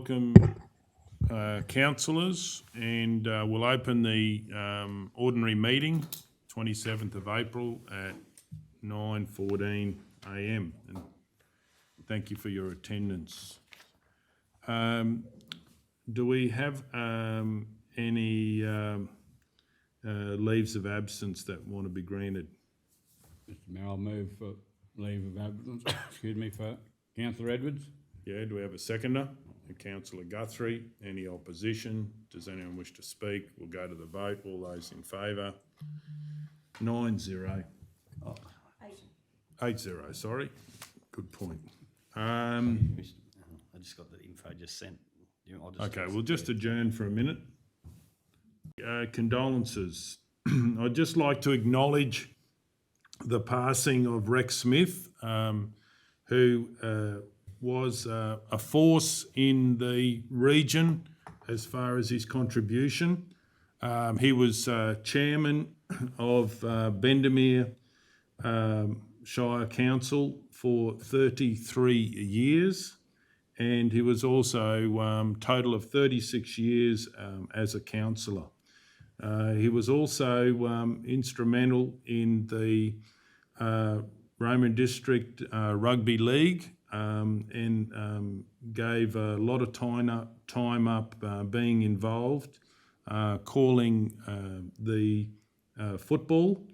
welcome councillors, and we'll open the ordinary meeting, 27th of April at 9:14 a.m. And thank you for your attendance. Do we have any leaves of absence that want to be granted? Mr Mayor, I'll move for leave of absence, excuse me, for Councillor Edwards. Yeah, do we have a seconder? Councillor Guthrie. Any opposition? Does anyone wish to speak? We'll go to the vote. All those in favour? 9-0. 8-0, sorry. Good point. I just got the info just sent. Okay, we'll just adjourn for a minute. Condolences. I'd just like to acknowledge the passing of Rex Smith, who was a force in the region as far as his contribution. He was chairman of Bendemeer Shire Council for 33 years, and he was also total of 36 years as a councillor. He was also instrumental in the Roma District Rugby League, and gave a lot of time up being involved, calling the football,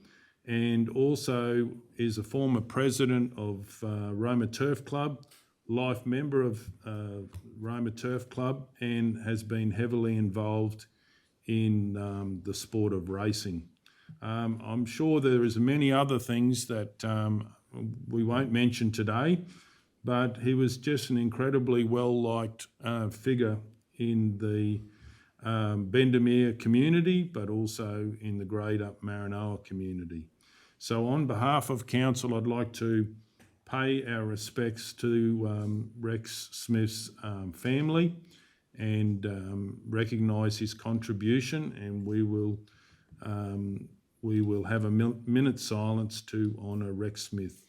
and also is a former president of Roma Turf Club, life member of Roma Turf Club, and has been heavily involved in the sport of racing. I'm sure there is many other things that we won't mention today, but he was just an incredibly well-liked figure in the Bendemeer community, but also in the greater Maranoa community. So on behalf of council, I'd like to pay our respects to Rex Smith's family and recognise his contribution, and we will have a minute's silence to honour Rex Smith.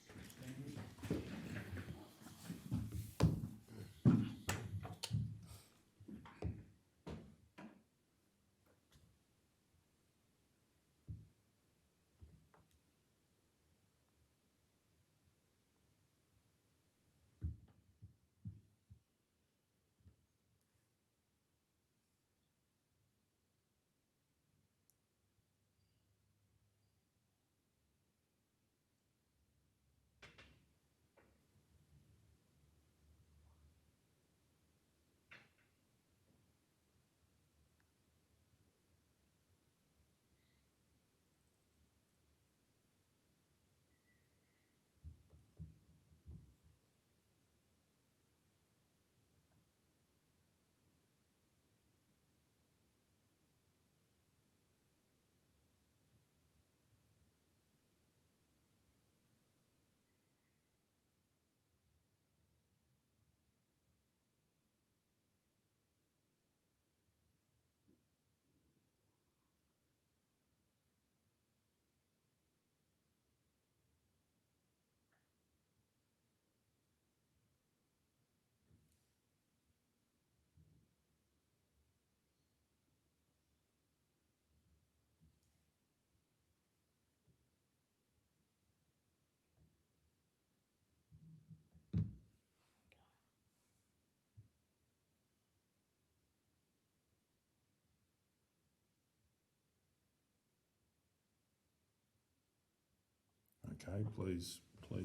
Okay, please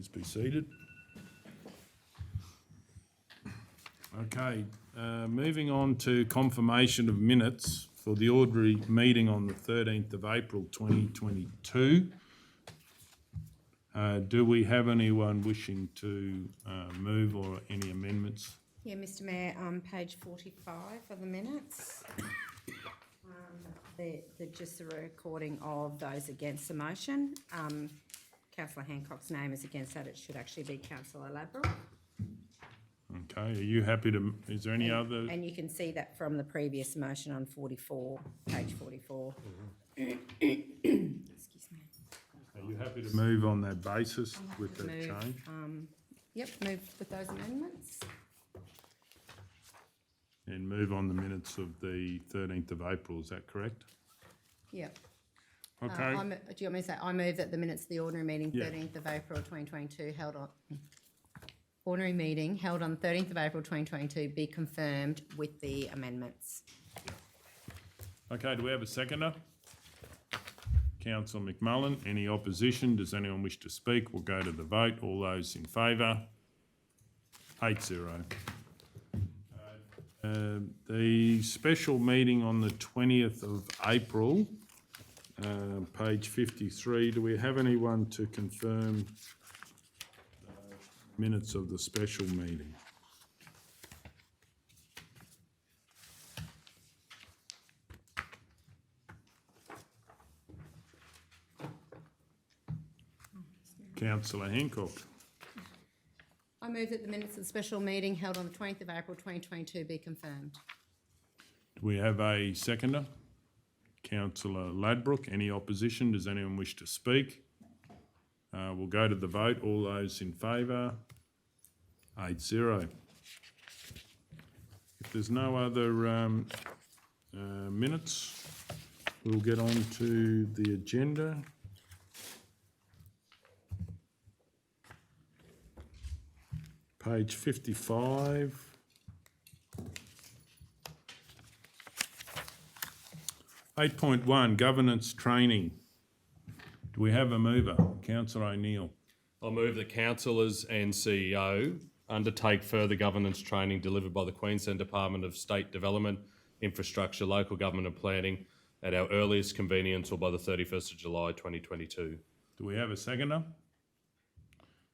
be seated. Okay, moving on to confirmation of minutes for the ordinary meeting on the 13th of April 2022. Do we have anyone wishing to move or any amendments? Yeah, Mr Mayor, page 45 of the minutes. They're just a recording of those against the motion. Councillor Hancock's name is against that. It should actually be Councillor Labrador. Okay, are you happy to, is there any other? And you can see that from the previous motion on 44, page 44. Excuse me. Are you happy to move on that basis with the Move, change? Yep, move with those amendments. and move on the minutes of the 13th of April. Is that correct? Yep. Okay. Do you want me to say, I move that the minutes of the ordinary meeting, Yeah. 13th of April 2022, ordinary meeting held on 13th of April 2022 be confirmed with the amendments. Okay, do we have a seconder? Councillor McMullen. Any opposition? Does anyone wish to speak? We'll go to the vote. All those in favour? 8-0. The special meeting on the 20th of April, page 53. Do we have anyone to confirm minutes of the special meeting? Councillor Hancock. I move that the minutes of the special meeting held on the 20th of April 2022 be confirmed. Do we have a seconder? Councillor Ladbroke. Any opposition? Does anyone wish to speak? We'll go to the vote. All those in favour? 8-0. If there's no other minutes, we'll get on to the agenda. Page 55. Eight point one, governance training. Do we have a mover? Councillor O'Neill. I move that councillors and CEO undertake further governance training delivered by the Queensland Department of State Development, Infrastructure, Local Government and Planning at our earliest convenience or by the 31st of July 2022. Do we have a seconder?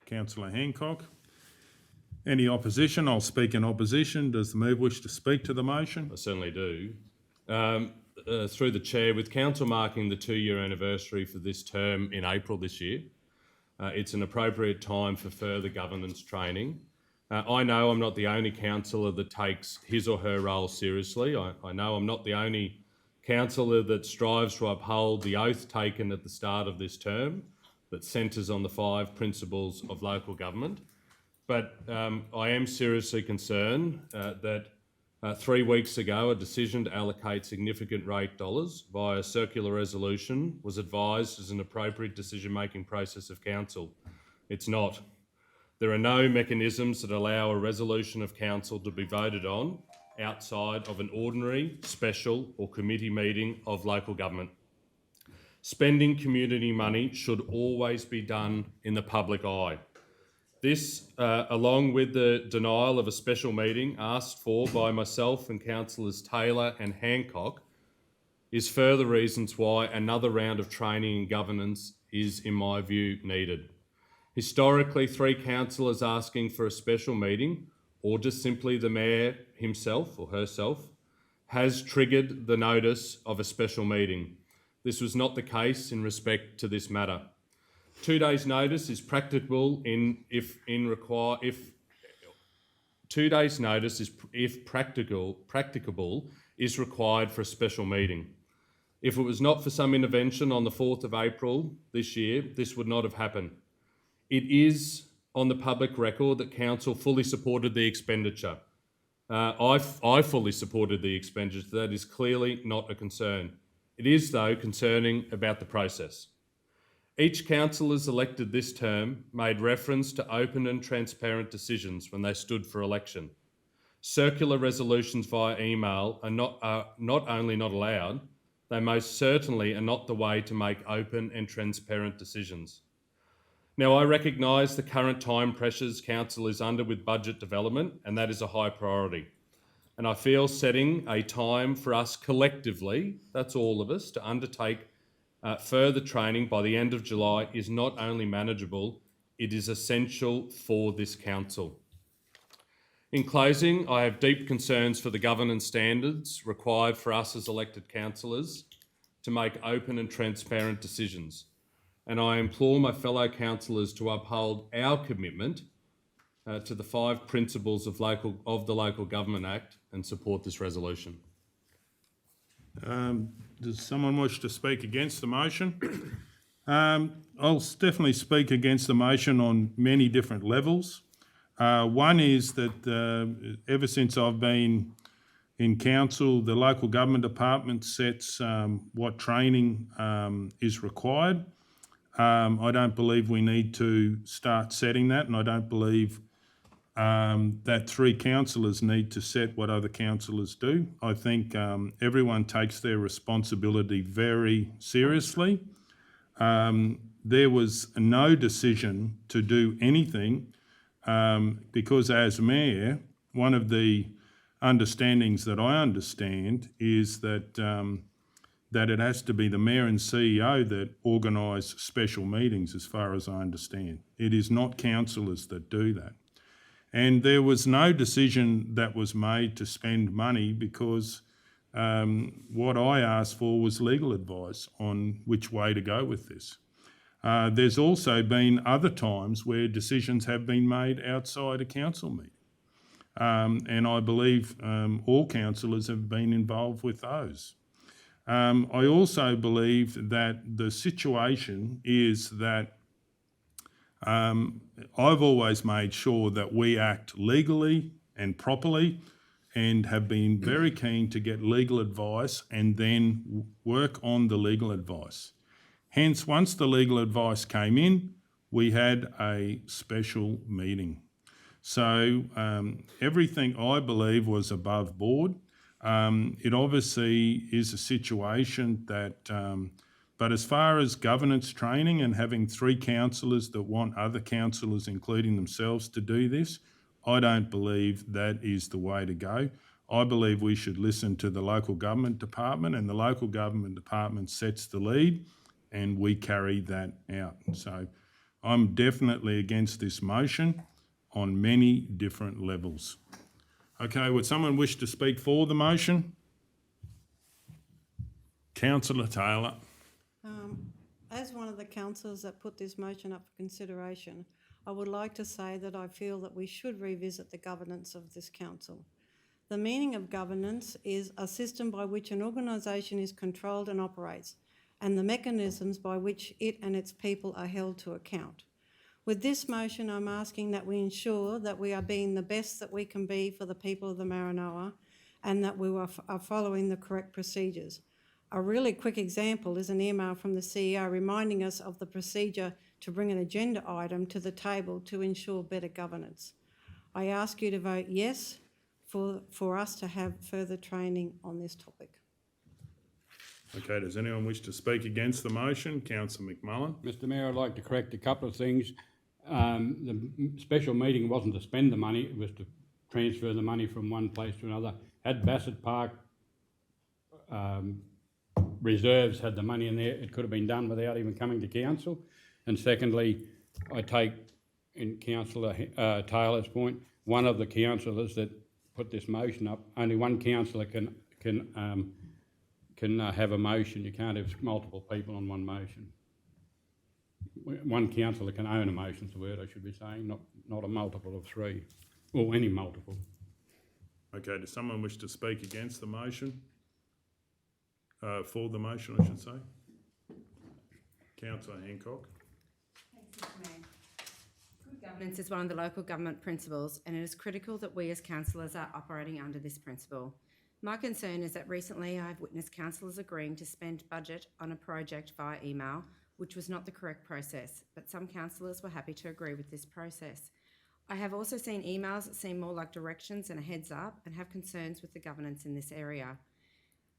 Councillor Hancock. Any opposition? I'll speak in opposition. Does the mover wish to speak to the motion? I certainly do. Through the chair, with council marking the 2-year anniversary for this term in April this year, it's an appropriate time for further governance training. I know I'm not the only councillor that takes his or her role seriously. I know I'm not the only councillor that strives to uphold the oath taken at the start of this term that centres on the 5 principles of local government. But I am seriously concerned that 3 weeks ago, a decision to allocate significant rate dollars via circular resolution was advised as an appropriate decision-making process of council. It's not. There are no mechanisms that allow a resolution of council to be voted on outside of an ordinary, special or committee meeting of local government. Spending community money should always be done in the public eye. This, along with the denial of a special meeting asked for by myself and councillors Taylor and Hancock, is further reasons why another round of training in governance is, in my view, needed. Historically, 3 councillors asking for a special meeting, or just simply the mayor himself or herself, has triggered the notice of a special meeting. This was not the case in respect to this matter. 2 days' notice is practicable if practicable is required for a special meeting. If it was not for some intervention on the 4th of April this year, this would not have happened. It is on the public record that council fully supported the expenditure. I fully supported the expenditure. That is clearly not a concern. It is, though, concerning about the process. Each councillors elected this term made reference to open and transparent decisions when they stood for election. Circular resolutions via email are not only not allowed, they most certainly are not the way to make open and transparent decisions. Now, I recognise the current time pressures council is under with budget development, and that is a high priority. And I feel setting a time for us collectively, that's all of us, to undertake further training by the end of July is not only manageable, it is essential for this council. In closing, I have deep concerns for the governance standards required for us as elected councillors to make open and transparent decisions. And I implore my fellow councillors to uphold our commitment to the 5 principles of the Local Government Act and support this resolution. Does someone wish to speak against the motion? I'll definitely speak against the motion on many different levels. One is that ever since I've been In council, the local government department sets what training is required. I don't believe we need to start setting that, and I don't believe that 3 councillors need to set what other councillors do. I think everyone takes their responsibility very seriously. There was no decision to do anything because as mayor, one of the understandings that I understand is that that it has to be the mayor and CEO that organise special meetings, as far as I understand. It is not councillors that do that. And there was no decision that was made to spend money because what I asked for was legal advice on which way to go with this. There's also been other times where decisions have been made outside a council meeting. And I believe all councillors have been involved with those. I also believe that the situation is that I've always made sure that we act legally and properly and have been very keen to get legal advice and then work on the legal advice. Hence, once the legal advice came in, we had a special meeting. So everything I believe was above board. It obviously is a situation that, but as far as governance training and having 3 councillors that want other councillors, including themselves, to do this, I don't believe that is the way to go. I believe we should listen to the local government department, and the local government department sets the lead and we carry that out. So I'm definitely against this motion on many different levels. Okay, would someone wish to speak for the motion? Councillor Taylor. As one of the councillors that put this motion up for consideration, I would like to say that I feel that we should revisit the governance of this council. The meaning of governance is a system by which an organisation is controlled and operates, and the mechanisms by which it and its people are held to account. With this motion, I'm asking that we ensure that we are being the best that we can be for the people of the Maranoa and that we are following the correct procedures. A really quick example is an email from the CEO reminding us of the procedure to bring an agenda item to the table to ensure better governance. I ask you to vote yes for us to have further training on this topic. Okay, does anyone wish to speak against the motion? Councillor McMullen. Mr Mayor, I'd like to correct a couple of things. The special meeting wasn't to spend the money, it was to transfer the money from one place to another. Had Bassett Park reserves had the money in there, it could have been done without even coming to council. And secondly, I take in Councillor Taylor's point, one of the councillors that put this motion up, only one councillor can have a motion. You can't have multiple people on one motion. One councillor can own a motion, is the word I should be saying, not a multiple of 3, or any multiple. Okay, does someone wish to speak against the motion? For the motion, I should say. Councillor Hancock. Good governance is one of the local government principles, and it is critical that we as councillors are operating under this principle. My concern is that recently I've witnessed councillors agreeing to spend budget on a project via email, which was not the correct process, but some councillors were happy to agree with this process. I have also seen emails that seem more like directions and a heads up and have concerns with the governance in this area.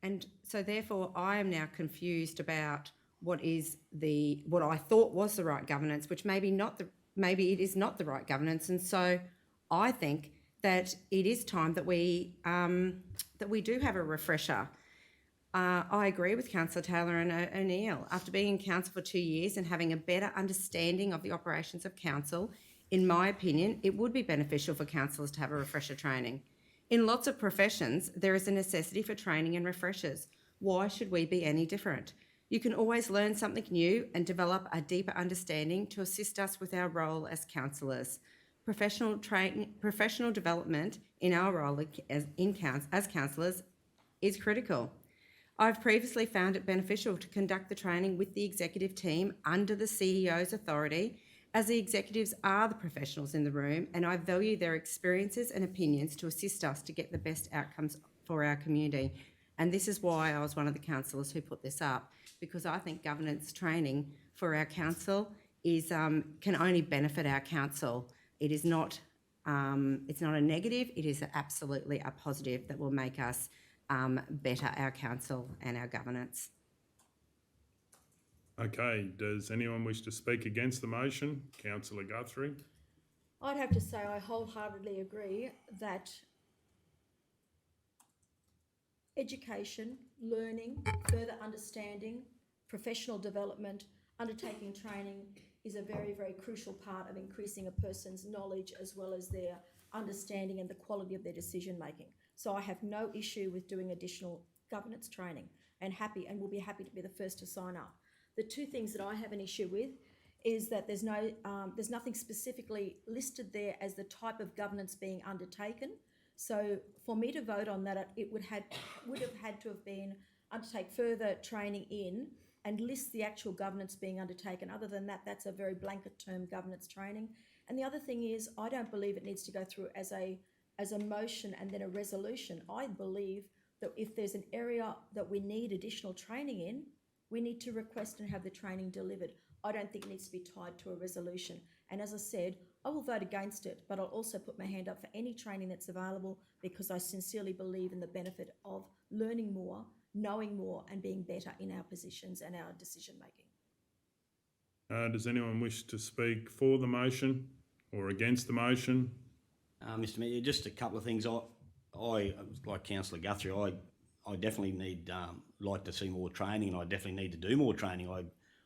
And so therefore I am now confused about what I thought was the right governance, which maybe it is not the right governance. And so I think that it is time that we do have a refresher. I agree with Councillor Taylor and O'Neill. After being in council for 2 years and having a better understanding of the operations of council, in my opinion, it would be beneficial for councillors to have a refresher training. In lots of professions, there is a necessity for training and refreshers. Why should we be any different? You can always learn something new and develop a deeper understanding to assist us with our role as councillors. Professional development in our role as councillors is critical. I've previously found it beneficial to conduct the training with the executive team under the CEO's authority, as the executives are the professionals in the room, and I value their experiences and opinions to assist us to get the best outcomes for our community. And this is why I was one of the councillors who put this up, because I think governance training for our council is can only benefit our council. It is not it's not a negative, it is absolutely a positive that will make us better, our council and our governance. Okay, does anyone wish to speak against the motion? Councillor Guthrie? I'd have to say I wholeheartedly agree that education, learning, further understanding, professional development, undertaking training is a very, very crucial part of increasing a person's knowledge as well as their understanding and the quality of their decision making. So I have no issue with doing additional governance training and will be happy to be the first to sign up. The two things that I have an issue with is that there's nothing specifically listed there as the type of governance being undertaken. So for me to vote on that, it would have had to have been undertake further training in and list the actual governance being undertaken. Other than that, that's a very blanket term, governance training. And the other thing is, I don't believe it needs to go through as a motion and then a resolution. I believe that if there's an area that we need additional training in, we need to request and have the training delivered. I don't think it needs to be tied to a resolution. And as I said, I will vote against it, but I'll also put my hand up for any training that's available because I sincerely believe in the benefit of learning more, knowing more and being better in our positions and our decision making. Does anyone wish to speak for the motion or against the motion? Mr Mayor, just a couple of things. I like Councillor Guthrie, I definitely need like to see more training, and I definitely need to do more training.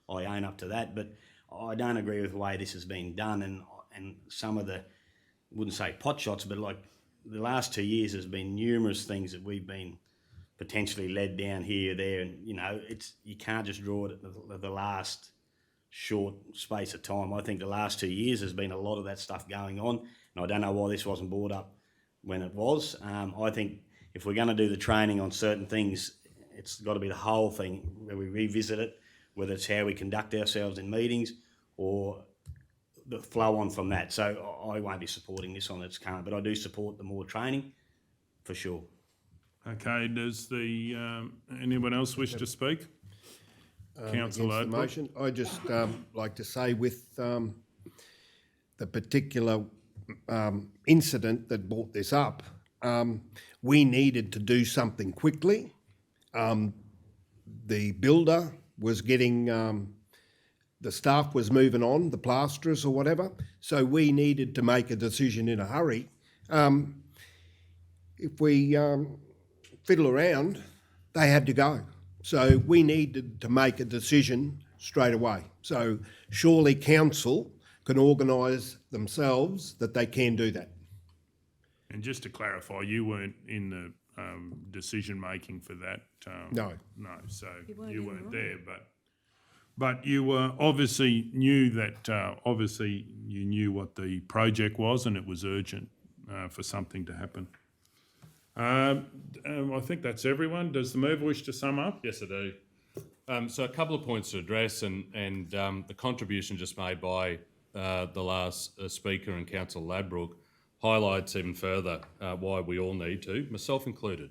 I own up to that, but I don't agree with the way this has been done, and some of the, wouldn't say pot shots, but like the last 2 years there's been numerous things that we've been potentially led down here, there, and you can't just draw it at the last short space of time. I think the last 2 years there's been a lot of that stuff going on, and I don't know why this wasn't brought up when it was. I think if we're going to do the training on certain things, it's got to be the whole thing where we revisit it, whether it's how we conduct ourselves in meetings or the flow on from that. So I won't be supporting this on its current, but I do support the more training for sure. Okay, does anyone else wish to speak? Councillor Against the motion. I just like to say with the particular incident that brought this up, we needed to do something quickly. The builder was getting, the staff was moving on, the plasterers or whatever, so we needed to make a decision in a hurry. If we fiddle around, they had to go. So we needed to make a decision straight away. So surely council can organise themselves that they can do that. And just to clarify, you weren't in the decision making for that. No. No, so weren't you in weren't the there, but you were obviously knew that. Obviously, you knew what the project was, and it was urgent for something to happen. I think that's everyone. Does the mover wish to sum up? Yes, I do. So a couple of points to address, and the contribution just made by the last speaker and Councillor Ladbroke highlights even further why we all need to, myself included,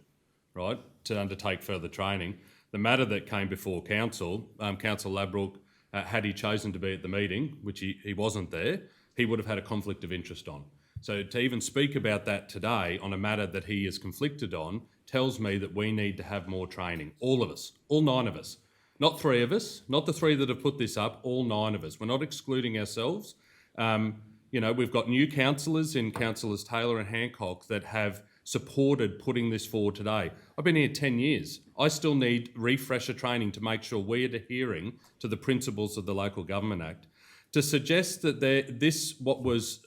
right, to undertake further training. The matter that came before Council, Councillor Ladbroke, had he chosen to be at the meeting, which he wasn't there, he would have had a conflict of interest on. So to even speak about that today on a matter that he is conflicted on tells me that we need to have more training, all of us, all 9 of us. Not 3 of us, not the 3 that have put this up, all 9 of us. We're not excluding ourselves. We've got new councillors in Councillors Taylor and Hancock that have supported putting this forward today. I've been here 10 years. I still need refresher training to make sure we're adhering to the principles of the Local Government Act. To suggest that what was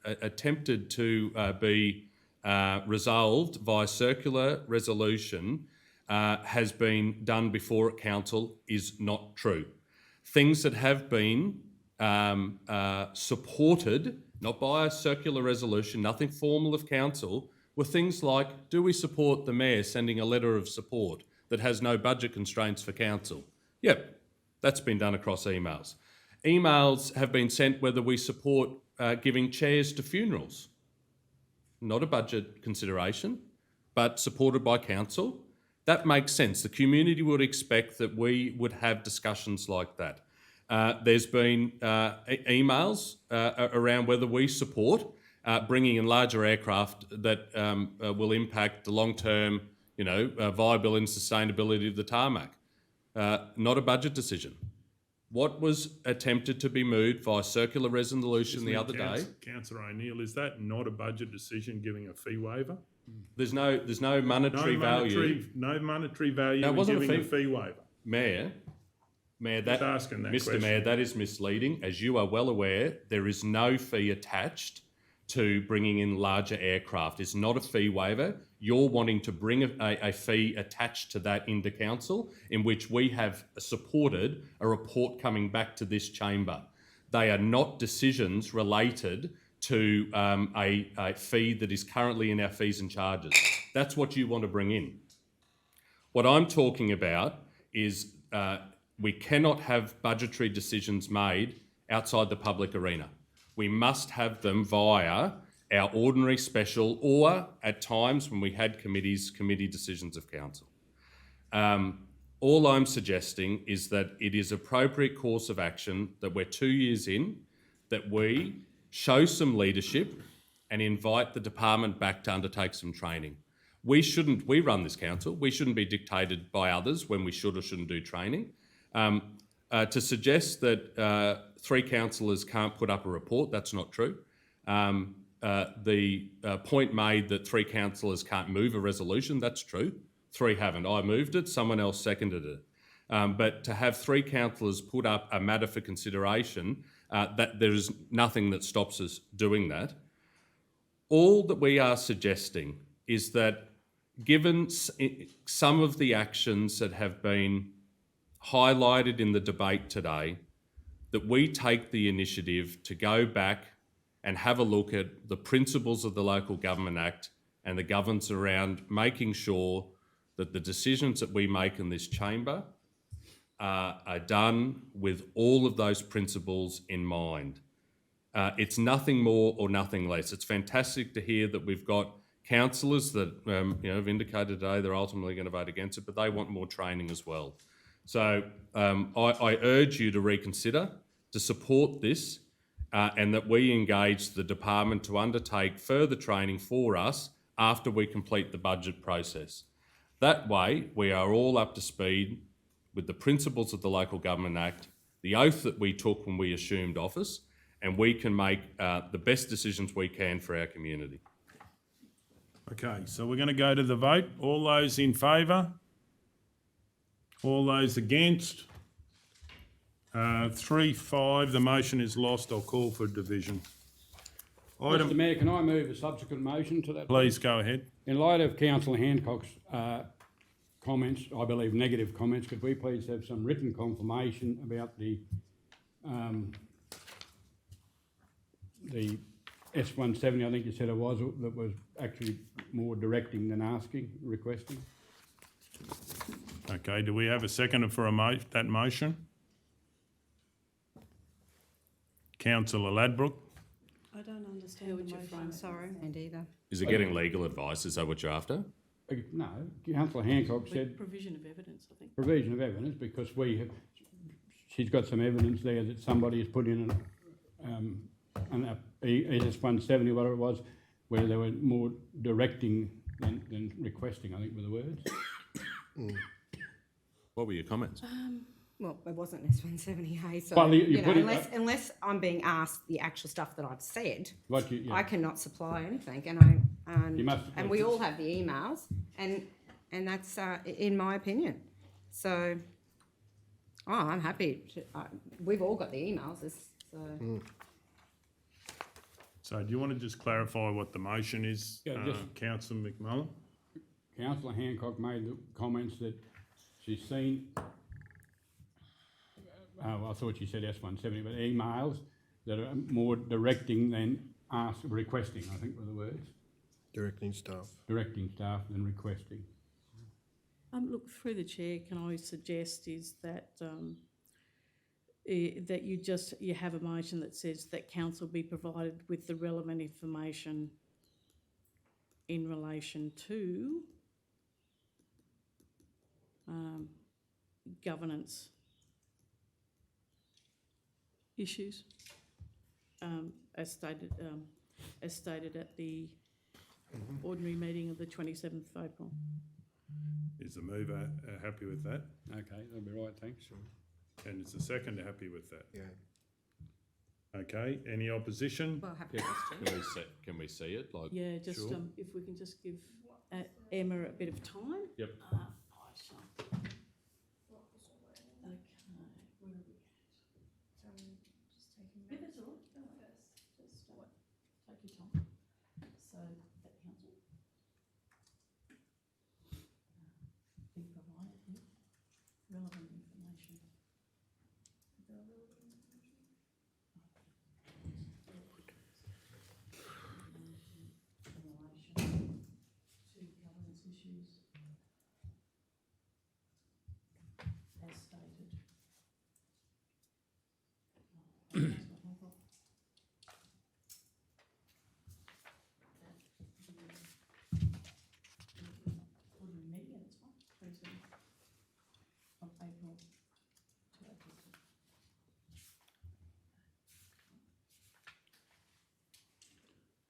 attempted to be resolved via circular resolution has been done before at Council is not true. Things that have been supported, not by a circular resolution, nothing formal of Council, were things like, do we support the Mayor sending a letter of support that has no budget constraints for Council? Yep, that's been done across emails. Emails have been sent whether we support giving chairs to funerals. Not a budget consideration. but supported by council. That makes sense. The community would expect that we would have discussions like that. There's been emails around whether we support bringing in larger aircraft that will impact the long-term, viability and sustainability of the tarmac. Not a budget decision. What was attempted to be moved via circular resolution the other day? Councillor O'Neill, is that not a budget decision giving a fee waiver? There's no monetary value. No monetary value No, it in wasn't a giving a fee- fee waiver. Mayor, Just asking that Mr. question. Mayor, that is misleading. As you are well aware, there is no fee attached to bringing in larger aircraft. It's not a fee waiver. You're wanting to bring a fee attached to that into council, in which we have supported a report coming back to this chamber. They are not decisions related to a fee that is currently in our fees and charges. That's what you want to bring in. What I'm talking about is we cannot have budgetary decisions made outside the public arena. We must have them via our ordinary, special, or at times when we had committee decisions of council. All I'm suggesting is that it is appropriate course of action that we're 2 years in, that we show some leadership and invite the department back to undertake some training. We run this council, we shouldn't be dictated by others when we should or shouldn't do training. To suggest that 3 councillors can't put up a report, that's not true. The point made that 3 councillors can't move a resolution, that's true. 3 haven't. I moved it, someone else seconded it. But to have 3 councillors put up a matter for consideration, that there is nothing that stops us doing that. All that we are suggesting is that given some of the actions that have been highlighted in the debate today, that we take the initiative to go back and have a look at the principles of the Local Government Act and the governance around making sure that the decisions that we make in this chamber are done with all of those principles in mind. It's nothing more or nothing less. It's fantastic to hear that we've got councillors that have indicated today they're ultimately going to vote against it, but they want more training as well. So I urge you to reconsider, to support this, and that we engage the department to undertake further training for us after we complete the budget process. That way, we are all up to speed with the principles of the Local Government Act, the oath that we took when we assumed office, and we can make the best decisions we can for our community. Okay, so we're going to go to the vote. All those in favour? All those against? 3-5, the motion is lost. I'll call for division. Mr. Mayor, can I move a subsequent motion to that? Please go ahead. In light of Councillor Hancock's comments, I believe negative comments, could we please have some written confirmation about the S170, I think you said it was, that was actually more directing than asking, requesting? Okay, do we have a seconder for that motion? Councillor Ladbrook. I don't understand the motion, sorry. And either. Is it getting legal advice? Is that what you're after? No, Councillor Hancock said Provision of evidence, I think. provision of evidence, because she's got some evidence there that somebody has put in an S170, whatever it was, where they were more directing than requesting, I think were the words. What were your comments? Well, it wasn't S170, so, Well, you put it- unless I'm being asked the actual stuff that I've said, What you, I cannot supply anything, You must- and we all have the emails, and that's in my opinion. So, I'm happy to. We've all got the emails. So do you want to just clarify what the motion is, Yeah, just- Councillor McMullen? Councillor Hancock made the comments that she's seen, I thought she said S170, but emails that are more directing than requesting, I think were the words. Directing staff. Directing staff than requesting. Look, through the chair, can I suggest is that that you have a motion that says that council be provided with the relevant information in relation to governance issues, as stated at the ordinary meeting of the 27th of April. Is the mover happy with that? Okay, that'll be right, thanks. And is the seconder happy with that? Yeah. Okay, any opposition? Well, happy Yeah, question. can we see it? Like, Yeah, just Sure. if we can just give Emma a bit of time. Yep. I shall. Okay, where are we at? Yeah, that's all right. Just take your time. So, that council. Be provided with relevant information. In relation to governance issues as stated. Ordinary meeting, that's fine, 27th of April to April.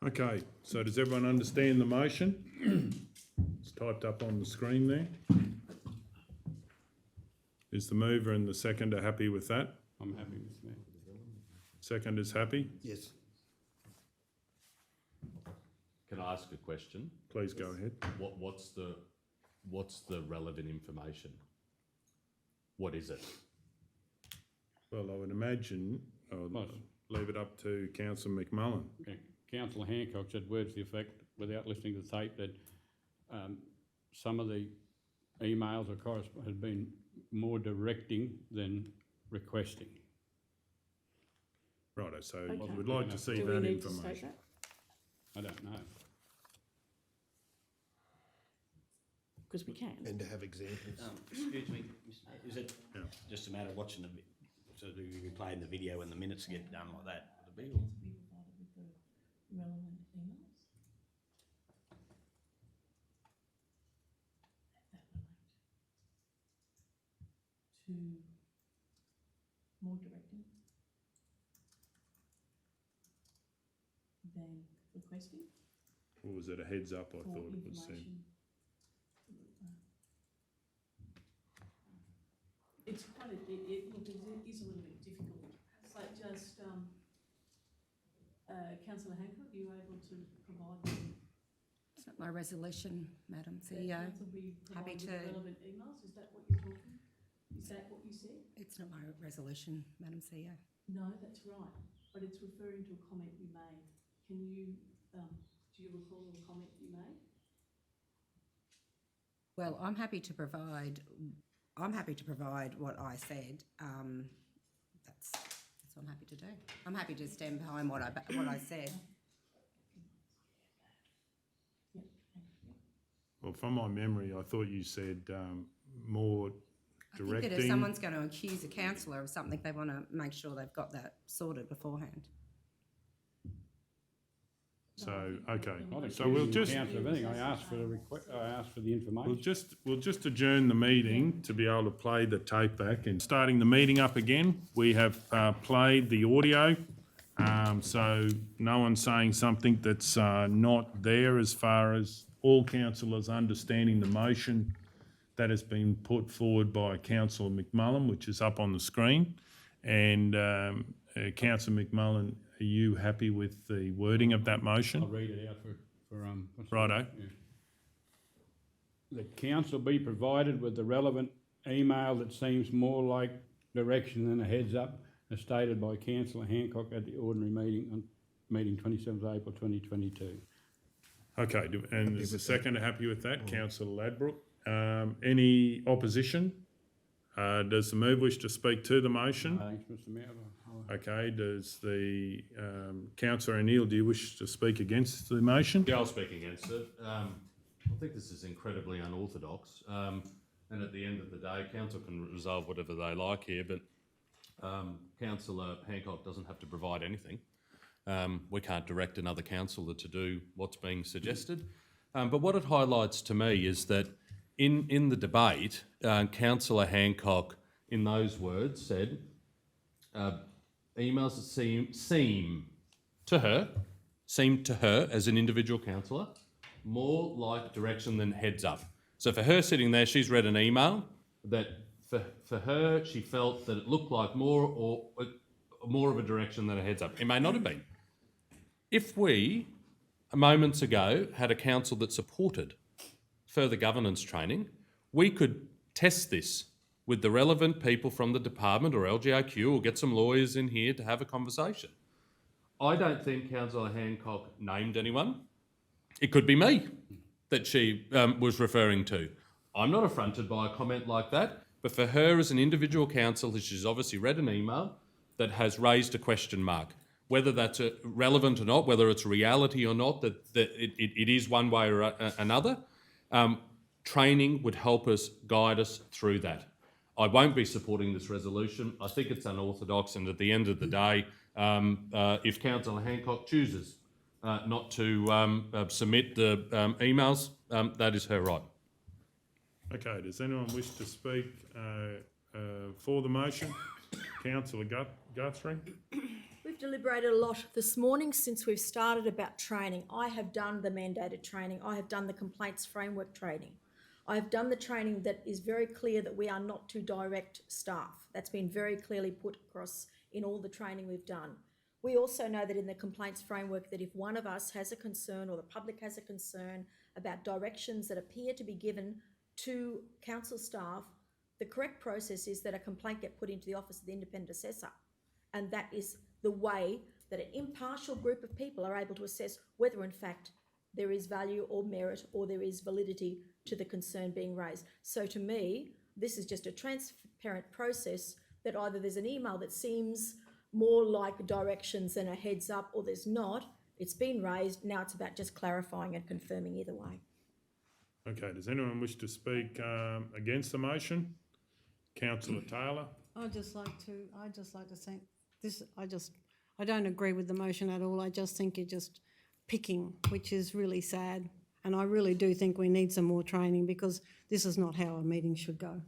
Okay, so does everyone understand the motion? It's typed up on the screen there. Is the mover and the seconder happy with that? I'm happy with that. Second is happy? Yes. can I ask a question? Please go ahead. What's the relevant information? What is it? Well, I would imagine, I'll leave it up to Councillor McMullen. Okay. Councillor Hancock said words to the effect, without listening to the tape, that some of the emails or correspondence had been more directing than requesting. Righto, so Okay. we'd like to see Do we that need to state information. that? I don't know. Because we can. And to have examples. Excuse me, is it Yeah. just a matter of watching so do we play in the video and the minutes get done like that? Would it be, To be provided with the relevant emails. That relate to more directing than requesting Or was it a heads up, I for thought it was said? information. It's quite look, it is a little bit difficult. So just, Councillor Hancock, are you able to provide them? It's not my resolution, Madam that CEO. council be Happy provided with to. relevant emails? Is that what you're talking? Is that what you said? It's not my resolution, Madam CEO. No, that's right, but it's referring to a comment you made. Can you, do you recall the comment you made? Well, I'm happy to provide what I said. That's what I'm happy to do. I'm happy to stand behind what I said. Yep. Well, from my memory, I thought you said more I think directing. that if someone's going to accuse a councillor of something, they want to make sure they've got that sorted beforehand. So, okay, Not so we'll accusing the just, council of anything. I asked for the information. we'll just adjourn the meeting to be able to play the tape back. And starting the meeting up again, we have played the audio. So no one's saying something that's not there as far as all councillors understanding the motion that has been put forward by Councillor McMullen, which is up on the screen. And Councillor McMullen, are you happy with the wording of that I'll motion? read it out for what's the- Righto. yeah. The council be provided with the relevant email that seems more like direction than a heads up, as stated by Councillor Hancock at the ordinary meeting on meeting 27th April 2022. Okay, and is the second happy with that? Councillor Ladbroke. Any opposition? Does the mover wish to speak to the motion? Thanks, Mr Mayor. Okay, does the Councillor O'Neill, do you wish to speak against the motion? Yeah, I'll speak against it. I think this is incredibly unorthodox. And at the end of the day, council can resolve whatever they like here, but Councillor Hancock doesn't have to provide anything. We can't direct another councillor to do what's being suggested. But what it highlights to me is that in the debate, Councillor Hancock, in those words, said emails that seem to her as an individual councillor more like direction than heads up. So for her sitting there, she's read an email that for her she felt that it looked like more of a direction than a heads up. It may not have been. If we moments ago had a council that supported further governance training, we could test this with the relevant people from the department or LGAQ or get some lawyers in here to have a conversation. I don't think Councillor Hancock named anyone. It could be me that she was referring to. I'm not affronted by a comment like that, but for her as an individual councillor, she's obviously read an email that has raised a question mark. Whether that's relevant or not, whether it's reality or not, that it is one way or another, training would help us, guide us through that. I won't be supporting this resolution. I think it's unorthodox, and at the end of the day, if Councillor Hancock chooses not to submit the emails, that is her right. Okay, does anyone wish to speak for the motion? Councillor Guthrie? We've deliberated a lot this morning since we've started about training. I have done the mandated training. I have done the complaints framework training. I have done the training that is very clear that we are not to direct staff. That's been very clearly put across in all the training we've done. We also know that in the complaints framework that if one of us has a concern or the public has a concern about directions that appear to be given to council staff, the correct process is that a complaint get put into the Office of the Independent Assessor. And that is the way that an impartial group of people are able to assess whether in fact there is value or merit or there is validity to the concern being raised. So to me, this is just a transparent process that either there's an email that seems more like directions than a heads up or there's not. It's been raised, now it's about just clarifying and confirming either way. Okay, does anyone wish to speak against the motion? Councillor Taylor? I'd just like to say this. I don't agree with the motion at all. I just think you're just picking, which is really sad. And I really do think we need some more training because this is not how a meeting should go.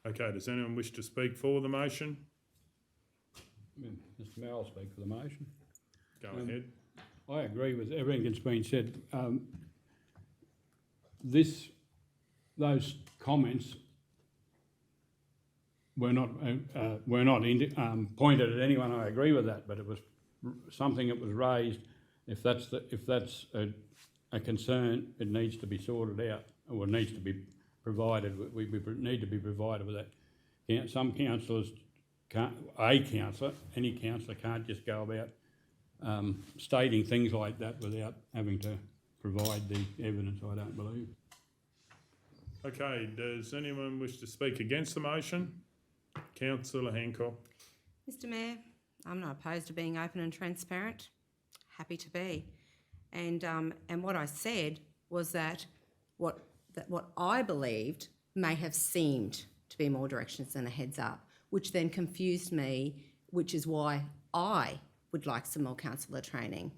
Okay, does anyone wish to speak for the motion? Mr Mayor, I'll speak for the motion. Go ahead. I agree with everything that's been said. Those comments were not pointed at anyone. I agree with that, but it was something that was raised. If that's a concern, it needs to be sorted out, or needs to be provided. We need to be provided with that. Some councillors can't. Any councillor can't just go about stating things like that without having to provide the evidence. I don't believe. Okay, does anyone wish to speak against the motion? Councillor Hancock. Mr Mayor, I'm not opposed to being open and transparent. Happy to be. And what I said was that what I believed may have seemed to be more directions than a heads up, which then confused me, which is why I would like some more councillor training,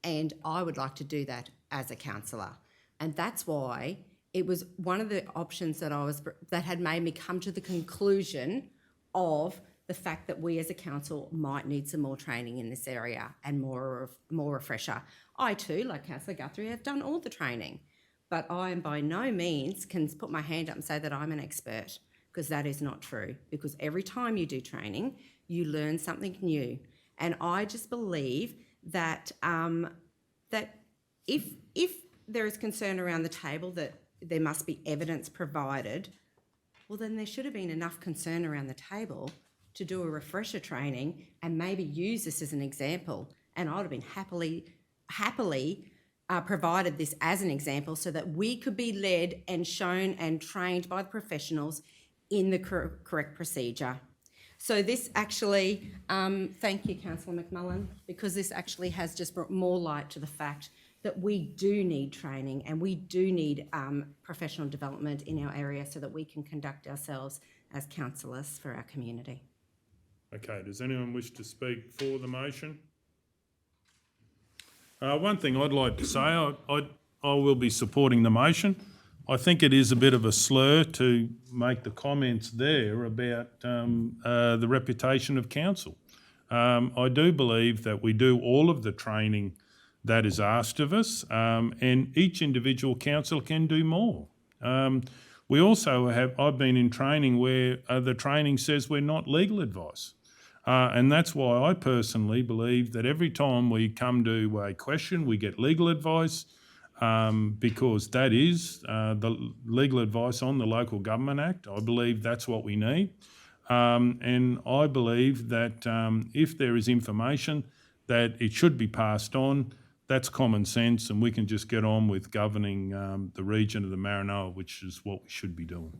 and I would like to do that as a councillor. And that's why it was one of the options that had made me come to the conclusion of the fact that we as a council might need some more training in this area and more refresher. I too, like Councillor Guthrie, have done all the training, but I am by no means can put my hand up and say that I'm an expert, because that is not true. Because every time you do training, you learn something new. And I just believe that that if there is concern around the table that there must be evidence provided, well then there should have been enough concern around the table to do a refresher training and maybe use this as an example. And I would have been happily provided this as an example so that we could be led and shown and trained by the professionals in the correct procedure. So this actually, thank you, Councillor McMullen, because this actually has just brought more light to the fact that we do need training and we do need professional development in our area so that we can conduct ourselves as councillors for our community. Okay, does anyone wish to speak for the motion? One thing I'd like to say, I will be supporting the motion. I think it is a bit of a slur to make the comments there about the reputation of council. I do believe that we do all of the training that is asked of us, and each individual council can do more. We also I've been in training where the training says we're not legal advice. And that's why I personally believe that every time we come to a question, we get legal advice, because that is the legal advice on the Local Government Act. I believe that's what we need. And I believe that if there is information that it should be passed on, that's common sense, and we can just get on with governing the region of the Maranoa, which is what we should be doing.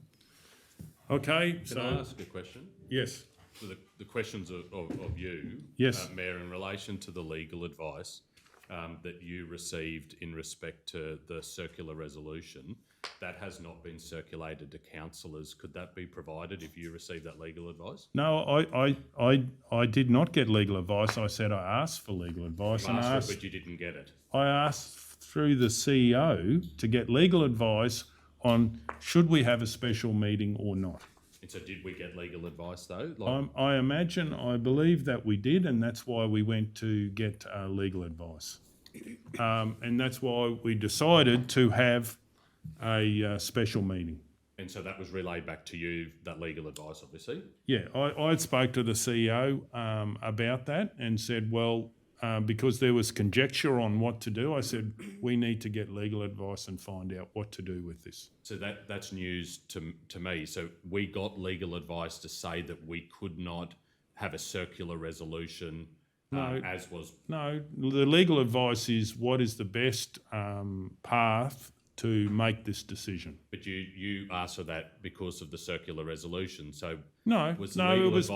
Okay, Can I ask a question? Yes. So the questions of you, Yes. Mayor, in relation to the legal advice that you received in respect to the circular resolution, that has not been circulated to councillors. Could that be provided if you received that legal advice? No, I did not get legal advice. I said I asked for legal advice, You asked for it, but you didn't get it. I asked through the CEO to get legal advice on should we have a special meeting or not. And so did we get legal advice though? I believe that we did, and that's why we went to get legal advice. And that's why we decided to have a special meeting. And so that was relayed back to you, that legal advice, obviously? Yeah, I spoke to the CEO about that and said, well, because there was conjecture on what to do, I said, we need to get legal advice and find out what to do with this. So that's news to me. So we got legal advice to say that we could not have a circular resolution as was... No, the legal advice is what is the best path to make this decision. But you asked for that because of the circular resolution. So No, it was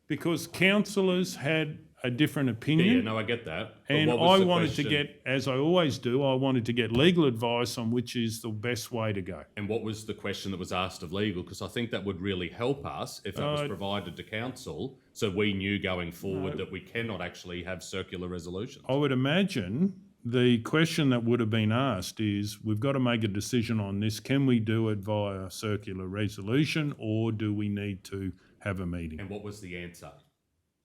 because councillors had a different opinion. Yeah, no, I get that. But And what was I the wanted to question? get, as I always do, I wanted to get legal advice on which is the best way to go. And what was the question that was asked of legal? Because I think that would really help us if that was provided to council, so we knew going forward that we cannot actually have circular resolutions. I would imagine the question that would have been asked is, we've got to make a decision on this. Can we do it via circular resolution, or do we need to have a meeting? And what was the answer?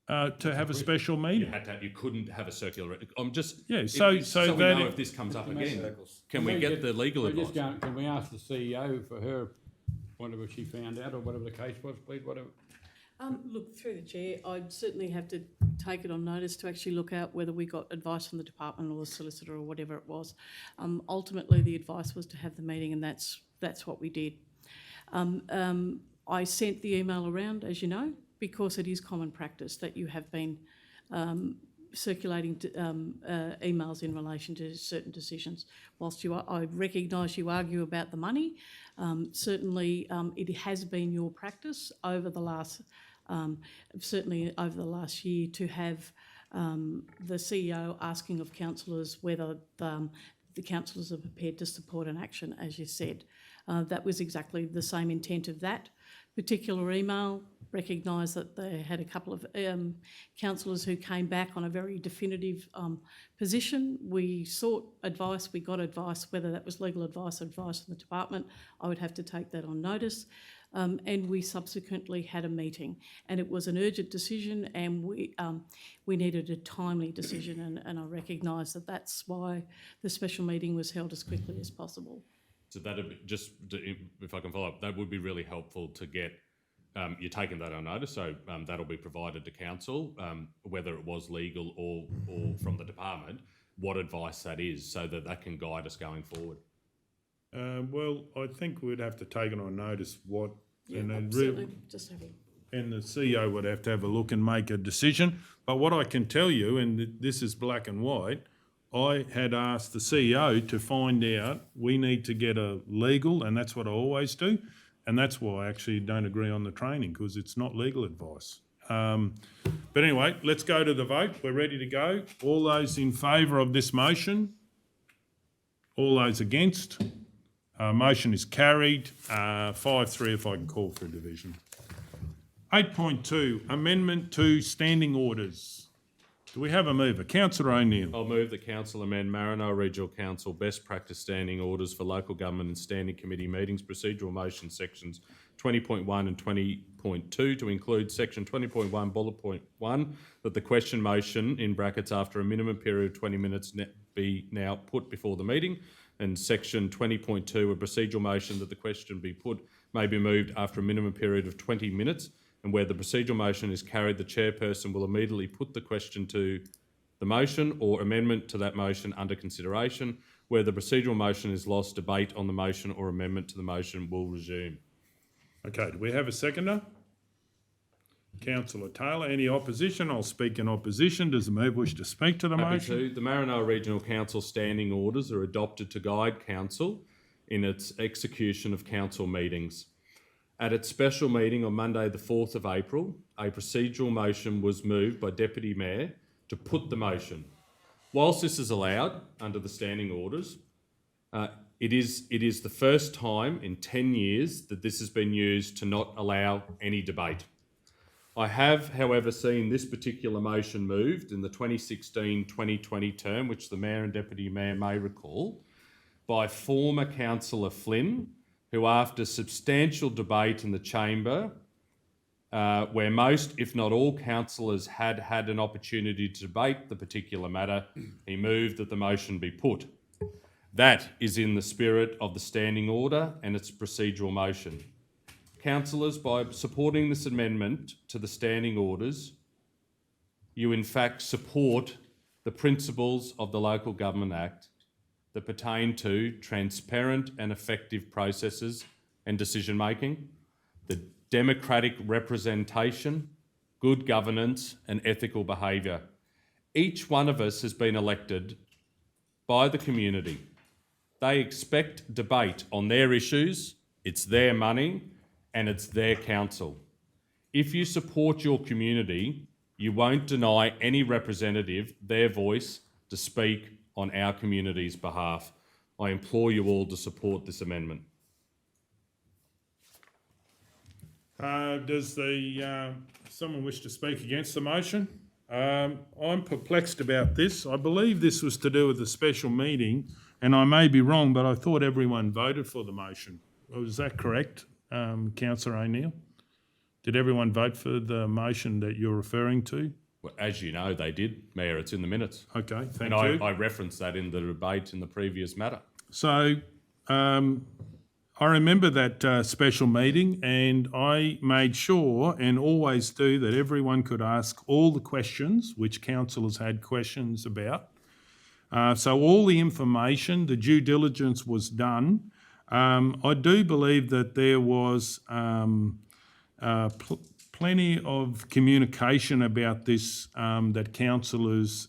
To have a special meeting. You couldn't have a circular. I'm just Yeah, we that know if this comes up again. Can we get the legal advice? Can we ask the CEO for her, whatever she found out or whatever the case was, please, whatever? Look, through the chair, I'd certainly have to take it on notice to actually look out whether we got advice from the department or the solicitor or whatever it was. Ultimately, the advice was to have the meeting, and that's what we did. I sent the email around, as you know, because it is common practice that you have been circulating emails in relation to certain decisions. Whilst I recognise you argue about the money, certainly it has been your practice over the last, certainly over the last year, to have the CEO asking of councillors whether the councillors are prepared to support an action, as you said. That was exactly the same intent of that particular email. Recognised that they had a couple of councillors who came back on a very definitive position. We sought advice, we got advice, whether that was legal advice or advice from the department, I would have to take that on notice. And we subsequently had a meeting, and it was an urgent decision, and we needed a timely decision, and I recognise that that's why the special meeting was held as quickly as possible. So that'd be, just if I can follow up, that would be really helpful to get. You're taking that on notice, so that'll be provided to council, whether it was legal or from the department, what advice that is, so that can guide us going forward. Well, I think we'd have to take it on notice what, and then Certainly, just have a... and the CEO would have to have a look and make a decision. But what I can tell you, and this is black and white, I had asked the CEO to find out, we need to get a legal, and that's what I always do, and that's why I actually don't agree on the training, because it's not legal advice. But anyway, let's go to the vote. We're ready to go. All those in favour of this motion? All those against? Motion is carried. 5-3 if I can call for a division. 8.2, amendment to standing orders. Do we have a mover? Councillor O'Neill. I'll move that Council amend Maranoa Regional Council Best Practice Standing Orders for Local Government and Standing Committee Meetings Procedural Motion Sections 20.1 and 20.2 to include Section 20.1 Bullet Point 1 that the question motion, in brackets, after a minimum period of 20 minutes be now put before the meeting, and Section 20.2 a procedural motion that the question be put may be moved after a minimum period of 20 minutes, and where the procedural motion is carried, the chairperson will immediately put the question to the motion or amendment to that motion under consideration. Where the procedural motion is lost, debate on the motion or amendment to the motion will resume. Okay, do we have a seconder? Councillor Taylor. Any opposition? I'll speak in opposition. Does the mover wish to speak to the Happy motion? to. The Maranoa Regional Council standing orders are adopted to guide council in its execution of council meetings. At its special meeting on Monday the 4th of April, a procedural motion was moved by Deputy Mayor to put the motion. Whilst this is allowed under the standing orders, it is the first time in 10 years that this has been used to not allow any debate. I have, however, seen this particular motion moved in the 2016-2020 term, which the Mayor and Deputy Mayor may recall, by former Councillor Flynn, who after substantial debate in the chamber, where most, if not all, councillors had an opportunity to debate the particular matter, he moved that the motion be put. That is in the spirit of the standing order and its procedural motion. Councillors, by supporting this amendment to the standing orders, you in fact support the principles of the Local Government Act that pertain to transparent and effective processes and decision making, the democratic representation, good governance and ethical behaviour. Each one of us has been elected by the community. They expect debate on their issues, it's their money and it's their council. If you support your community, you won't deny any representative their voice to speak on our community's behalf. I implore you all to support this amendment. Does someone wish to speak against the motion? I'm perplexed about this. I believe this was to do with the special meeting, and I may be wrong, but I thought everyone voted for the motion. Was that correct, Councillor O'Neill? Did everyone vote for the motion that you're referring to? Well, as you know, they did, Mayor. It's in the minutes. Okay, thank And you. I referenced that in the debate in the previous matter. So I remember that special meeting, and I made sure and always do that everyone could ask all the questions which councillors had questions about. So all the information, the due diligence was done. I do believe that there was plenty of communication about this, that councillors,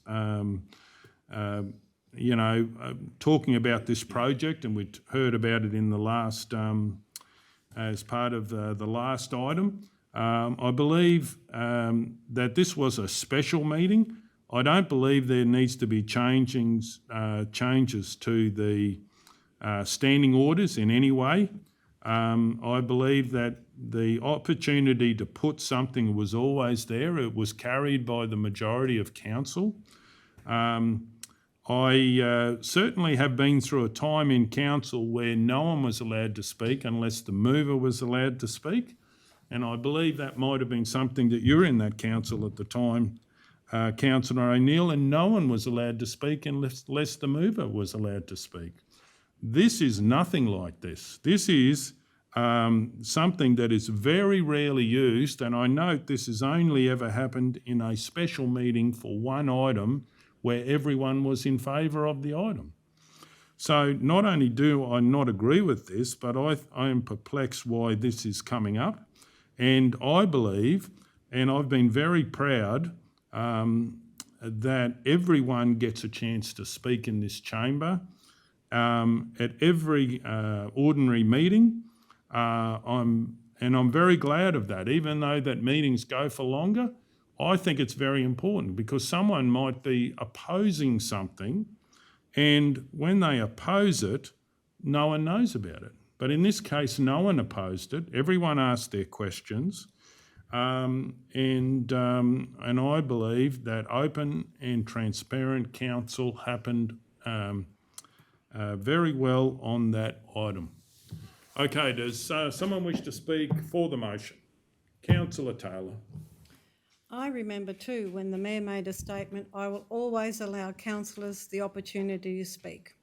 talking about this project, and we heard about it in the last, as part of the last item. I believe that this was a special meeting. I don't believe there needs to be changes to the standing orders in any way. I believe that the opportunity to put something was always there. It was carried by the majority of council. I certainly have been through a time in council where no one was allowed to speak unless the mover was allowed to speak. And I believe that might have been something that you were in that council at the time, Councillor O'Neill, and no one was allowed to speak unless the mover was allowed to speak. This is nothing like this. This is something that is very rarely used, and I note this has only ever happened in a special meeting for one item where everyone was in favour of the item. So not only do I not agree with this, but I am perplexed why this is coming up. And I believe, and I've been very proud, that everyone gets a chance to speak in this chamber. At every ordinary meeting, I'm very glad of that, even though that meetings go for longer. I think it's very important because someone might be opposing something, and when they oppose it, no one knows about it. But in this case, no one opposed it. Everyone asked their questions. And I believe that open and transparent council happened very well on that item. Okay, does someone wish to speak for the motion? Councillor Taylor. I remember too, when the Mayor made a statement, I will always allow councillors the opportunity to speak.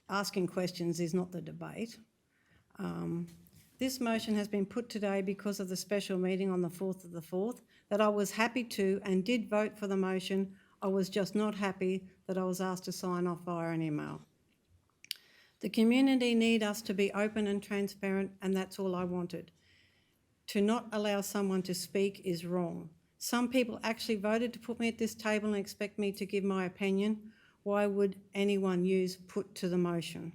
Asking questions is not the debate. This motion has been put today because of the special meeting on the 4th of the 4th, that I was happy to and did vote for the motion. I was just not happy that I was asked to sign off via an email. The community need us to be open and transparent, and that's all I wanted. To not allow someone to speak is wrong. Some people actually voted to put me at this table and expect me to give my opinion. Why would anyone use put to the motion?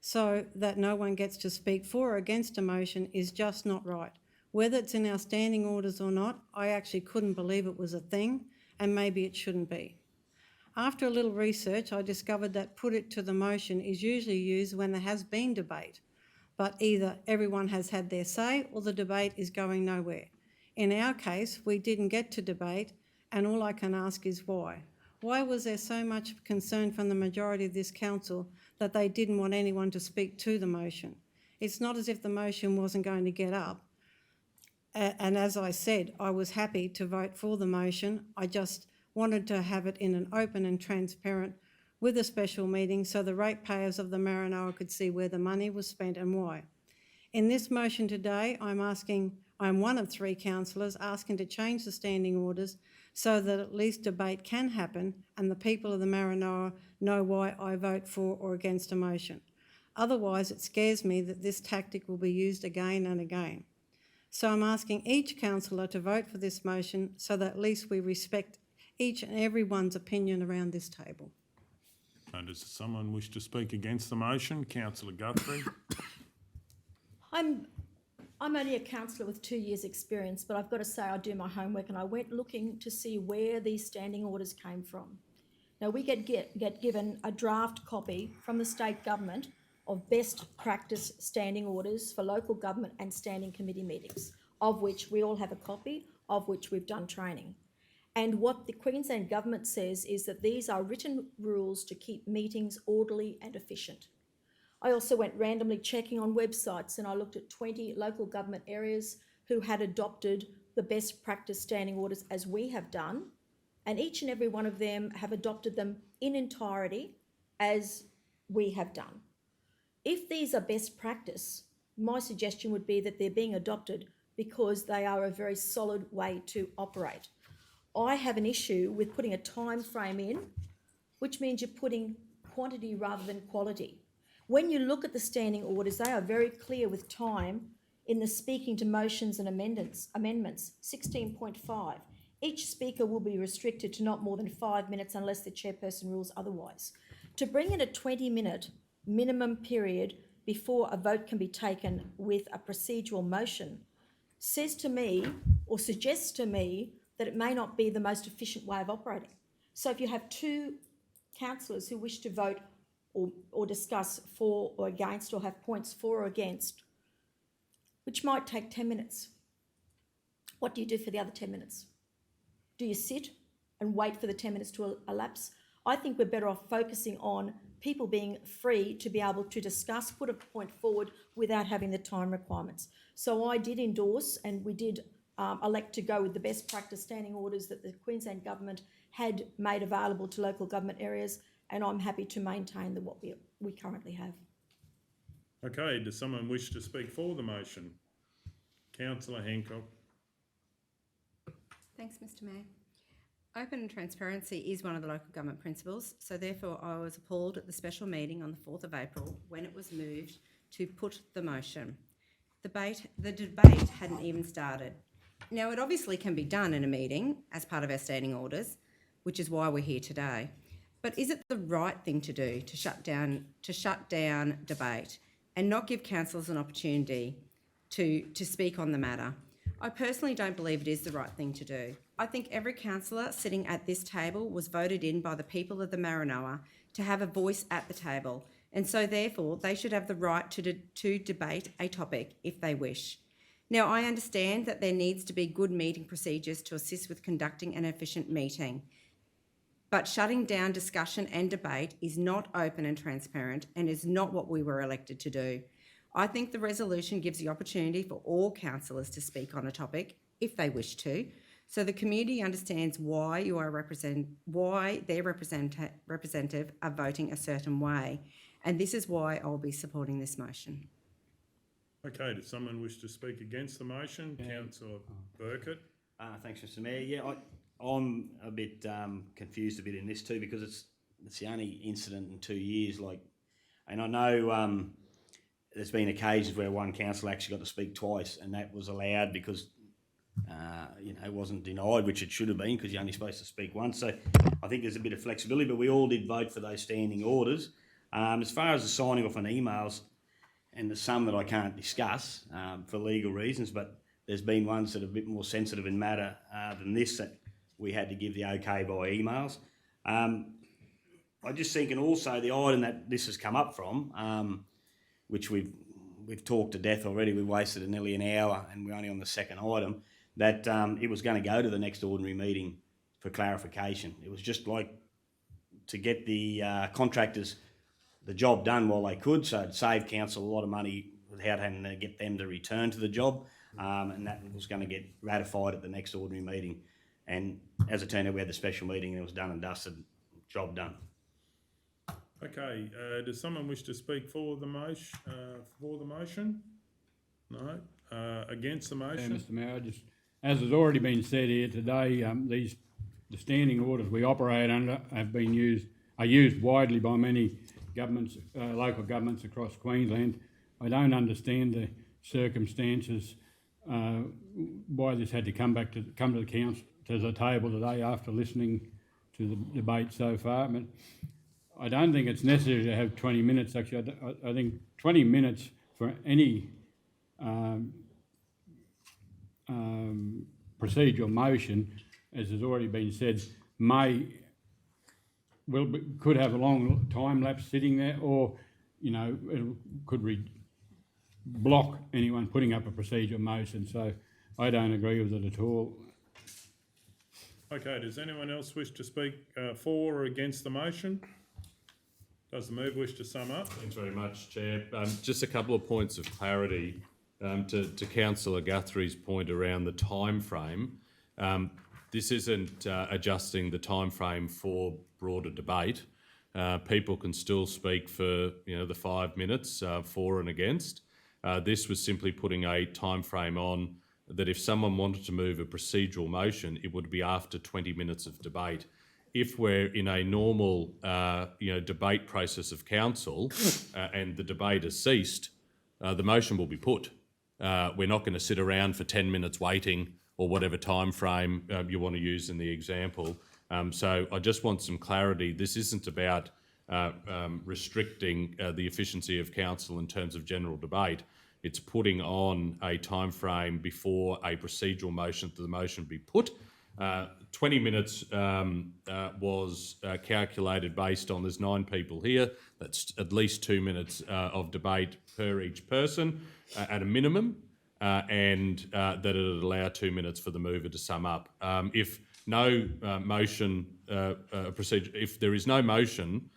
So that no one gets to speak for or against a motion is just not right. Whether it's in our standing orders or not, I actually couldn't believe it was a thing, and maybe it shouldn't be. After a little research, I discovered that put it to the motion is usually used when there has been debate, but either everyone has had their say or the debate is going nowhere. In our case, we didn't get to debate, and all I can ask is why. Why was there so much concern from the majority of this council that they didn't want anyone to speak to the motion? It's not as if the motion wasn't going to get up. And as I said, I was happy to vote for the motion. I just wanted to have it in an open and transparent with a special meeting so the ratepayers of the Maranoa could see where the money was spent and why. In this motion today, I'm one of 3 councillors asking to change the standing orders so that at least debate can happen and the people of the Maranoa know why I vote for or against a motion. Otherwise, it scares me that this tactic will be used again and again. So I'm asking each councillor to vote for this motion so that at least we respect each and everyone's opinion around this table. Does someone wish to speak against the motion? Councillor Guthrie. I'm only a councillor with 2 years' experience, but I've got to say I do my homework, and I went looking to see where these standing orders came from. Now, we get given a draft copy from the state government of best practice standing orders for local government and standing committee meetings, of which we all have a copy, of which we've done training. And what the Queensland government says is that these are written rules to keep meetings orderly and efficient. I also went randomly checking on websites, and I looked at 20 local government areas who had adopted the best practice standing orders as we have done, and each and every one of them have adopted them in entirety as we have done. If these are best practice, my suggestion would be that they're being adopted because they are a very solid way to operate. I have an issue with putting a time frame in, which means you're putting quantity rather than quality. When you look at the standing orders, they are very clear with time in the speaking to motions and amendments. 16.5. Each speaker will be restricted to not more than 5 minutes unless the chairperson rules otherwise. To bring in a 20-minute minimum period before a vote can be taken with a procedural motion says to me, or suggests to me, that it may not be the most efficient way of operating. So if you have 2 councillors who wish to vote or discuss for or against, or have points for or against, which might take 10 minutes, what do you do for the other 10 minutes? Do you sit and wait for the 10 minutes to elapse? I think we're better off focusing on people being free to be able to discuss, put a point forward without having the time requirements. So I did endorse, and we did elect to go with the best practice standing orders that the Queensland government had made available to local government areas, and I'm happy to maintain what we currently have. Okay, does someone wish to speak for the motion? Councillor Hancock. Thanks, Mr Mayor. Open and transparency is one of the local government principles, so therefore I was appalled at the special meeting on the 4th of April when it was moved to put the motion. The debate hadn't even started. Now, it obviously can be done in a meeting as part of our standing orders, which is why we're here today. But is it the right thing to do to shut down debate and not give councillors an opportunity to speak on the matter? I personally don't believe it is the right thing to do. I think every councillor sitting at this table was voted in by the people of the Maranoa to have a voice at the table, and so therefore they should have the right to debate a topic if they wish. Now, I understand that there needs to be good meeting procedures to assist with conducting an efficient meeting, but shutting down discussion and debate is not open and transparent and is not what we were elected to do. I think the resolution gives the opportunity for all councillors to speak on a topic, if they wish to, so the community understands why their representative are voting a certain way. And this is why I'll be supporting this motion. Okay, does someone wish to speak against the motion? Councillor Burkett. Thanks, Mr Mayor. Yeah, I'm a bit confused a bit in this too, because it's the only incident in 2 years. And I know there's been occasions where one councillor actually got to speak twice, and that was allowed because it wasn't denied, which it should have been, because you're only supposed to speak once. So I think there's a bit of flexibility, but we all did vote for those standing orders. As far as the signing off on emails, and there's some that I can't discuss for legal reasons, but there's been ones that are a bit more sensitive in matter than this that we had to give the okay by emails. I just think, and also the item that this has come up from, which we've talked to death already, we've wasted nearly an hour and we're only on the second item, that it was going to go to the next ordinary meeting for clarification. It was just like to get the contractors the job done while they could, so it'd save council a lot of money without having to get them to return to the job, and that was going to get ratified at the next ordinary meeting. And as it turned out, we had the special meeting and it was done and dusted, job done. Okay, does someone wish to speak for the motion? No. Against the motion? Mr Mayor, as has already been said here today, the standing orders we operate under are used widely by many governments, local governments across Queensland. I don't understand the circumstances why this had to come to the council to the table today after listening to the debate so far. But I don't think it's necessary to have 20 minutes. Actually, I think 20 minutes for any procedural motion, as has already been said, could have a long time lapse sitting there, or it could block anyone putting up a procedural motion. So I don't agree with it at all. Okay, does anyone else wish to speak for or against the motion? Does the mover wish to sum up? Thanks very much, Chair. Just a couple of points of clarity to Councillor Guthrie's point around the time frame. This isn't adjusting the time frame for broader debate. People can still speak for the 5 minutes for and against. This was simply putting a time frame on that if someone wanted to move a procedural motion, it would be after 20 minutes of debate. If we're in a normal debate process of council and the debate has ceased, the motion will be put. We're not going to sit around for 10 minutes waiting or whatever time frame you want to use in the example. So I just want some clarity. This isn't about restricting the efficiency of council in terms of general debate. It's putting on a time frame before a procedural motion to the motion be put. 20 minutes was calculated based on there's 9 people here. That's at least 2 minutes of debate per each person at a minimum, and that it would allow 2 minutes for the mover to sum up. If no motion procedure, if there is no motion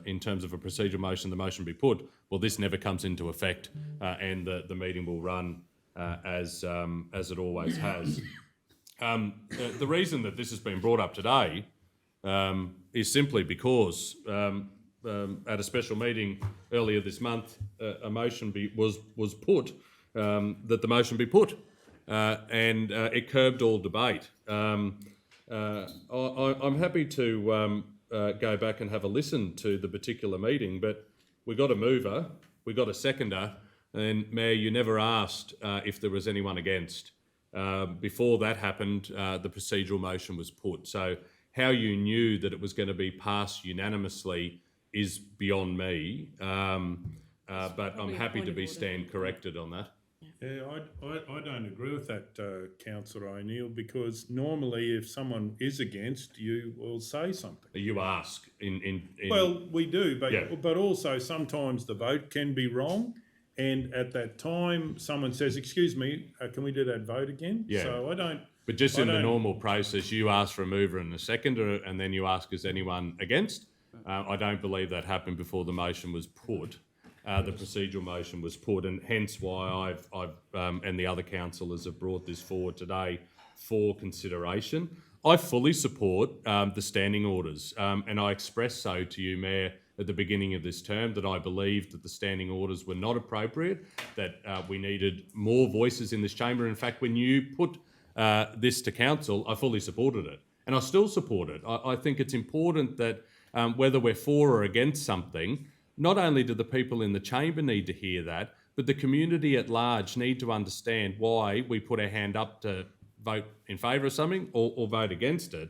in terms of a procedural motion, the motion be put, well, this never comes into effect, and the meeting will run as it always has. The reason that this has been brought up today is simply because at a special meeting earlier this month, a motion was put that the motion be put, and it curbed all debate. I'm happy to go back and have a listen to the particular meeting, but we got a mover, we got a seconder, and Mayor, you never asked if there was anyone against. Before that happened, the procedural motion was put. So how you knew that it was going to be passed unanimously is beyond me, but I'm happy to stand corrected on that. Yeah, I don't agree with that, Councillor O'Neill, because normally if someone is against, you will say something. You ask in Well, we do, but Yeah. but also sometimes the vote can be wrong, And at that time, someone says, excuse me, can we do that vote again? Yeah. So I don't... But just I in the don't- normal process, you ask for a mover and a seconder, and then you ask, is anyone against? I don't believe that happened before the motion was put. The procedural motion was put, and hence why I've and the other councillors have brought this forward today for consideration. I fully support the standing orders, and I expressed so to you, Mayor, at the beginning of this term, that I believed that the standing orders were not appropriate, that we needed more voices in this chamber. In fact, when you put this to council, I fully supported it, and I still support it. I think it's important that whether we're for or against something, not only do the people in the chamber need to hear that, but the community at large need to understand why we put our hand up to vote in favour of something or vote against it.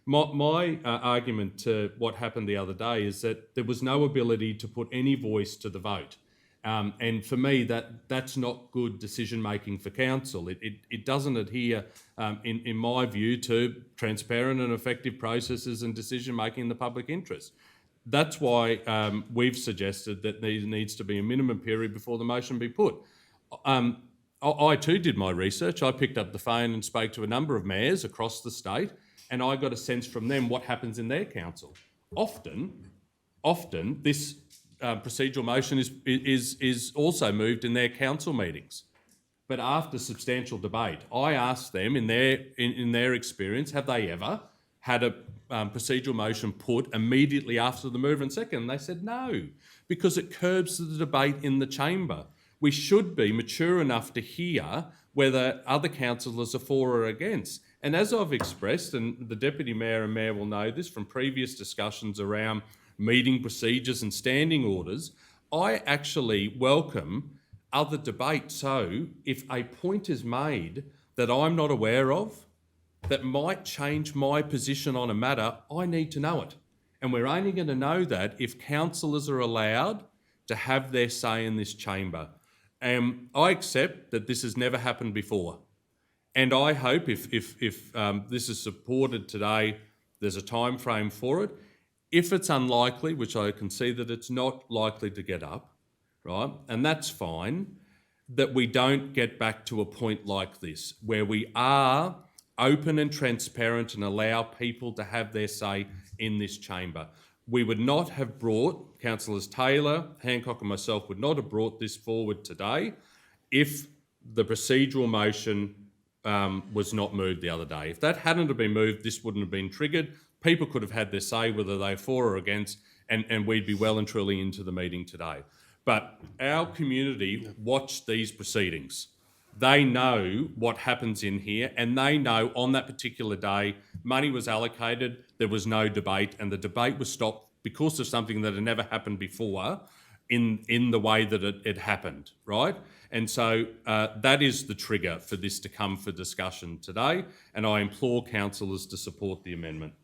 My argument to what happened the other day is that there was no ability to put any voice to the vote. And for me, that's not good decision-making for council. It doesn't adhere, in my view, to transparent and effective processes and decision-making in the public interest. That's why we've suggested that there needs to be a minimum period before the motion be put. I too did my research. I picked up the phone and spoke to a number of mayors across the state, and I got a sense from them what happens in their council. Often this procedural motion is also moved in their council meetings. But after substantial debate, I asked them in their experience, have they ever had a procedural motion put immediately after the move and second? And they said no, because it curbs the debate in the chamber. We should be mature enough to hear whether other councillors are for or against. And as I've expressed, and the Deputy Mayor and Mayor will know this from previous discussions around meeting procedures and standing orders, I actually welcome other debate. So if a point is made that I'm not aware of, that might change my position on a matter, I need to know it. And we're only going to know that if councillors are allowed to have their say in this chamber. I accept that this has never happened before. And I hope if this is supported today, there's a time frame for it. If it's unlikely, which I can see that it's not likely to get up, right, and that's fine, that we don't get back to a point like this, where we are open and transparent and allow people to have their say in this chamber. We would not have brought, Councillors Taylor, Hancock and myself would not have brought this forward today if the procedural motion was not moved the other day. If that hadn't have been moved, this wouldn't have been triggered. People could have had their say whether they're for or against, and we'd be well and truly into the meeting today. But our community watched these proceedings. They know what happens in here, and they know on that particular day money was allocated, there was no debate, and the debate was stopped because of something that had never happened before in the way that it happened, right? And so that is the trigger for this to come for discussion today, and I implore councillors to support the amendment.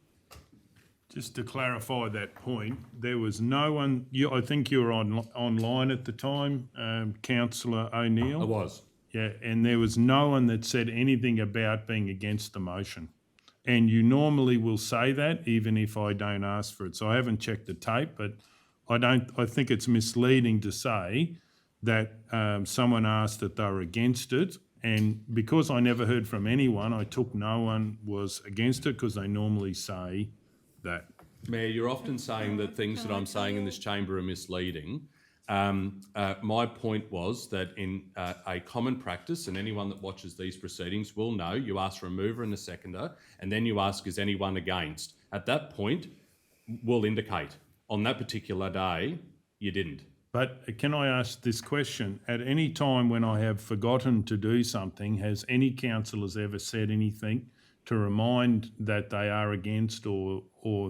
Just to clarify that point, there was no one, I think you were online at the time, Councillor O'Neill. I was. Yeah, and there was no one that said anything about being against the motion. And you normally will say that even if I don't ask for it. So I haven't checked the tape, but I think it's misleading to say that someone asked that they were against it. And because I never heard from anyone, I took no one was against it, because they normally say that. Mayor, you're often saying that things that I'm saying in this chamber are misleading. My point was that in a common practice, and anyone that watches these proceedings will know, you ask for a mover and a seconder, and then you ask, is anyone against? At that point, we'll indicate. On that particular day, you didn't. But can I ask this question? At any time when I have forgotten to do something, has any councillors ever said anything to remind that they are against or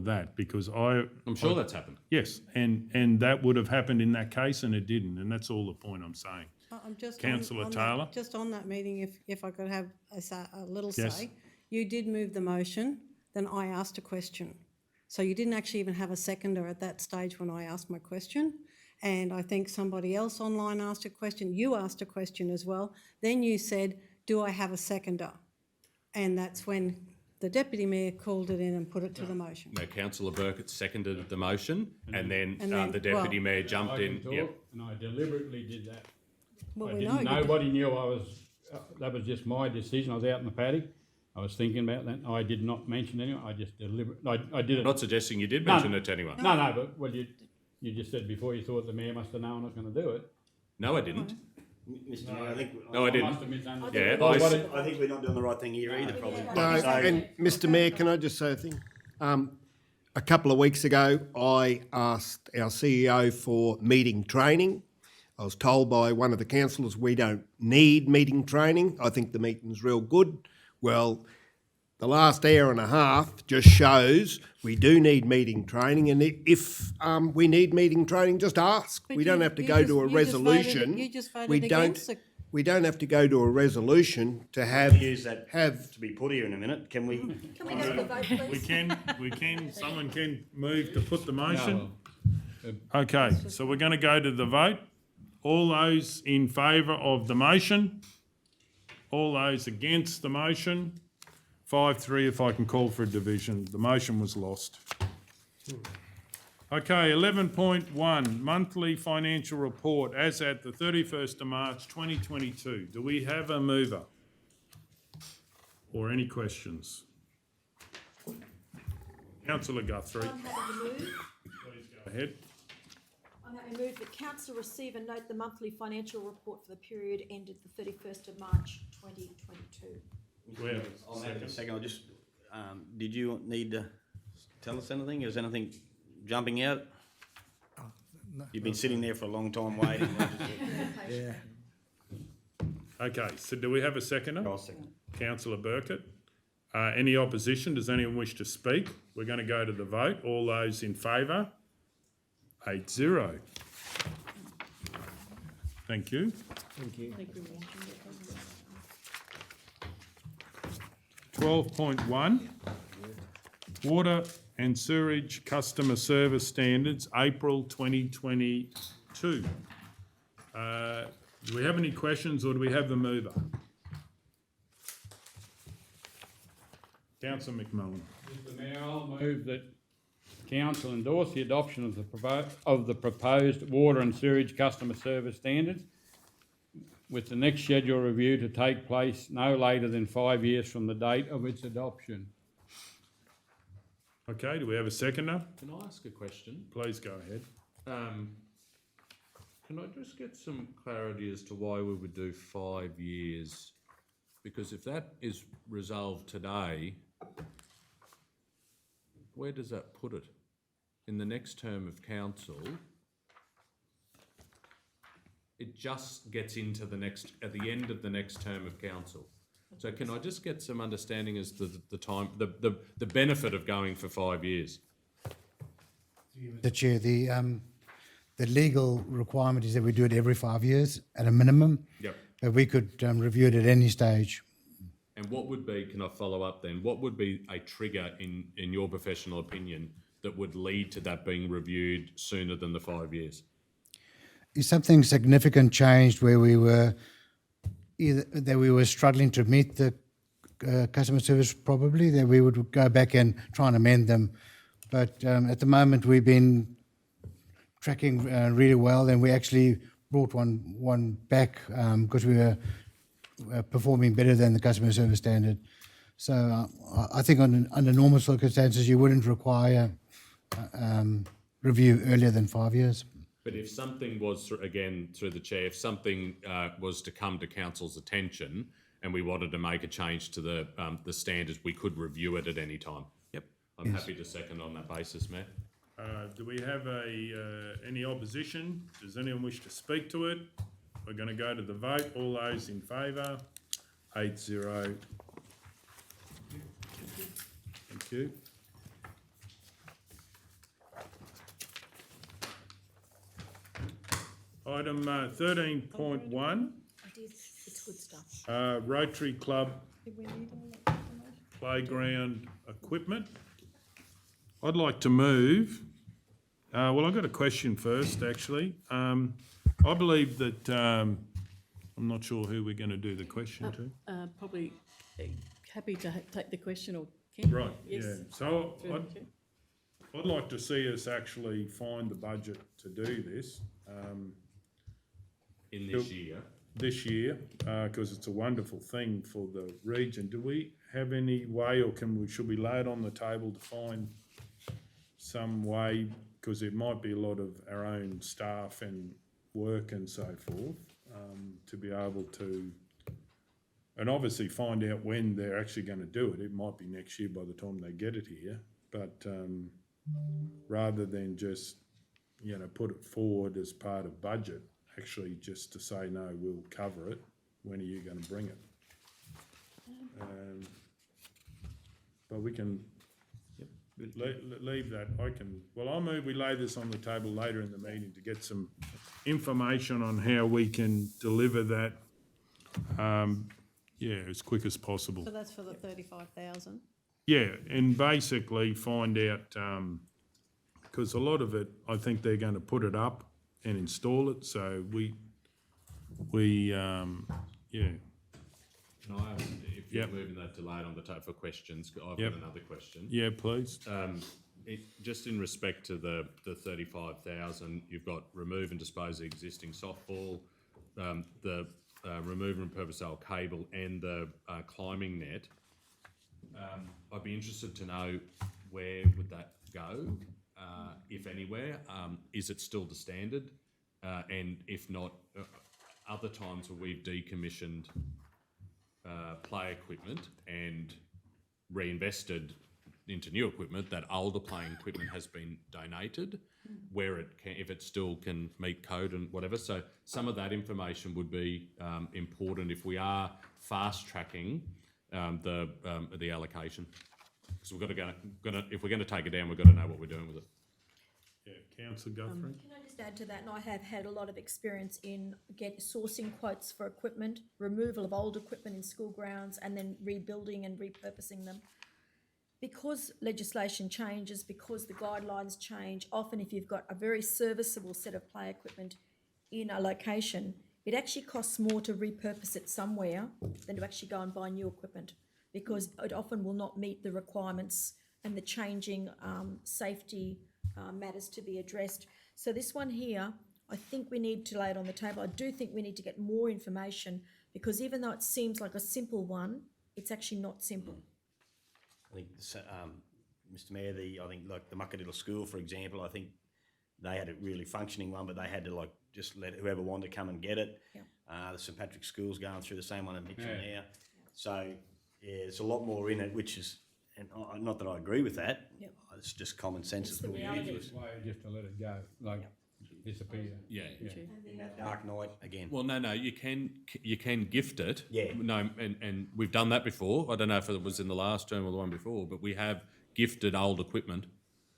that? Because I'm sure that's happened. Yes, and that would have happened in that case, and it didn't, and that's all the point I'm saying. I'm just Councillor Taylor? Just on that meeting, if I could have a little Yes. say. You did move the motion, then I asked a question. So you didn't actually even have a seconder at that stage when I asked my question. And I think somebody else online asked a question. You asked a question as well. Then you said, do I have a seconder? And that's when the Deputy Mayor called it in and put it to the motion. No, Councillor Burkett seconded the motion, and then And then- the Deputy well- Mayor jumped I in. can talk, Yep. and I deliberately did that Well, we know you did. Nobody knew I was, that was just my decision. I was out in the paddock. I was thinking about that. I did not mention anyone. I just I did it. I'm not suggesting you did mention it to anyone. No, but well, you just said before you thought the mayor must have known I was going to do it. No, I didn't. Mr Mayor, I think. No, I didn't. must have misunderstood. Yeah, Well, what I think we're not doing the right thing here either, probably. No, So- and Mr Mayor, can I just say a thing? A couple of weeks ago, I asked our CEO for meeting training. I was told by one of the councillors we don't need meeting training. I think the meeting's real good. Well, the last hour and a half just shows we do need meeting training, and if we need meeting training, just ask. But We don't you- have to you go just- to a you just voted- resolution. you just voted We don't. against it. We don't have to go to a resolution to have Use that have. to be put here in a minute. Can we? Can we go to the vote, please? We can, someone can move to put the No, motion. well, Okay, so we're going to go to the vote. All those in favour of the motion? All those against the motion? 5-3 if I can call for a division. The motion was lost. Okay, 11.1, monthly financial report as at the 31st of March 2022. Do we have a mover? Or any questions? Councillor Guthrie, I'm happy to move. please go ahead. I'm happy to move that council receive and note the monthly financial report for the period ended the 31st of March 2022. Well, I'll make a second. I just, did you need to tell us anything? Is anything jumping out? You've been sitting there for a long time waiting. Okay, so do we have a seconder? I'll second. Councillor Burkett. Any opposition? Does anyone wish to speak? We're going to go to the vote. All those in favour? 8-0. Thank you. Thank you. 12.1, water and sewerage customer service standards, April 2022. Do we have any questions or do we have the mover? Councillor McMullen. Mr Mayor, I'll move that council endorse the adoption of the proposed water and sewage customer service standards with the next schedule review to take place no later than 5 years from the date of its adoption. Okay, do we have a seconder? Can I ask a question? Please go ahead. Can I just get some clarity as to why we would do 5 years? Because if that is resolved today, where does that put it? In the next term of council, it just gets into at the end of the next term of council. So can I just get some understanding as to the benefit of going for 5 years? The Chair, the legal requirement is that we do it every 5 years at a minimum. Yep. But we could review it at any stage. And what would be, can I follow up then, what would be a trigger in your professional opinion that would lead to that being reviewed sooner than the 5 years? If something significant changed where we were struggling to meet the customer service probably, then we would go back and try and amend them. But at the moment we've been tracking really well, and we actually brought one back because we were performing better than the customer service standard. So I think under normal circumstances you wouldn't require review earlier than 5 years. But if something was, again, through the chair, if something was to come to council's attention and we wanted to make a change to the standards, we could review it at any time. Yep. I'm happy to second on that basis, Mayor. Do we have any opposition? Does anyone wish to speak to it? We're going to go to the vote. All those in favour? 8-0. Thank you. Item 13.1, It's good stuff. Rotary Club playground equipment. I'd like to move. Well, I've got a question first, actually. I believe that, I'm not sure who we're going to do the question to. Probably happy to take the question, or Ken? Right, Yes. yeah. So Through the chair. I'd like to see us actually find the budget to do this. In this year? this year, because it's a wonderful thing for the region. Do we have any way, or should we lay it on the table to find some way, because it might be a lot of our own staff and work and so forth, to be able to, and obviously find out when they're actually going to do it. It might be next year by the time they get it here, but rather than just, put it forward as part of budget, actually just to say, no, we'll cover it, when are you going to bring it? But we can leave that. I move we lay this on the table later in the meeting to get some information on how we can deliver that, as quick as possible. So that's for the 35,000. Yeah, and basically find out, because a lot of it, I think they're going to put it up and install it, so we Can I ask, if you're Yep. moving that to lay it on the table for questions, I've Yep. got another question. Yeah, please. Just in respect to the 35,000, you've got remove and dispose of existing softball, the remove and repurpose old cable, and the climbing net. I'd be interested to know, where would that go, if anywhere? Is it still the standard? And if not, other times where we've decommissioned play equipment and reinvested into new equipment, that older playing equipment has been donated, where it can, if it still can meet code and whatever. So some of that information would be important if we are fast tracking the allocation, because we've got to if we're going to take it down, we've got to know what we're doing with it. Yeah, Councillor Guthrie. Can I just add to that? And I have had a lot of experience in sourcing quotes for equipment, removal of old equipment in school grounds, and then rebuilding and repurposing them. Because legislation changes, because the guidelines change, often if you've got a very serviceable set of play equipment in a location, it actually costs more to repurpose it somewhere than to actually go and buy new equipment, because it often will not meet the requirements and the changing safety matters to be addressed. So this one here, I think we need to lay it on the table. I do think we need to get more information, because even though it seems like a simple one, it's actually not simple. I think, Mr Mayor, I think like the Muckadilla School, for example, I think they had a really functioning one, but they had to just let whoever wanted to come and get it. Yeah. The St Patrick's School's going through the same one in Mitchell Yeah. now. So, yeah, there's a lot more in it, which is, and not that I agree with that, Yep. It's just common sense. It's It's the what we reality. do. It's way just to let it go, disappear. Yeah. In that dark night, again. Well, no, you can gift it. Yeah. No, and we've done that before. I don't know if it was in the last term or the one before, but we have gifted old equipment.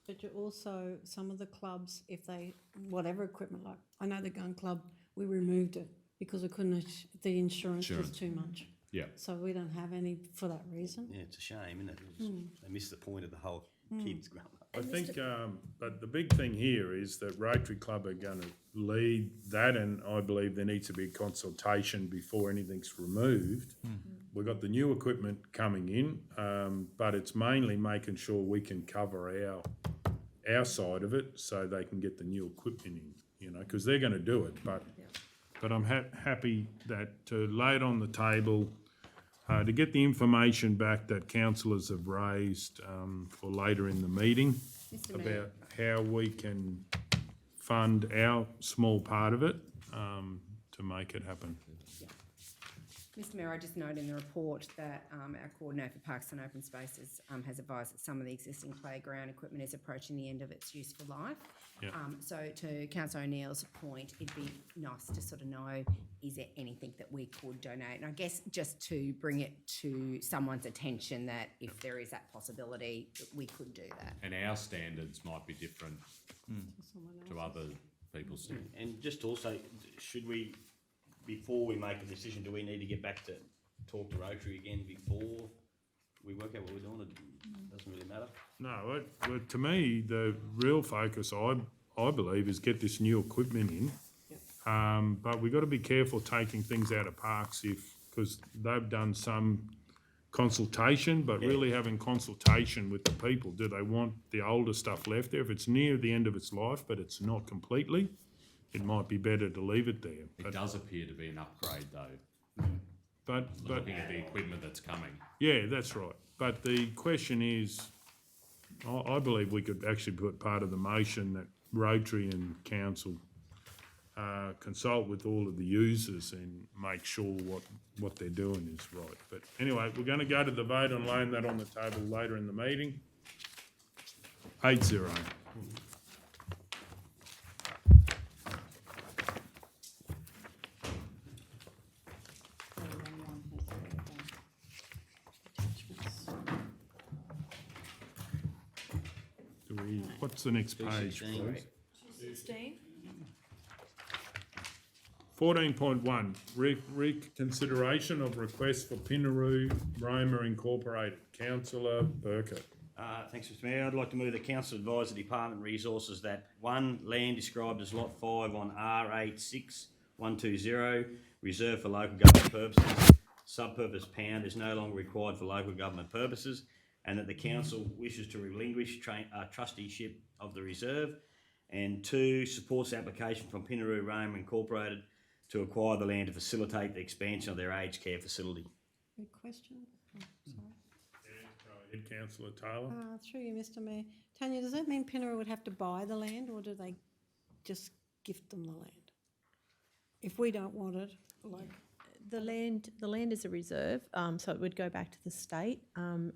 But you also, some of the clubs, if they, whatever equipment, like, I know the gun club, we removed it because we couldn't, the insurance was too much. Yeah. So we don't have any for that reason. Yeah, it's a shame, isn't it? They missed the point of the whole kids growing up. I think, but the big thing here is that Rotary Club are going to lead that, and I believe there needs to be a consultation before anything's removed. We've got the new equipment coming in, but it's mainly making sure we can cover our side of it so they can get the new equipment in, because they're going to do it. But I'm happy that to lay it on the table, to get the information back that councillors have raised for later in the meeting Mr. Mayor. about how we can fund our small part of it to make it happen. Mr Mayor, I just note in the report that our Coordinator for Parks and Open Spaces has advised that some of the existing playground equipment is approaching the end of its useful life. Yeah. So to Councillor O'Neill's point, it'd be nice to sort of know, is there anything that we could donate? And I guess just to bring it to someone's attention that if there is that possibility, that we could do that. And our standards might be different to other people's standards. And just also, should we, before we make a decision, do we need to get back to talk to Rotary again before we work out what we're doing? It doesn't really matter. No, to me, the real focus, I believe, is get this new equipment in. But we've got to be careful taking things out of parks because they've done some consultation, but really having consultation with the people. Do they want the older stuff left there? If it's near the end of its life, but it's not completely, it might be better to leave it there. It does appear to be an upgrade though, But looking at the equipment that's coming. yeah, that's right. But the question is, I believe we could actually put part of the motion that Rotary and Council consult with all of the users and make sure what they're doing is right. But anyway, we're going to go to the vote and laying that on the table later in the meeting. 8-0. What's the next page, 216, please? 16. 14.1, reconsideration of request for Pinaroo, Roma Incorporated. Councillor Burkett. Thanks, Mr Mayor. I'd like to move the council advise the Department of Resources that 1, land described as Lot 5 on R86120, reserved for local government purposes, sub-purpose pound is no longer required for local government purposes, and that the council wishes to relinquish trusteeship of the reserve, and 2, supports the application from Pinaroo, Roma Incorporated to acquire the land to facilitate the expansion of their aged care facility. Good question. Oh, sorry. Go ahead, Councillor Taylor. Through you, Mr Mayor. Tanya, does that mean Pinaroo would have to buy the land, or do they just gift them the land? If we don't want it, like... The land is a reserve, so it would go back to the state.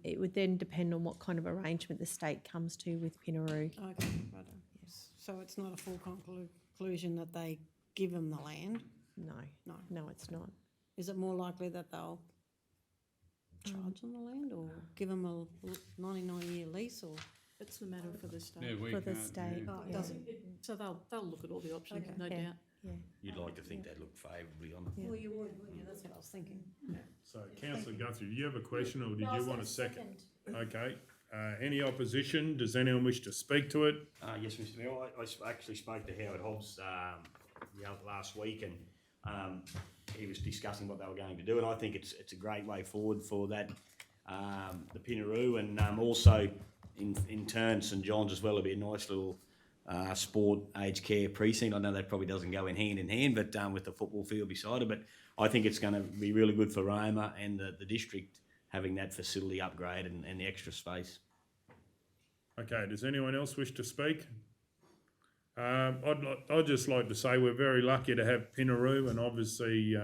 It would then depend on what kind of arrangement the state comes to with Pinaroo. Okay, right. Yes. So it's not a full conclusion that they give them the land? No, it's not. Is it more likely that they'll charge them the land, or give them a 99-year lease, or...? It's the matter for the state. Yeah, we For the can't, state. yeah. Oh, it doesn't? So they'll look at all the options, Okay. no Yeah. doubt. Yeah. You'd like to think they'd look favourably on it. Yeah. Well, you would, wouldn't you? That's what I was thinking. So, Councillor Guthrie, do you have a question or did No, I you was want a gonna second? Okay. Any opposition? Does anyone wish to speak to it? Yes, Mr Mayor. I actually spoke to Howard Hobbs last week, and he was discussing what they were going to do, and I think it's a great way forward for that, the Pinaroo, and also in turn St John's as well. It'll be a nice little sport aged care precinct. I know that probably doesn't go in hand, but with the football field beside it. But I think it's going to be really good for Roma and the district having that facility upgraded and the extra space. Okay, does anyone else wish to speak? I'd just like to say we're very lucky to have Pinaroo, and obviously,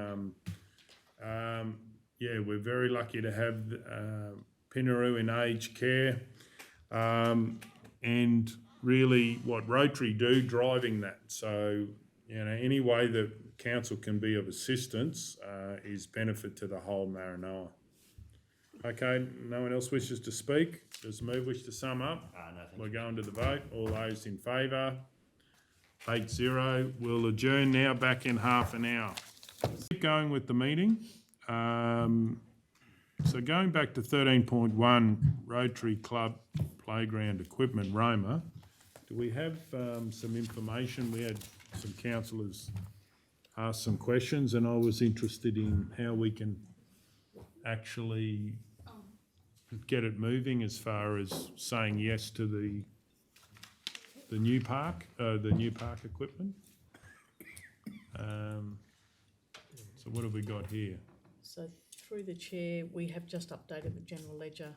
we're very lucky to have Pinaroo in aged care, and really what Rotary do driving that. So, any way that council can be of assistance is benefit to the whole Maranoa. Okay, no one else wishes to speak? Does the move wish to sum up? No, thank We're going to the vote. All those in favour? 8-0. We'll adjourn now, back in half an hour. Keep going with the meeting. So going back to 13.1, Rotary Club Playground Equipment, Roma, do we have some information? We had some councillors ask some questions, and I was interested in how we can actually get it moving as far as saying yes to the new park equipment. So what have we got here? So through the chair, we have just updated the general ledger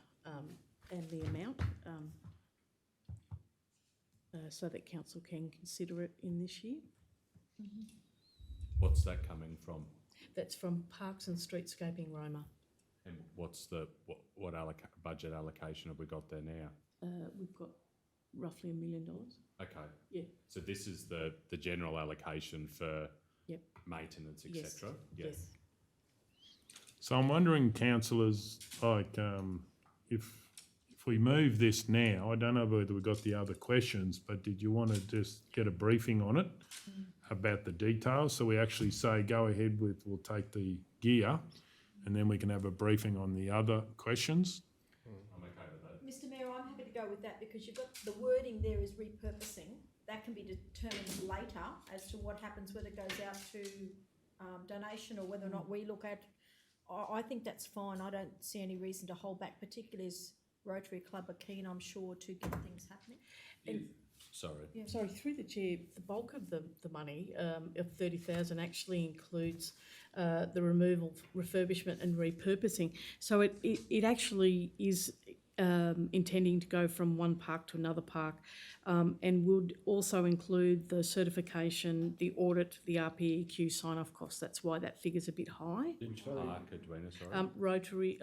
and the amount so that council can consider it in this year. What's that coming from? That's from Parks and Streetscaping Roma. And what's the what budget allocation have we got there now? We've got roughly $1 million. Okay. Yeah. So this is the general allocation for Yep. maintenance, Yes. etc. Yes. So I'm wondering, councillors, like, if we move this now, I don't know whether we've got the other questions, but did you want to just get a briefing on it about the details? So we actually say, go ahead with, we'll take the gear, and then we can have a briefing on the other questions. I'm okay with that. Mr Mayor, I'm happy to go with that because you've got the wording there is repurposing. That can be determined later as to what happens, whether it goes out to donation or whether or not we look at. I think that's fine. I don't see any reason to hold back, particularly as Rotary Club are keen, I'm sure, to get things happening. sorry. Yeah, sorry, through the chair, the bulk of the money of 30,000 actually includes the removal, refurbishment and repurposing. So it actually is intending to go from one park to another park, and would also include the certification, the audit, the RPEQ sign-off costs. That's why that figure's a bit high. Which park, Edwina, sorry? Rotary,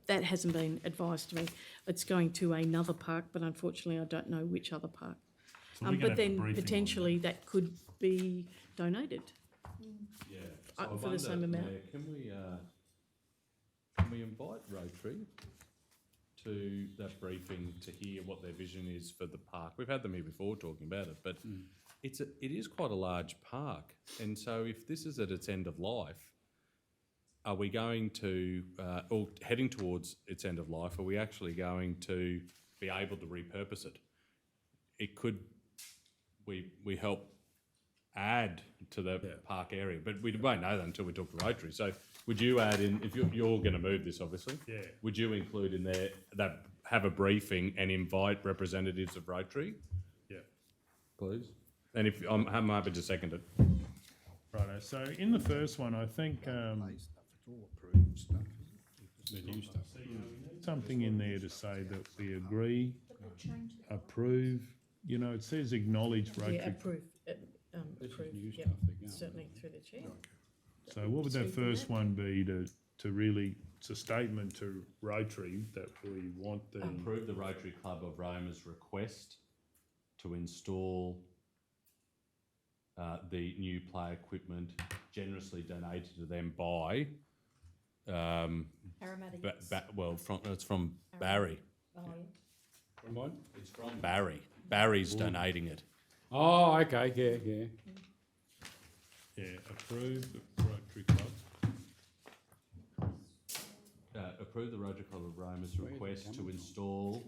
that hasn't been advised to me. It's going to another park, but unfortunately I don't know which other park. So we're gonna But have a then briefing on potentially that could be donated Yeah. for the same amount. Mayor, can we invite Rotary to that briefing to hear what their vision is for the park? We've had them here before talking about it, but it is quite a large park, and so if this is at its end of life, are we going to, or heading towards its end of life, are we actually going to be able to repurpose it? It could, we help add to the park area, but we won't know that until we talk to Rotary. So would you add in, if you're going to move this, obviously? Yeah. Would you include in there that have a briefing and invite representatives of Rotary, Yeah. please? And if, I'm happy to second it. Righto. So in the first one, I think It's all approved stuff. The new stuff. something in there to say that we agree, approve, you know, it says acknowledge Rotary. Yeah, approve, This is approve, new yeah, stuff they're going certainly through the chair. So what would that first one be to really, it's a statement to Rotary that we want the, Approve the Rotary Club of Roma's request to install the new play equipment generously donated to them by, Parramatta Youths. it's from Barry. Oh, yeah. From what? It's from Barry. Barry's donating it. Oh, okay, yeah. approve the Rotary Club. Approve the Rotary Club of Roma's request to install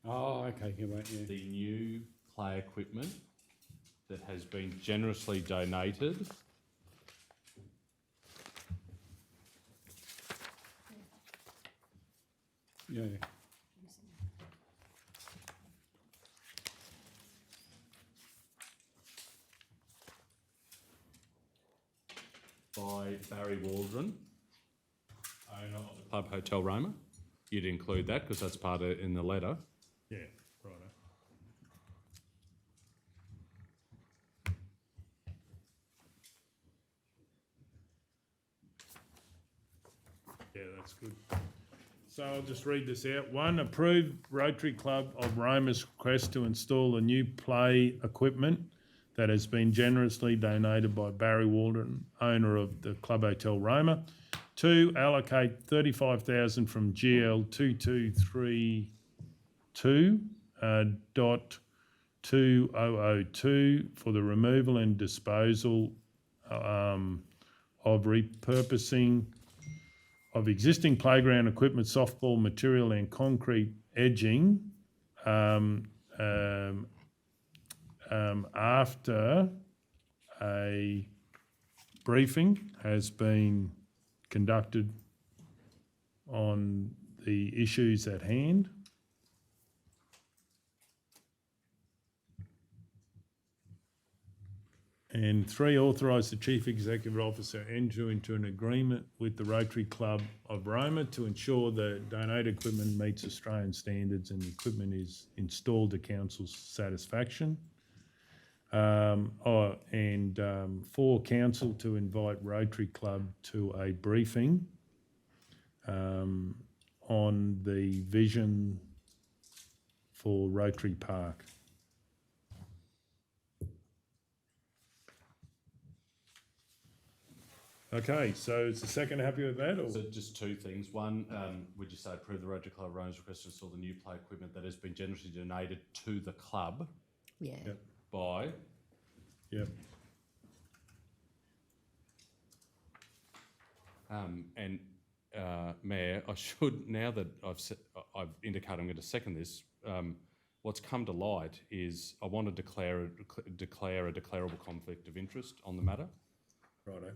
Oh, okay, yeah, right, yeah. the new play equipment that has been generously donated Yeah. by Barry Waldron, owner of the Club Hotel Roma. You'd include that because that's part of in the letter. Yeah, righto. Yeah, that's good. So I'll just read this out. 1, approve Rotary Club of Roma's request to install a new play equipment that has been generously donated by Barry Waldron, owner of the Club Hotel Roma. 2, allocate 35,000 from GL 2232 dot 2002 for the removal and disposal of repurposing of existing playground equipment, softball material and concrete edging after a briefing has been conducted on the issues at hand. And 3, authorise the Chief Executive Officer enter into an agreement with the Rotary Club of Roma to ensure the donated equipment meets Australian standards and the equipment is installed to Council's satisfaction. 4, Council to invite Rotary Club to a briefing on the vision for Rotary Park. Okay, so is the second happy with that, or? So just 2 things. One, would you say approve the Rotary Club of Roma's request to install the new play equipment that has been generously donated to the club Yeah. Yep. by Yep. Mayor, I should, now that I've indicated I'm going to second this, what's come to light is I want to declare a declarable conflict of interest on the matter. Righto.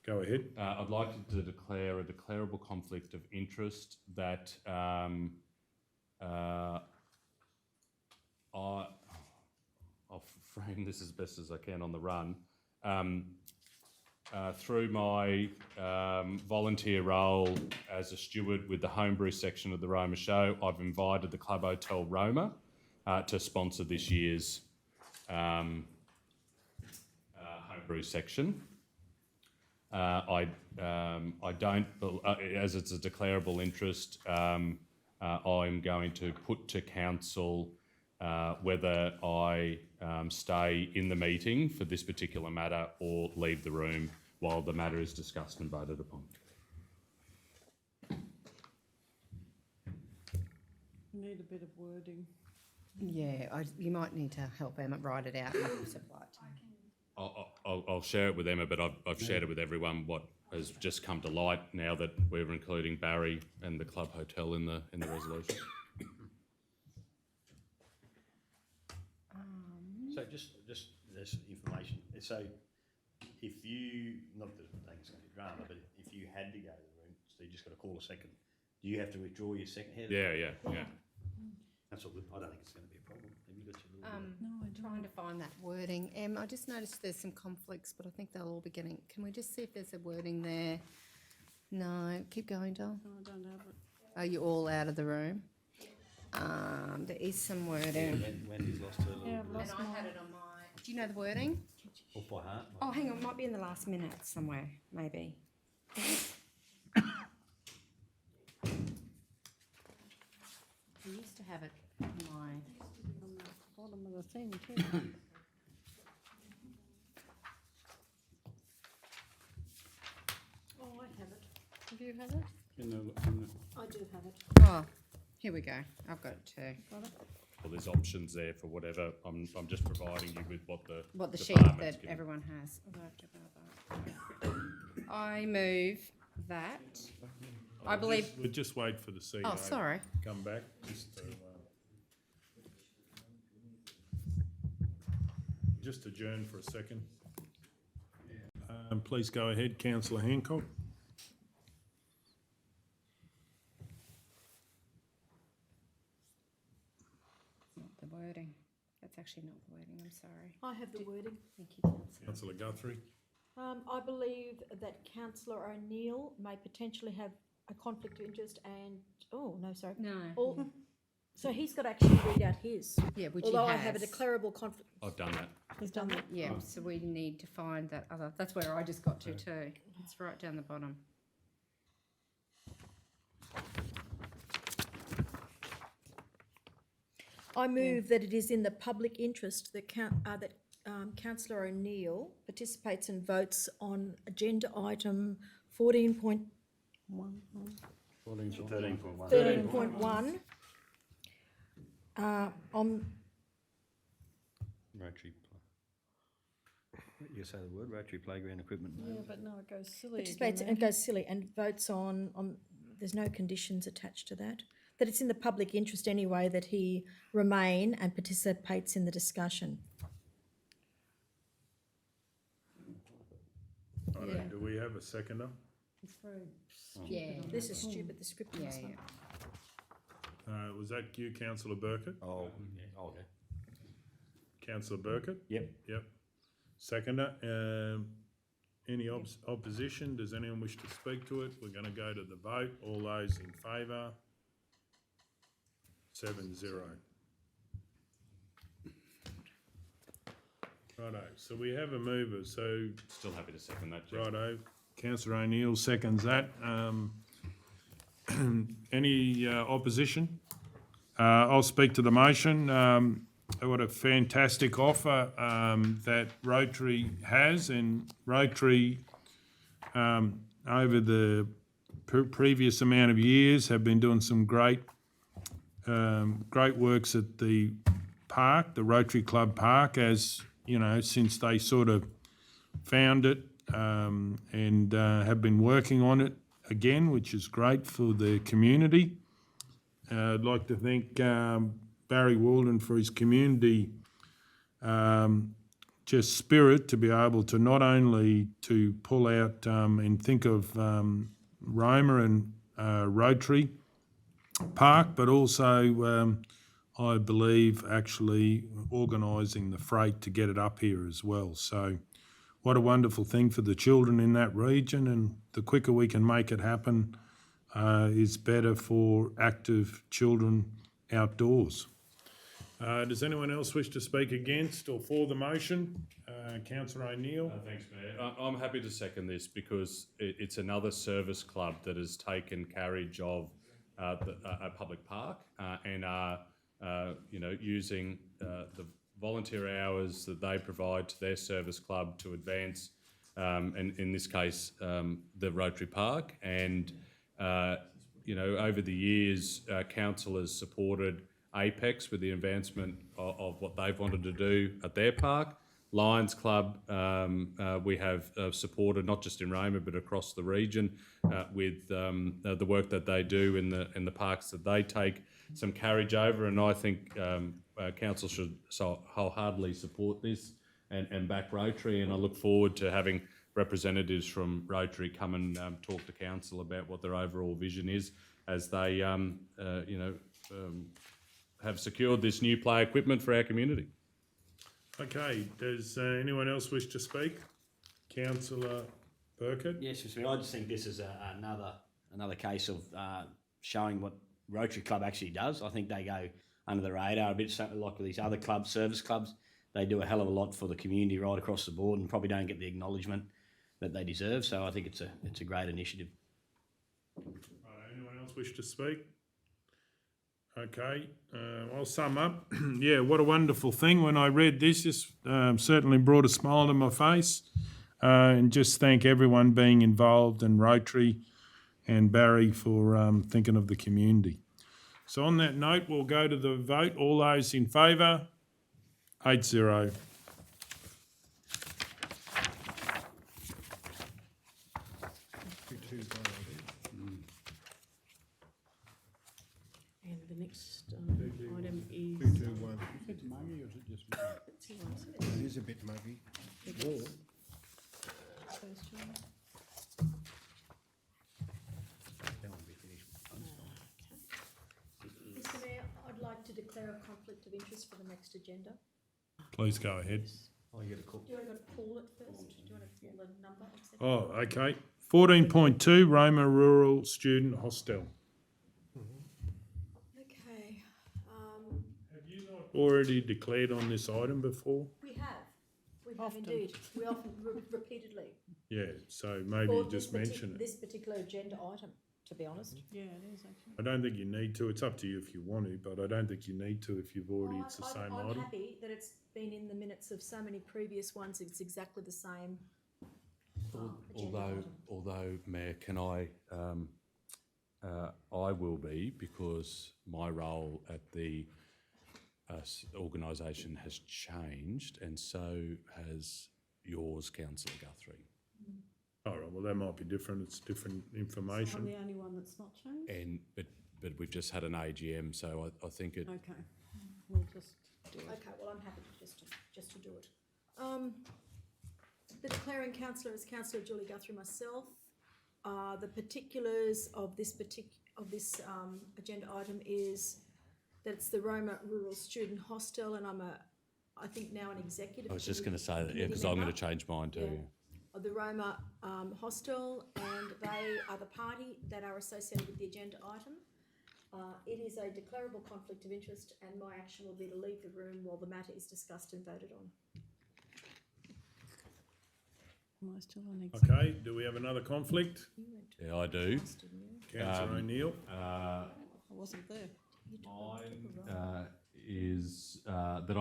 Go ahead. I'd like to declare a declarable conflict of interest that I I'll frame this as best as I can on the run. Through my volunteer role as a steward with the homebrew section of the Roma show, I've invited the Club Hotel Roma to sponsor this year's homebrew section. I don't, as it's a declarable interest, I'm going to put to council whether I stay in the meeting for this particular matter or leave the room while the matter is discussed and voted upon. Need a bit of wording. Yeah, you might need to help Emma write it out. I'll share it with Emma, but I've shared it with everyone what has just come to light now that we're including Barry and the Club Hotel in the resolution. So just this information. So if you, not that I think it's going to be drama, but if you had to go to the room, so you just got to call a second. Do you have to withdraw your second head? Yeah. That's all good. I don't think it's going to be a problem. Have you got your little I'm trying to find that wording. I just noticed there's some conflicts, but I think they'll all be getting. Can we just see if there's a wording there? No, keep going, Dol. No, I don't have it. Are you all out of the room? There is some wording. Wendy's lost her little Yeah, I've lost And I had it on my. Do you know the wording? off by heart. Oh, hang on, it might be in the last minute somewhere, maybe. I used to have it on my. On the bottom of the thing too. Oh, I have it. Do you have it? I do have it. Oh, here we go. I've got it too. Got it? Well, there's options there for whatever. I'm just providing you with what the Sheet department's that given. everyone has. I move that. I believe. We'll just wait for the CEO Oh, sorry. to come back. Just adjourn for a second. Please go ahead, Councillor Hancock. Not the wording. That's actually not the wording. I'm sorry. I have the wording. Thank you, Councillor. Councillor Guthrie. I believe that Councillor O'Neill may potentially have a conflict of interest and, No. So he's got to actually read out his. Yeah, which Although he I has. have a declarable conflict. I've done that. He's done that. Yeah, so we need to find that other. That's where I just got to too. It's right down the bottom. I move that it is in the public interest that Councillor O'Neill participates and votes on agenda item 13.1 on Rotary. You say the word Rotary playground equipment. Yeah, but no, it goes silly. participates again and goes silly and votes on there's no conditions attached to that. That it's in the public interest anyway that he remain and participates in the discussion. Do we have a seconder? It's very Yeah. This is stupid, the script on Yeah, this one. yeah. Was that you, Councillor Burkett? Oh, yeah. Oh, okay. Councillor Burkett? Yep. Yep. Seconder. Any opposition? Does anyone wish to speak to it? We're going to go to the vote. All those in favour? 7-0. Righto. So we have a mover. So Still happy to second that, Jeff. righto. Councillor O'Neill seconds that. Any opposition? I'll speak to the motion. What a fantastic offer that Rotary has, and Rotary over the previous amount of years have been doing some great works at the park, the Rotary Club Park, as you know, since they sort of found it and have been working on it again, which is great for the community. I'd like to thank Barry Walden for his community just spirit to be able to not only to pull out and think of Roma and Rotary Park, but also I believe, actually organising the freight to get it up here as well. So what a wonderful thing for the children in that region, and the quicker we can make it happen is better for active children outdoors. Does anyone else wish to speak against or for the motion? Councillor O'Neill? Thanks, Mayor. I'm happy to second this because it's another service club that has taken carriage of a public park and are, using the volunteer hours that they provide to their service club to advance, and in this case, the Rotary Park. And, over the years, council has supported Apex with the advancement of what they've wanted to do at their park. Lions Club, we have supported not just in Roma but across the region with the work that they do in the parks that they take some carriage over, and I think council should wholeheartedly support this and back Rotary, and I look forward to having representatives from Rotary come and talk to council about what their overall vision is as they have secured this new play equipment for our community. Okay, does anyone else wish to speak? Councillor Burkett? Yes, Mr. Mayor, I just think this is another case of showing what Rotary Club actually does. I think they go under the radar a bit, something like with these other clubs, service clubs. They do a hell of a lot for the community right across the board and probably don't get the acknowledgement that they deserve. So I think it's a great initiative. Anyone else wish to speak? Okay, I'll sum up. Yeah, what a wonderful thing. When I read this, certainly brought a smile to my face. And just thank everyone being involved, and Rotary and Barry for thinking of the community. So on that note, we'll go to the vote. All those in favour? 8-0. And the next item is... 221. It is a bit muggy. Mr. Mayor, I'd like to declare a conflict of interest for the next agenda. Please go ahead. Do you want to call it first? Do you want to call the number, etc.? Oh, okay. 14.2, Roma Rural Student Hostel. Okay, Have you not already declared on this item before? we have indeed. We often, repeatedly. Yeah, so maybe For just this mention it. This particular agenda item, to be honest. Yeah, it is actually. I don't think you need to. It's up to you if you want to, but I don't think you need to if you've already, it's the same I'm item. happy that it's been in the minutes of so many previous ones. It's exactly the same. Agenda item. Although, Mayor, can I will be, because my role at the organisation has changed, and so has yours, Councillor Guthrie. All right, well, that might be different. It's different I'm information. the only one that's not changed. But we've just had an AGM, so I think it. Okay, we'll just do it. Okay, well, I'm happy to just to do it. The declaring councillor is Councillor Julie Guthrie, myself. The particulars of this agenda item is that it's the Roma Rural Student Hostel, and I think now an executive. I was just going to say that, yeah, because I'm going to change mine too. Yeah. Of the Roma Hostel, and they are the party that are associated with the agenda item. It is a declarable conflict of interest, and my action will be to leave the room while the matter is discussed and voted on. Am I still on exit? Okay, do we have another conflict? Yeah, I do. Councillor O'Neill? I wasn't there. Mine is that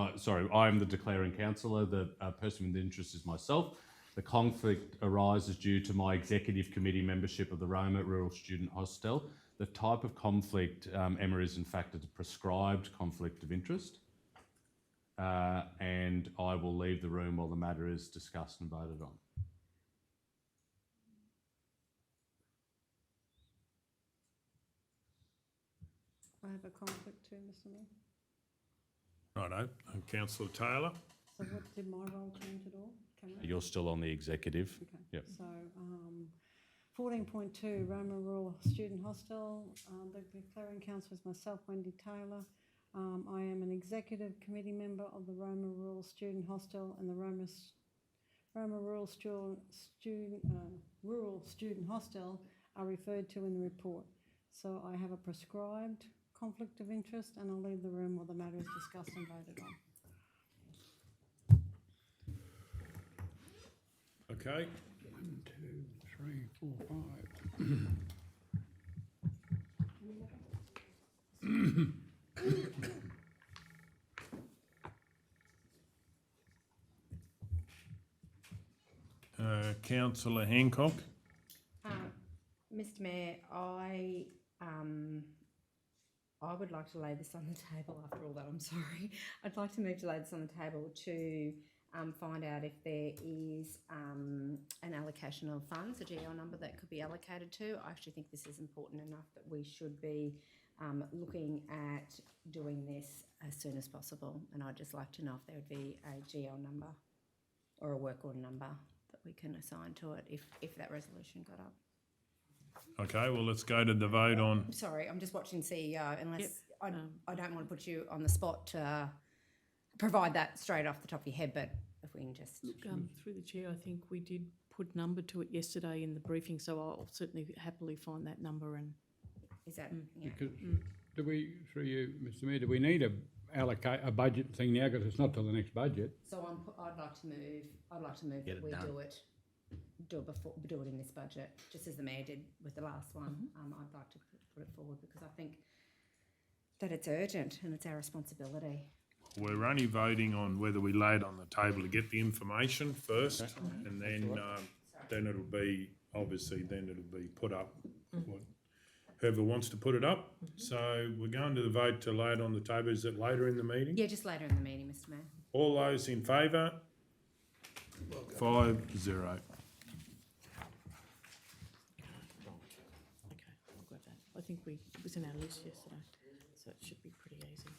I am the declaring councillor. The person with interest is myself. The conflict arises due to my executive committee membership of the Roma Rural Student Hostel. The type of conflict, Emma, is in fact a prescribed conflict of interest. And I will leave the room while the matter is discussed and voted on. I have a conflict too, Mr. Mayor. Righto, Councillor Taylor? So what, did my role change at all? Can I? You're still on the executive. Okay. Yep. So, 14.2, Roma Rural Student Hostel. The declaring councillor is myself, Wendy Taylor. I am an executive committee member of the Roma Rural Student Hostel, and the Roma Rural Student Hostel are referred to in the report. So I have a prescribed conflict of interest, and I'll leave the room while the matter is discussed and voted on. Okay, 1, 2, 3, 4, 5. Councillor Hancock. Mr Mayor, I would like to lay this on the table after all that, I'm sorry. I'd like to move to lay this on the table to find out if there is an allocation of funds, a GL number that could be allocated to. I actually think this is important enough that we should be looking at doing this as soon as possible, and I'd just like to know if there would be a GL number or a work order number that we can assign to it if that resolution got up. Okay, well, let's go to the vote on. Sorry, I'm just watching CEO, unless I don't want to put you on the spot to provide that straight off the top of your head, but if we can just... Through the chair, I think we did put number to it yesterday in the briefing, so I'll certainly happily find that number and... Is that... yeah. Because do we, through you, Mr Mayor, do we need a budget thing now, because it's not till the next budget? So I'd like to move Get that it we done. do it in this budget, just as the mayor did with the last one. I'd like to put it forward because I think that it's urgent and it's our responsibility. We're only voting on whether we lay it on the table to get the information first, and then it'll be, obviously, then it'll be put up. Whoever wants to put it up. So we're going to the vote to lay it on the table. Is it later in the meeting? Yeah, just later in the meeting, Mr Mayor. All those in favour? 5-0. Okay, I'll grab that. I think it was in our list yesterday, so it should be pretty easy.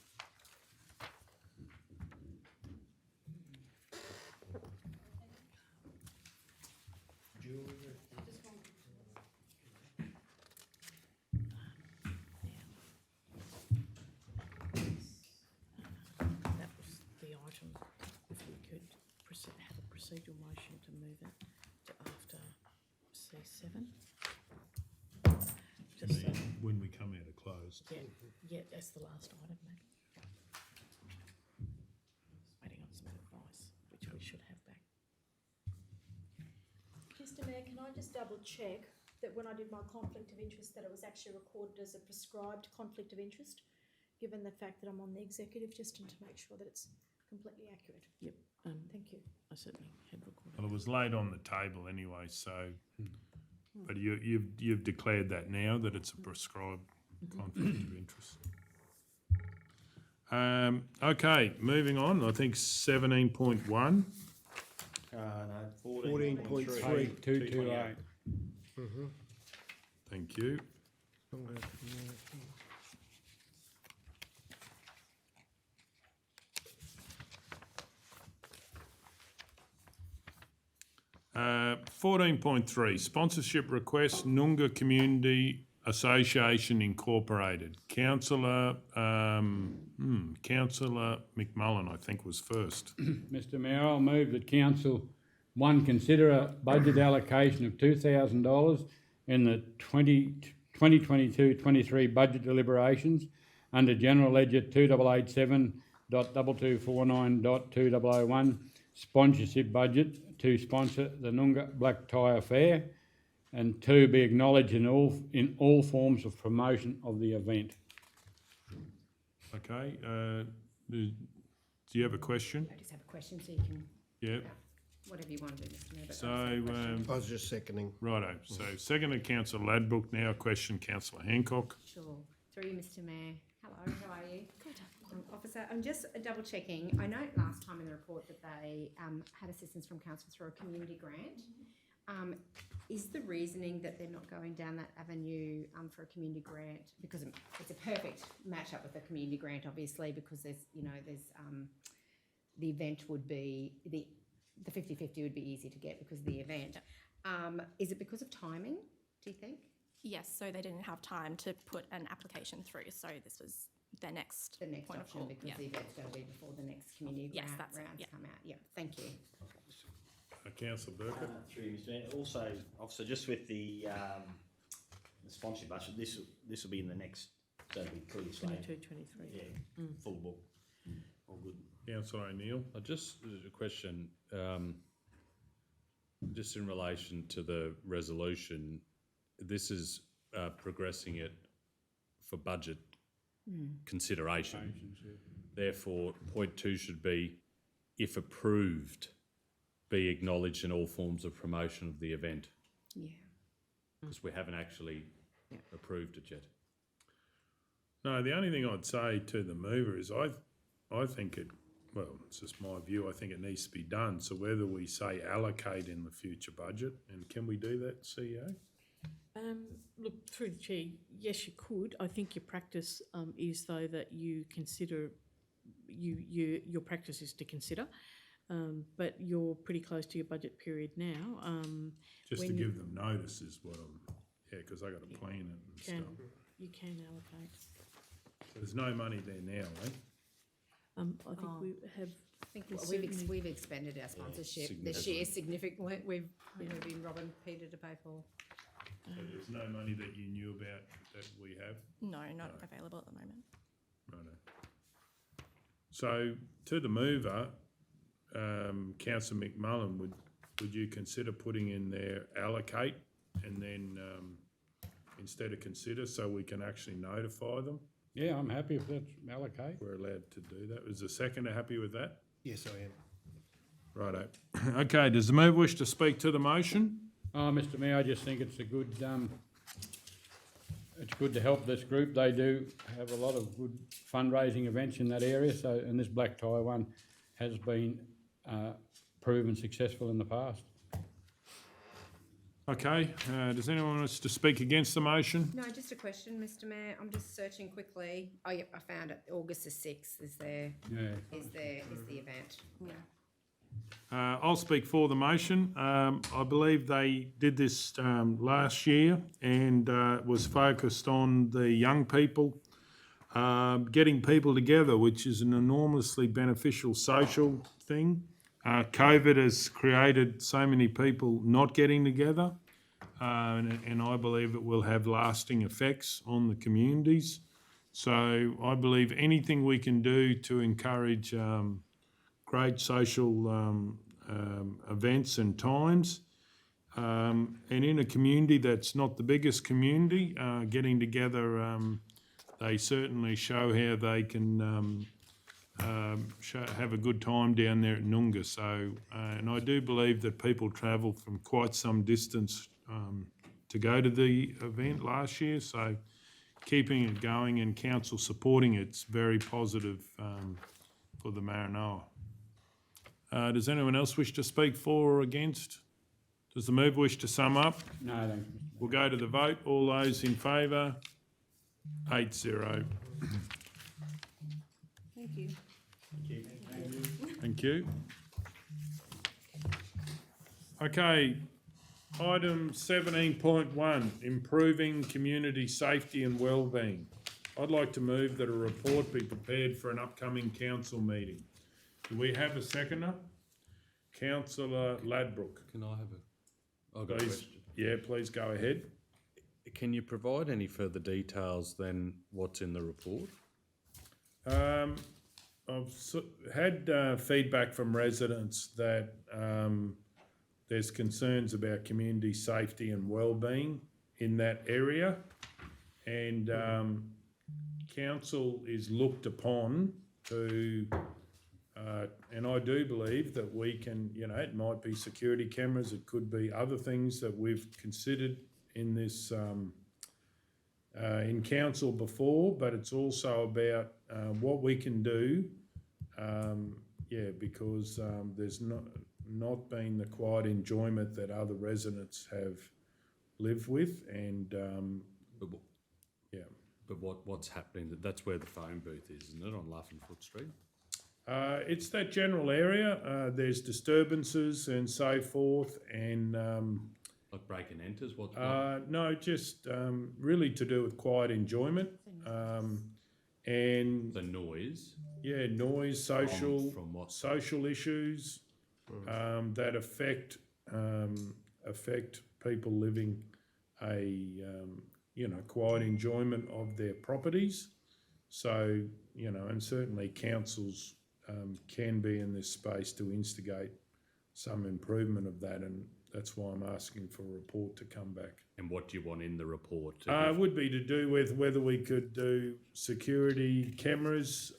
That was the item, if we could have a procedural motion to move it to after C7. Just so, When we come out of closed. yeah, that's the last item, mate. Waiting on some advice, which we should have back. Mr Mayor, can I just double check that when I did my conflict of interest, that it was actually recorded as a prescribed conflict of interest, given the fact that I'm on the executive, just to make sure that it's completely accurate. Yep. Thank you. I certainly had recorded. Well, it was laid on the table anyway, so, but you've declared that now, that it's a prescribed conflict of interest. Okay, moving on, I think 17.1. No, 14.3. 228. Thank you. Uh, 14.3, sponsorship request, Noongar Community Association Incorporated. Councillor McMullen, I think, was first. Mr Mayor, I'll move that council, 1, consider a budget allocation of $2,000 in the 2022-23 budget deliberations under General Ledger 2887.2249.2001 sponsorship budget to sponsor the Noongar Black Tie Fair, and 2, be acknowledged in all forms of promotion of the event. Okay, do you have a question? I just have a question, so you can, Yeah, whatever you want to do, Mr Mayor. But so, that's the question. I was just seconding. righto, so seconded Councillor Ladbrook, now question Councillor Hancock. Sure. Through you, Mr Mayor. Hello, how are you? Good. Officer, I'm just double checking. I know last time in the report that they had assistance from council through a community grant. Is the reasoning that they're not going down that avenue for a community grant? Because it's a perfect match up with a community grant, obviously, because there's the event would be, the 50-50 would be easy to get because of the event. Is it because of timing, do you think? Yes, so they didn't have time to put an application through, so this was their next The next point of option, call. because Yeah. the event's going to be before the next community Yes, that's it, rounds yeah. come out. Yeah, thank you. Councillor Burkett. Through you, Mr. Mayor. Also, just with the sponsorship budget, this will be in the next, so it'll be clearly slated. 22, 23. Yeah, full book. All good. Councillor O'Neill. Just a question, just in relation to the resolution, this is progressing it for budget consideration. Therefore, point 2 should be, if approved, be acknowledged in all forms of promotion of the event, Yeah. because we haven't actually approved it yet. No, the only thing I'd say to the mover is I think it, well, it's just my view, I think it needs to be done. So whether we say allocate in the future budget, and can we do that, CEO? Look, through the chair, yes, you could. I think your practice is though that you consider, your practice is to consider, but you're pretty close to your budget period now. Just to when give them notice is what because I got to plan it and can, stuff. you can allocate. So there's no money there now, eh? I think we have. I think we we've certainly- we've expended our sponsorship this year significantly. We've been robbing Peter to pay Paul. So there's no money that you knew about that we have? No, not available at the moment. Righto. So to the mover, Councillor McMullen, would you consider putting in there allocate and then instead of consider, so we can actually notify them? Yeah, I'm happy if that's allocate. We're allowed to do that. Is the seconder happy with that? Yes, I am. Righto. Okay, does the mover wish to speak to the motion? Oh, Mr. Mayor, I just think it's it's good to help this group. They do have a lot of good fundraising events in that area. So, and this black tie one has been proven successful in the past. Okay, does anyone wish to speak against the motion? No, just a question, Mr. Mayor. I'm just searching quickly. Oh, yep, I found it. August the 6th is the event. Yeah. I'll speak for the motion. I believe they did this last year and was focused on the young people, getting people together, which is an enormously beneficial social thing. COVID has created so many people not getting together, and I believe it will have lasting effects on the communities. So I believe anything we can do to encourage great social events and times, and in a community that's not the biggest community, getting together, they certainly show how they can have a good time down there at Noongar. So, and I do believe that people travel from quite some distance to go to the event last year. So keeping it going and council supporting it's very positive for the Maranoa. Does anyone else wish to speak for or against? Does the mover wish to sum up? No, thanks, Mr. We'll go to the vote. All those in favour? 8-0. Thank you. Thank you. Okay, item 17.1, improving community safety and wellbeing. I'd like to move that a report be prepared for an upcoming council meeting. Do we have a seconder? Councillor Ladbrook. Can I have I've got a Please, question. yeah, please go ahead. Can you provide any further details than what's in the report? I've had feedback from residents that there's concerns about community safety and wellbeing in that area, and council is looked upon to, and I do believe that we can, it might be security cameras, it could be other things that we've considered in this in council before, but it's also about what we can do. Because there's not been the quiet enjoyment that other residents have lived with, and But what's happening? That's where the phone booth is, isn't it, on Laughingfoot Street? it's that general area. There's disturbances and so forth, and Like break and enters? What? no, just really to do with quiet enjoyment. and The noise. yeah, noise, social, From what? social issues that affect people living quiet enjoyment of their properties. So, and certainly councils can be in this space to instigate some improvement of that, and that's why I'm asking for a report to come back. And what do you want in the report? It would be to do with whether we could do security cameras.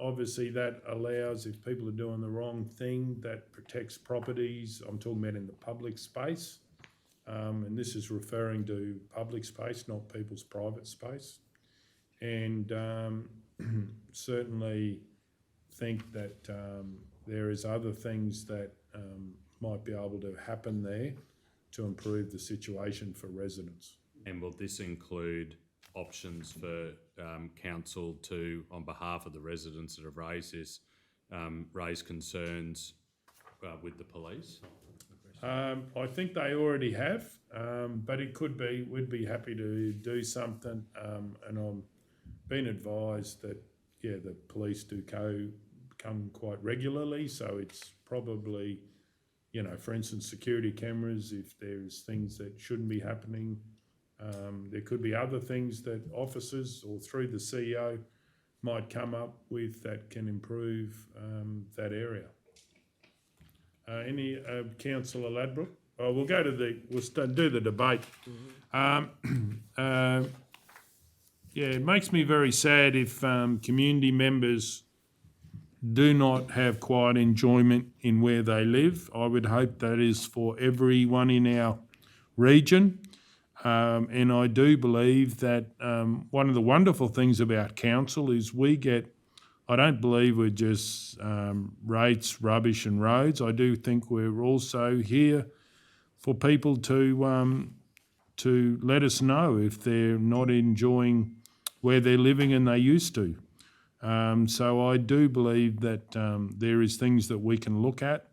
Obviously, that allows, if people are doing the wrong thing, that protects properties. I'm talking about in the public space. And this is referring to public space, not people's private space. And certainly think that there is other things that might be able to happen there to improve the situation for residents. And will this include options for council to, on behalf of the residents that have raised this, raise concerns with the police? I think they already have, but it could be, we'd be happy to do something. And I'm being advised that, the police do come quite regularly, so it's probably, for instance, security cameras, if there's things that shouldn't be happening. There could be other things that officers or through the CEO might come up with that can improve that area. Any Councillor Ladbroke? Oh, we'll go to do the debate. It makes me very sad if community members do not have quiet enjoyment in where they live. I would hope that is for everyone in our region. And I do believe that one of the wonderful things about council is I don't believe we're just rates, rubbish and roads. I do think we're also here for people to let us know if they're not enjoying where they're living and they used to. So I do believe that there is things that we can look at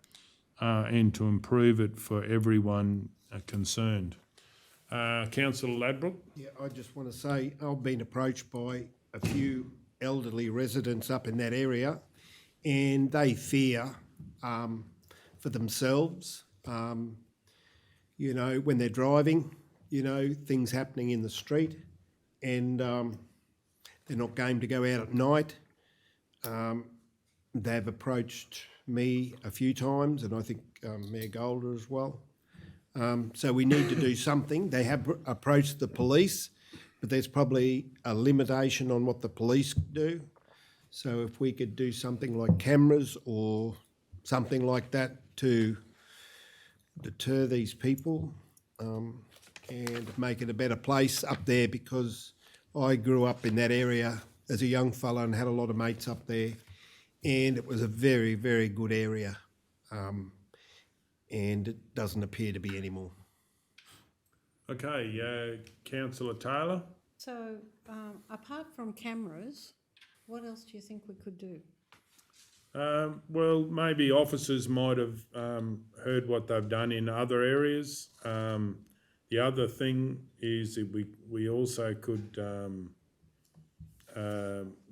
and to improve it for everyone concerned. Councillor Ladbroke? Yeah, I just want to say I've been approached by a few elderly residents up in that area, and they fear for themselves, when they're driving, things happening in the street, and they're not game to go out at night. They've approached me a few times, and I think Mayor Golder as well. So we need to do something. They have approached the police, but there's probably a limitation on what the police do. So if we could do something like cameras or something like that to deter these people and make it a better place up there, because I grew up in that area as a young fella and had a lot of mates up there, and it was a very, very good area. And it doesn't appear to be anymore. Okay, Councillor Taylor? So, apart from cameras, what else do you think we could do? Well, maybe officers might have heard what they've done in other areas. The other thing is that we also could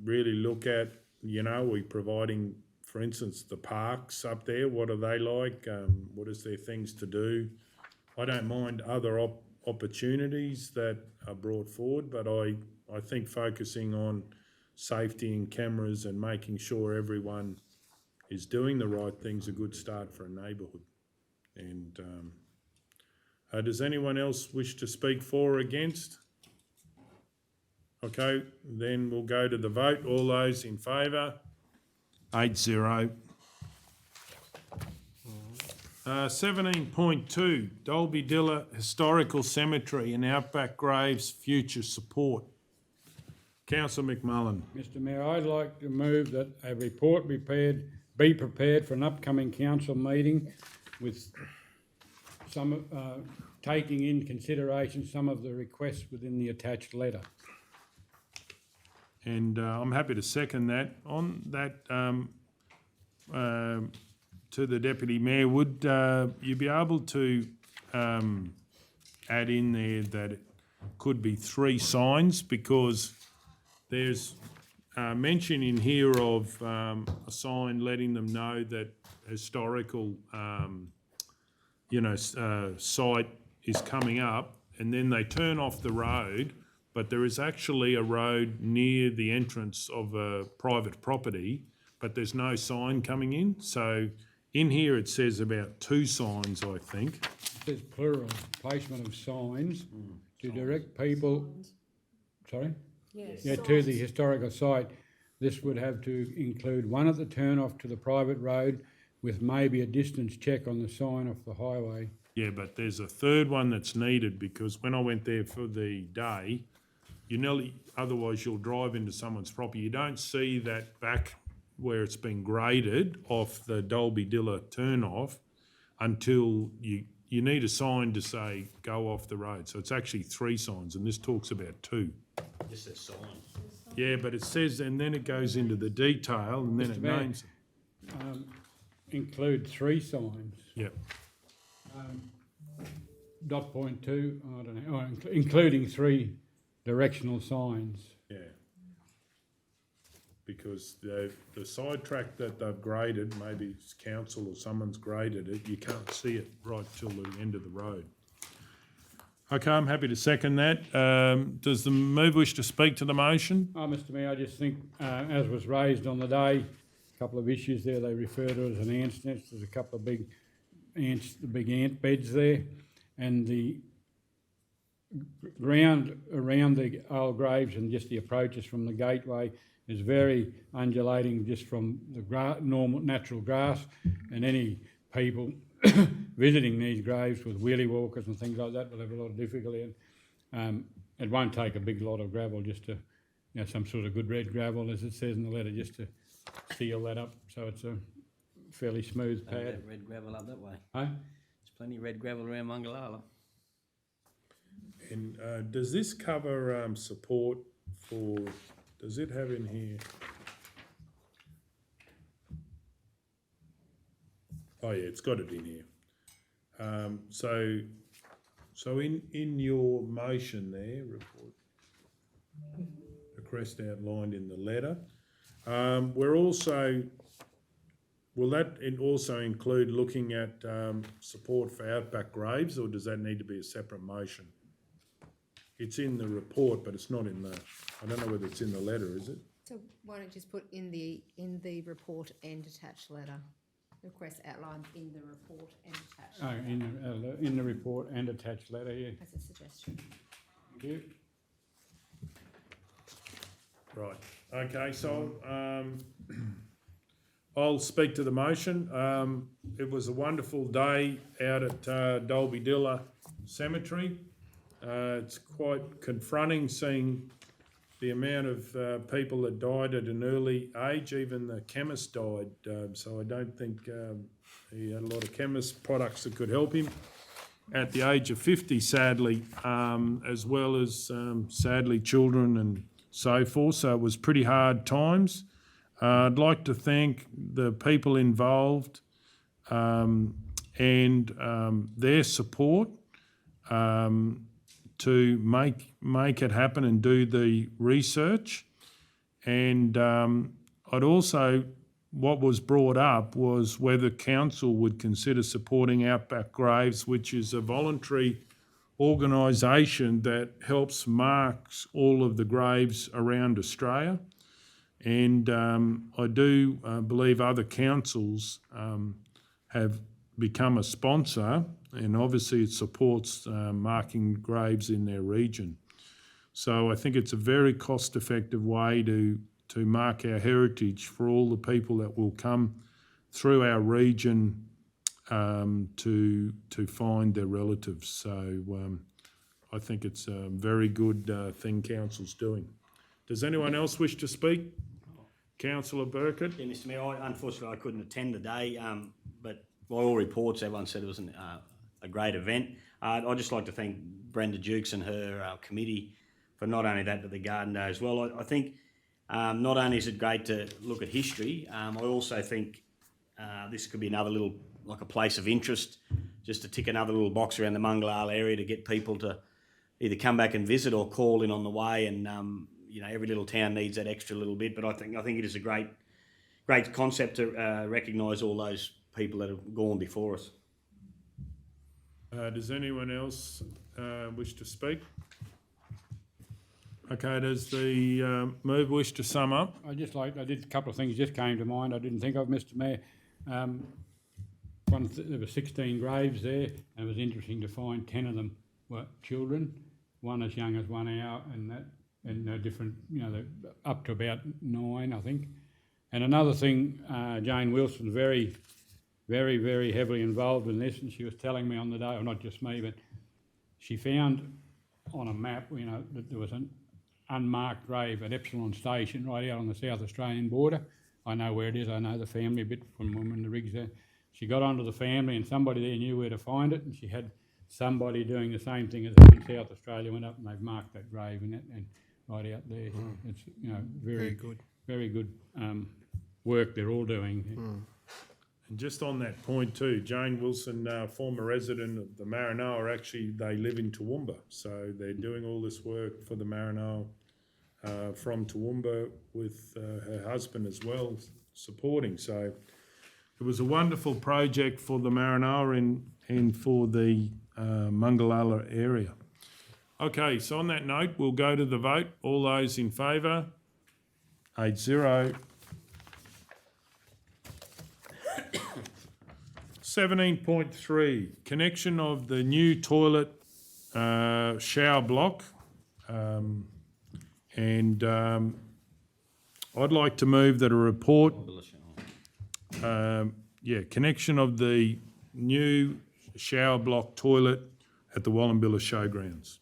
really look at, we're providing, for instance, the parks up there. What are they like? What is their things to do? I don't mind other opportunities that are brought forward, but I think focusing on safety and cameras and making sure everyone is doing the right thing's a good start for a neighbourhood. And does anyone else wish to speak for or against? Okay, then we'll go to the vote. All those in favour? 8-0. 17.2, Dulbydilla Historical Cemetery and Outback Graves Future Support. Councillor McMullen. Mr Mayor, I'd like to move that a report be prepared for an upcoming council meeting with some taking in consideration some of the requests within the attached letter. And I'm happy to second that. On that, to the Deputy Mayor, would you be able to add in there that it could be 3 signs, because there's mention in here of a sign letting them know that historical, site is coming up, and then they turn off the road, but there is actually a road near the entrance of a private property, but there's no sign coming in. So in here it says about 2 signs, I think. It says plural, placement of signs to direct people, sorry? Yes. Yeah, to the historical site. This would have to include one at the turn off to the private road with maybe a distance check on the sign off the highway. Yeah, but there's a third one that's needed, because when I went there for the day, otherwise you'll drive into someone's property. You don't see that back where it's been graded off the Dulbydilla turn off until you need a sign to say go off the road. So it's actually 3 signs, and this talks about 2. Just a sign. Yeah, but it says, and then it goes into the detail, and then it Mr. Mayor. names it. Include 3 signs. Yep. Dot point 2, I don't know, including 3 directional signs. Yeah. Because the sidetrack that they've graded, maybe it's council or someone's graded it, you can't see it right till the end of the road. Okay, I'm happy to second that. Does the mover wish to speak to the motion? Mr Mayor, I just think, as was raised on the day, a couple of issues there they refer to as an ant's nest. There's a couple of big ant beds there, and the ground around the old graves and just the approaches from the gateway is very undulating, just from the normal natural grass, and any people visiting these graves with wheelie walkers and things like that will have a lot of difficulty. And it won't take a big lot of gravel, just to, some sort of good red gravel, as it says in the letter, just to seal that up, so it's a fairly smooth pad. Red gravel up that way. Huh? There's plenty of red gravel around Mungallala. And does this cover support for, does it have in here? Oh yeah, it's got it in here. So in your motion there, report, request outlined in the letter, will that also include looking at support for Outback graves, or does that need to be a separate motion? It's in the report, but it's not in the, I don't know whether it's in the letter, is it? So why don't you just put in the report and attached letter? Request outlined in the report and attached. In the report and attached letter, yeah. As a suggestion. Thank you. Right, okay, so I'll speak to the motion. It was a wonderful day out at Dulbydilla Cemetery. It's quite confronting seeing the amount of people that died at an early age. Even the chemist died, so I don't think he had a lot of chemist products that could help him at the age of 50, sadly, as well as sadly children and so forth. So it was pretty hard times. I'd like to thank the people involved and their support to make it happen and do the research. And I'd also, what was brought up was whether council would consider supporting Outback Graves, which is a voluntary organisation that helps mark all of the graves around Australia. And I do believe other councils have become a sponsor, and obviously it supports marking graves in their region. So I think it's a very cost-effective way to mark our heritage for all the people that will come through our region to find their relatives. So I think it's a very good thing council's doing. Does anyone else wish to speak? Councillor Burkett? Yeah, Mr Mayor, unfortunately I couldn't attend today, but by all reports everyone said it was a great event. I'd just like to thank Brenda Dukes and her committee for not only that but the Garden Day as well. I think not only is it great to look at history, I also think this could be another little, like a place of interest, just to tick another little box around the Mungallala area to get people to either come back and visit or call in on the way and you know, every little town needs that extra little bit. But I think it is a great concept to recognise all those people that have gone before us. Does anyone else wish to speak? Okay, does the move wish to sum up? I did a couple of things just came to mind I didn't think of, Mr Mayor. There were 16 graves there, and it was interesting to find 10 of them were children, one as young as 1 hour, and they're different, you know, they're up to about 9, I think. And another thing, Jane Wilson's very, very, very heavily involved in this, and she was telling me on the day, or not just me, but she found on a map, you know, that there was an unmarked grave at Epsilon Station right out on the South Australian border. I know where it is, I know the family a bit from when the rig's there. She got onto the family and somebody there knew where to find it, and she had somebody doing the same thing as in South Australia went up and they've marked that grave and right out there. It's, you know, very good work they're all doing. And just on that point too, Jane Wilson, former resident of the Maranoa, actually they live in Toowoomba, so they're doing all this work for the Maranoa from Toowoomba with her husband as well, supporting. So it was a wonderful project for the Maranoa and for the Mungalala area. Okay, so on that note, we'll go to the vote. All those in favour? 8-0. 17.3, connection of the new toilet shower block. And I'd like to move that a report, connection of the new shower block toilet at the Wallumbilla Showgrounds.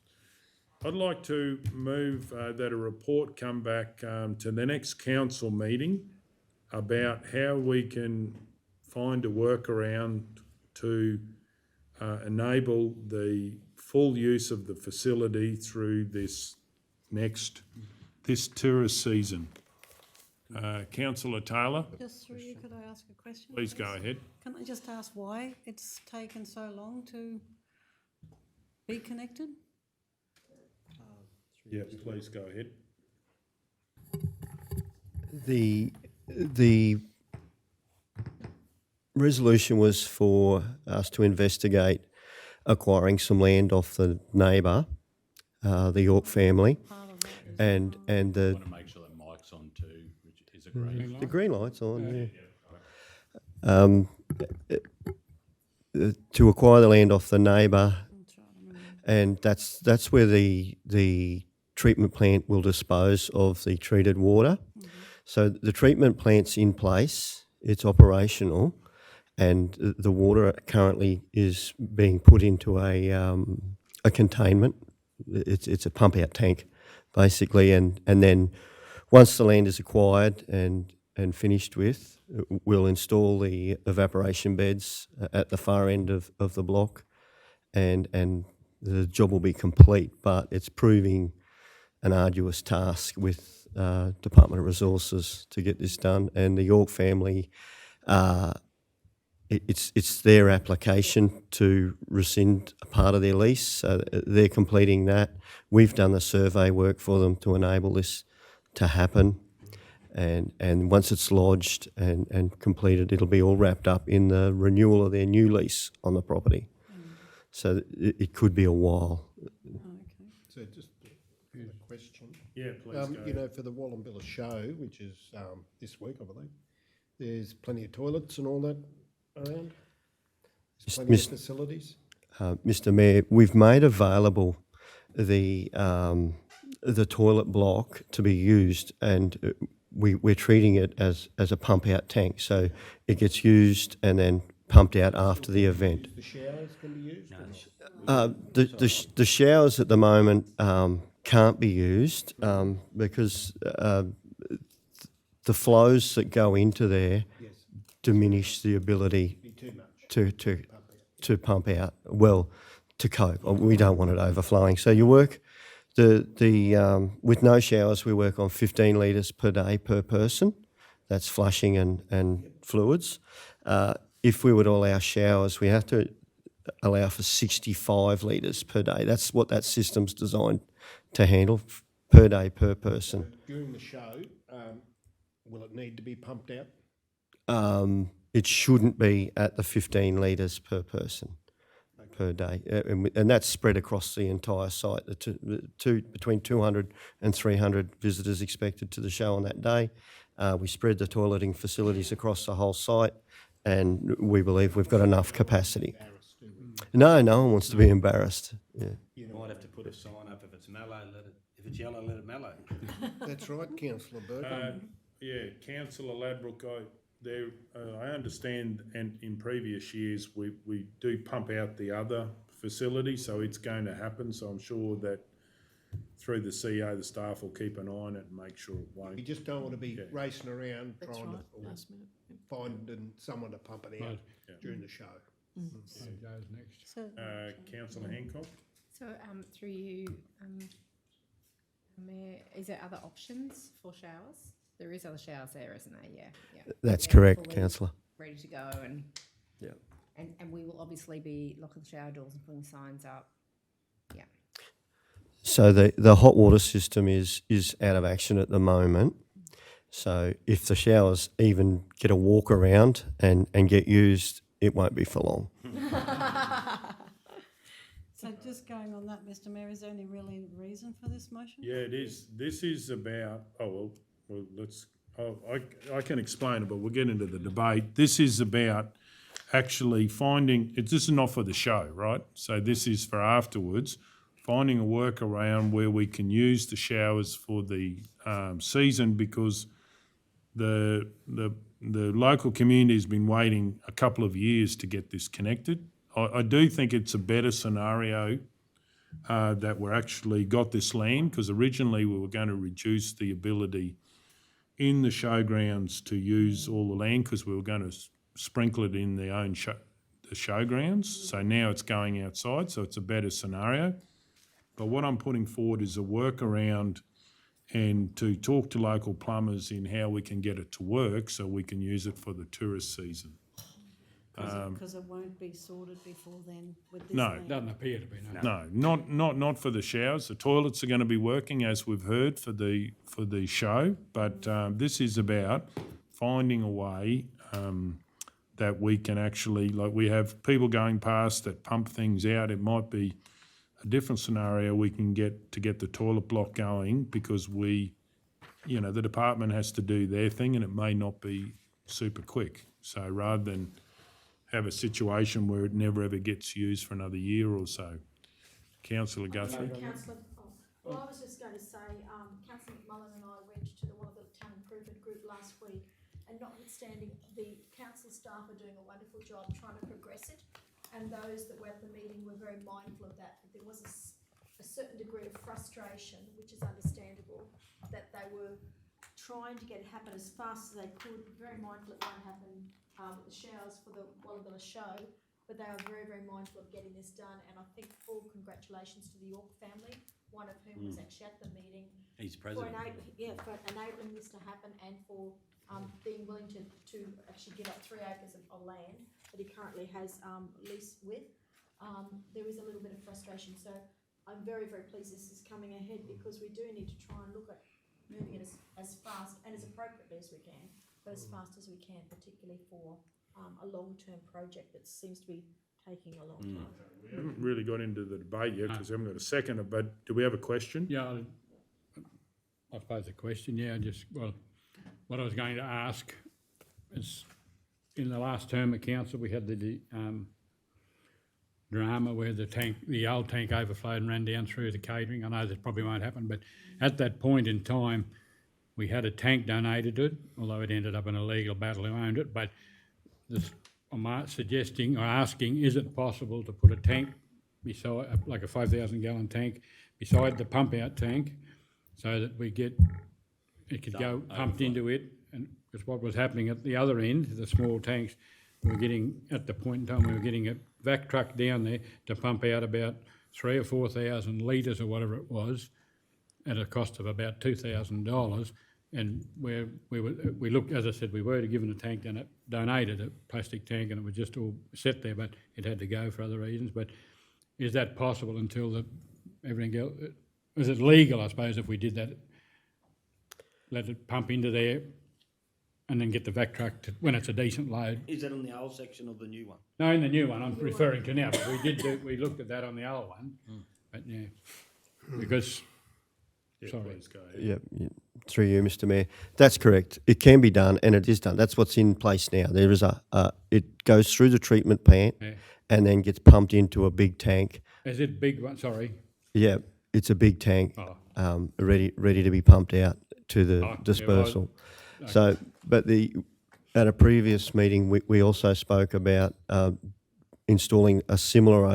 I'd like to move that a report come back to the next council meeting about how we can find a workaround to enable the full use of the facility through this tourist season. Councillor Taylor, Just through you, could I ask a question? please go ahead. Can I just ask why it's taken so long to be connected? Yeah, please go ahead. The resolution was for us to investigate acquiring some land off the neighbour, the York family, and the I want to make sure that mic's on too, which is a green. the green light's on. Yeah. To acquire the land off the neighbour, and that's where the treatment plant will dispose of the treated water. So the treatment plant's in place, it's operational, and the water currently is being put into a containment. It's a pump out tank, basically, and then once the land is acquired and finished with, we'll install the evaporation beds at the far end of the block, and the job will be complete, but it's proving an arduous task with Department of Resources to get this done, and the York family, it's their application to rescind a part of their lease, so they're completing that. We've done the survey work for them to enable this to happen, and once it's lodged and completed, it'll be all wrapped up in the renewal of their new lease on the property. So it could be a while. So just a question. Yeah, please go ahead. For the Wallumbilla show, which is this week, I believe, there's plenty of toilets and all that around. There's plenty of facilities. Mr. Mayor, we've made available the toilet block to be used, and we're treating it as a pump out tank. So it gets used and then pumped out after the event. The showers can be used? The showers at the moment can't be used because the flows that go into there diminish the ability to pump out, well, to cope. We don't want it overflowing. So you work with no showers, we work on 15 litres per day per person. That's flushing and fluids. If we were to allow showers, we have to allow for 65 litres per day. That's what that system's designed to handle per day per person. During the show, will it need to be pumped out? It shouldn't be at the 15 litres per person per day, and that's spread across the entire site. Between 200 and 300 visitors expected to the show on that day. We spread the toileting facilities across the whole site, and we believe we've got enough capacity. No one wants to be embarrassed. Yeah. You might have to put a sign up, if it's mellow, if it's yellow, let it mellow. That's right, Councillor Burke. Yeah, Councillor Ladbroke, I understand, and in previous years, we do pump out the other facility, so it's going to happen, so I'm sure that through the CEO, the staff will keep an eye on it and make sure it won't. You just don't want to be racing around That's trying right, to last minute. finding someone to pump it out Right. during the show. So goes next. So, Councillor Hancock? So, through you, Mayor, is there other options for showers? There is other showers there, isn't there? Yeah. That's They're correct, fully Councillor. Ready to go, and Yeah. and we will obviously be locking the shower doors and putting signs up. Yeah. So the hot water system is out of action at the moment. So if the showers even get a walk around and get used, it won't be for long. so just going on that, Mr Mayor, is there any really reason for this motion? Yeah, it is. This is about, I can explain it, but we'll get into the debate. This is about actually this is not for the show, right? So this is for afterwards, finding a workaround where we can use the showers for the season, because the local community has been waiting a couple of years to get this connected. I do think it's a better scenario that we're actually got this land, because originally we were going to reduce the ability in the showgrounds to use all the land, because we were going to sprinkle it in their own the showgrounds. So now it's going outside, so it's a better scenario. But what I'm putting forward is a workaround, and to talk to local plumbers in how we can get it to work so we can use it for the tourist season. Because it won't be sorted before then with this No. land? Doesn't appear to be, no. No, not for the showers. The toilets are going to be working, as we've heard, for the show. But this is about finding a way that we can actually, like, we have people going past that pump things out. It might be a different scenario we can get to get the toilet block going, because the department has to do their thing, and it may not be super quick. So rather than have a situation where it never ever gets used for another year or so. Councillor Guthrie? Councillor, well, I was just going to say, Councillor McMullen and I went to the Wallumbilla Town Improvement Group last week, and notwithstanding the council staff are doing a wonderful job trying to progress it, and those that were at the meeting were very mindful of that, but there was a certain degree of frustration, which is understandable, that they were trying to get it happen as fast as they could, very mindful it won't happen with the showers for the Wallumbilla show, but they are very, very mindful of getting this done, and I think full congratulations to the York family, one of whom was actually at the meeting. He's For president. for enabling this to happen, and for being willing to actually give up 3 acres of land that he currently has lease with. There is a little bit of frustration, so I'm very, very pleased this is coming ahead, because we do need to try and look at moving it as fast and as appropriately as we can, but as fast as we can, particularly for a long-term project that seems to be taking a long time. We haven't really got into the debate yet, because we haven't got a second, but do we have a question? Yeah, I suppose the question, what I was going to ask is, in the last term of council, we had the drama where the old tank overflowed and ran down through the catering. I know that probably won't happen, but at that point in time, we had a tank donated to it, although it ended up in a legal battle who owned it. But I'm suggesting or asking, is it possible to put a tank beside, like a 5,000 gallon tank, beside the pump out tank, so that it could go pumped into it? And because what was happening at the other end, the small tanks, we were getting, at the point in time, we were getting a vac truck down there to pump out about 3,000 or 4,000 litres or whatever it was, at a cost of about $2,000. And we looked, as I said, we were given a tank and it donated, a plastic tank, and it was just all set there, but it had to go for other reasons. But is that possible until everything else, is it legal, I suppose, if we did that? Let it pump into there and then get the vac truck to, when it's a decent load. Is that on the old section or the new one? No, in the new one, I'm referring to now, but we looked at that on the old one, but yeah, because, sorry. Please go ahead. Yeah, through you, Mr. Mayor. That's correct. It can be done, and it is done. That's what's in place now. There is it goes through the treatment plant Yeah. and then gets pumped into a big tank. Is it big one, sorry? Yeah, it's a big tank, Oh. ready to be pumped out to the Oh, yeah, dispersal. well, So, but at a previous meeting, we also spoke about installing a similar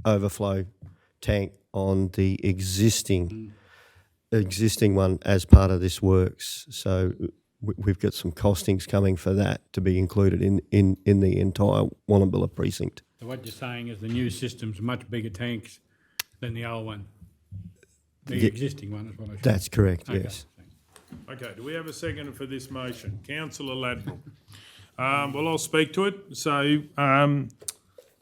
overflow tank on the existing one as part of this works. So we've got some costings coming for that to be included in the entire Wallumbilla precinct. So what you're saying is the new system's much bigger tanks than the old one? The Yeah. existing one is what I should. That's correct, Okay, yes. thanks. Okay, do we have a second for this motion? Councillor Ladbrokes. Well, I'll speak to it. So,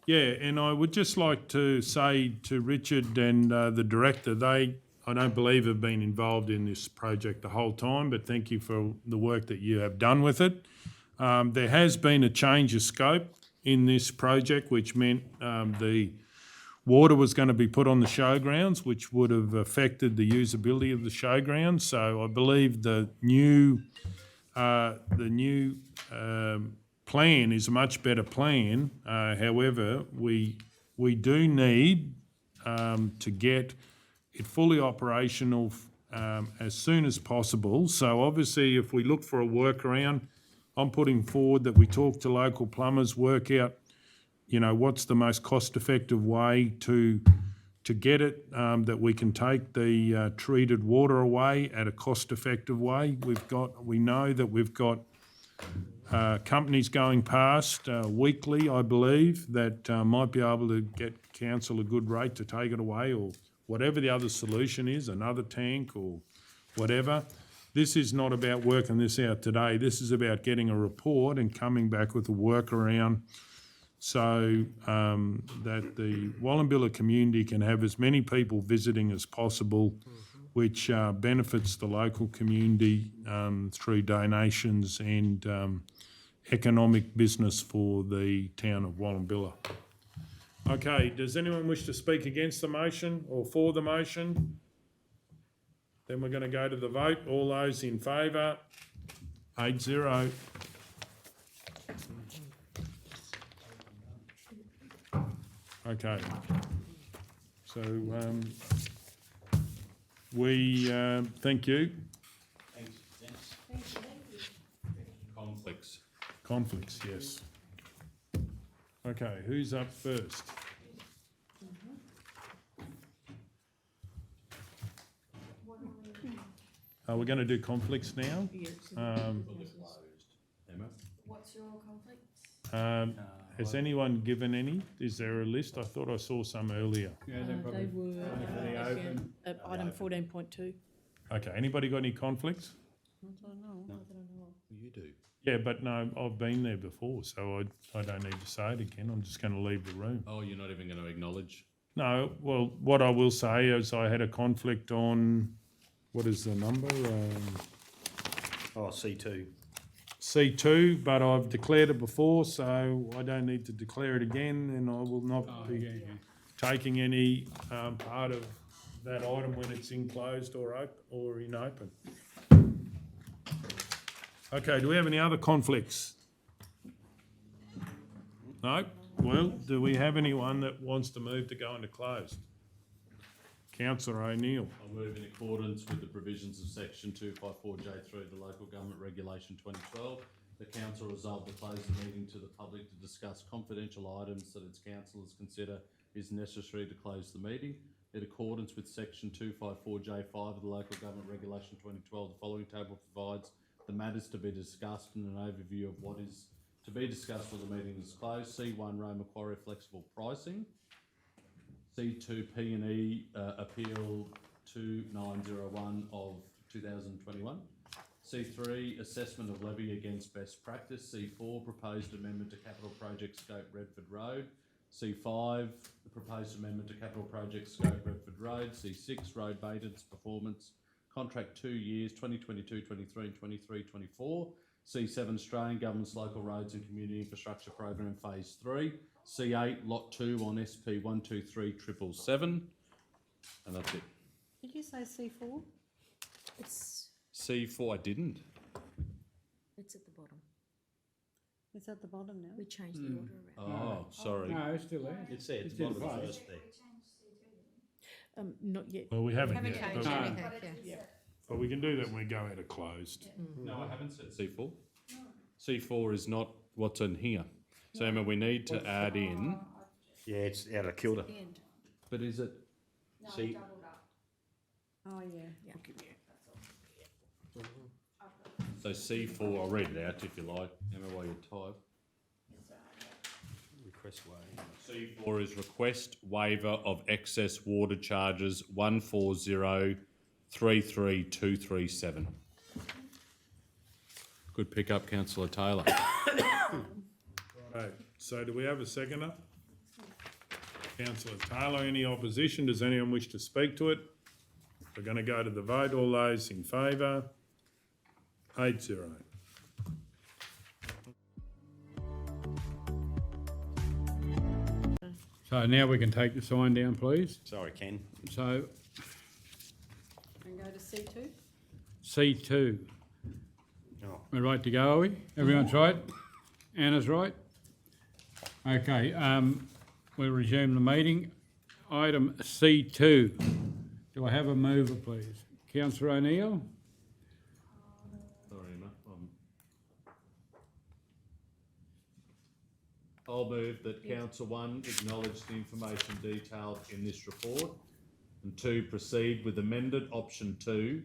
yeah, and I would just like to say to Richard and the director, I don't believe have been involved in this project the whole time, but thank you for the work that you have done with it. There has been a change of scope in this project, which meant the water was going to be put on the showgrounds, which would have affected the usability of the showgrounds. So I believe the new plan is a much better plan. However, we do need to get it fully operational as soon as possible. So obviously, if we look for a workaround, I'm putting forward that we talk to local plumbers, work out, what's the most cost-effective way to get it, that we can take the treated water away at a cost-effective way. We know that we've got companies going past weekly, I believe, that might be able to get council a good rate to take it away, or whatever the other solution is, another tank or whatever. This is not about working this out today. This is about getting a report and coming back with a workaround so that the Wallumbilla community can have as many people visiting as possible, which benefits the local community through donations and economic business for the town of Wallumbilla. Okay, does anyone wish to speak against the motion or for the motion? Then we're going to go to the vote. All those in favour? 8-0. Okay. So we thank you. Conflicts, yes. Okay, who's up first? Are we going to do conflicts now? What's your conflict? Has anyone given any? Is there a list? I thought I saw some earlier. Yeah, they They probably, were at item 14.2. Okay, anybody got any conflicts? You do. Yeah, but no, I've been there before, so I don't need to say it again. I'm just going to leave the room. Oh, you're not even going to acknowledge? No, well, what I will say is I had a conflict on, what is the number? C2. C2, but I've declared it before, so I don't need to declare it again, and I will not be taking any part of that item when it's enclosed or in open. Okay, do we have any other conflicts? No? Well, do we have anyone that wants to move to go into closed? Councillor O'Neill. I move in accordance with the provisions of section 254J3 of the Local Government Regulation 2012. The council resolved to close the meeting to the public to discuss confidential items that its councillors consider is necessary to close the meeting. In accordance with section 254J5 of the Local Government Regulation 2012, the following table provides the matters to be discussed and an overview of what is to be discussed when the meeting is closed. C.1 Roma Quarry flexible pricing. C.2 P E Appeal 2901 of 2021. C.3 Assessment of Levee against best practice. C.4 Proposed amendment to capital project scope Redford Road. C5, the proposed amendment to capital project scope Redford Road. C6, road maintenance performance contract 2 years, 2022, 23 and 23, 24. C7, Australian Government's Local Roads and Community Infrastructure Program Phase 3. C8, Lot 2 on SP 123777. And that's it. Did you say C4? It's, C4, I didn't. it's at the bottom. It's at the bottom now. We changed the order around. Oh, sorry. No, it's still there. It's there, it's It's the bottom in of the place. first there. Not yet. Well, we haven't Haven't yet, changed but, anything, yeah. but we can do that when we go out of closed. No, I haven't said C4. C4 is not what's in here. So, Emma, we need to add in, Yeah, it's out of kilter. The end. but is it? See, Oh, yeah. So C4, I'll read it out if you like, Emma, while you type. request way. C4 is request waiver of excess water charges 140332237. Good pick up, Councillor Taylor. Right, so do we have a seconder? Councillor Taylor, any opposition? Does anyone wish to speak to it? We're going to go to the vote. All those in favour? 8-0. So now we can take the sign down, please. Sorry, Ken. So And go to C2? C2. Oh. We're right to go, are we? Everyone's right? Anna's right? Okay, we'll resume the meeting. Item C2. Do I have a mover, please? Councillor O'Neill? Sorry, Emma. I'll move that Council 1 acknowledge the information detailed in this report, and 2, proceed with amended option 2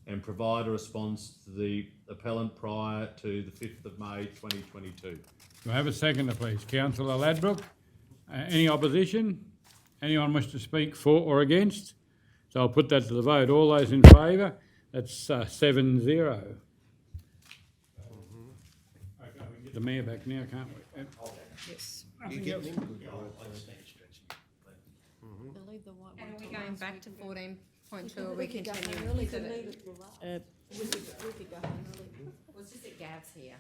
and provide a response to the appellant prior to the 5th of May 2022. Do I have a seconder, please? Councillor Ladbroke? Any opposition? Anyone wish to speak for or against? So I'll put that to the vote. All those in favour? That's 7-0. Okay, we can get the mayor back now, can't we? Yes. Nothing else. They'll leave the white And one. are we going back to 14.2 or We we could go home continue? early, So couldn't that- we? We could go home early. Well, it's just that Gav's here.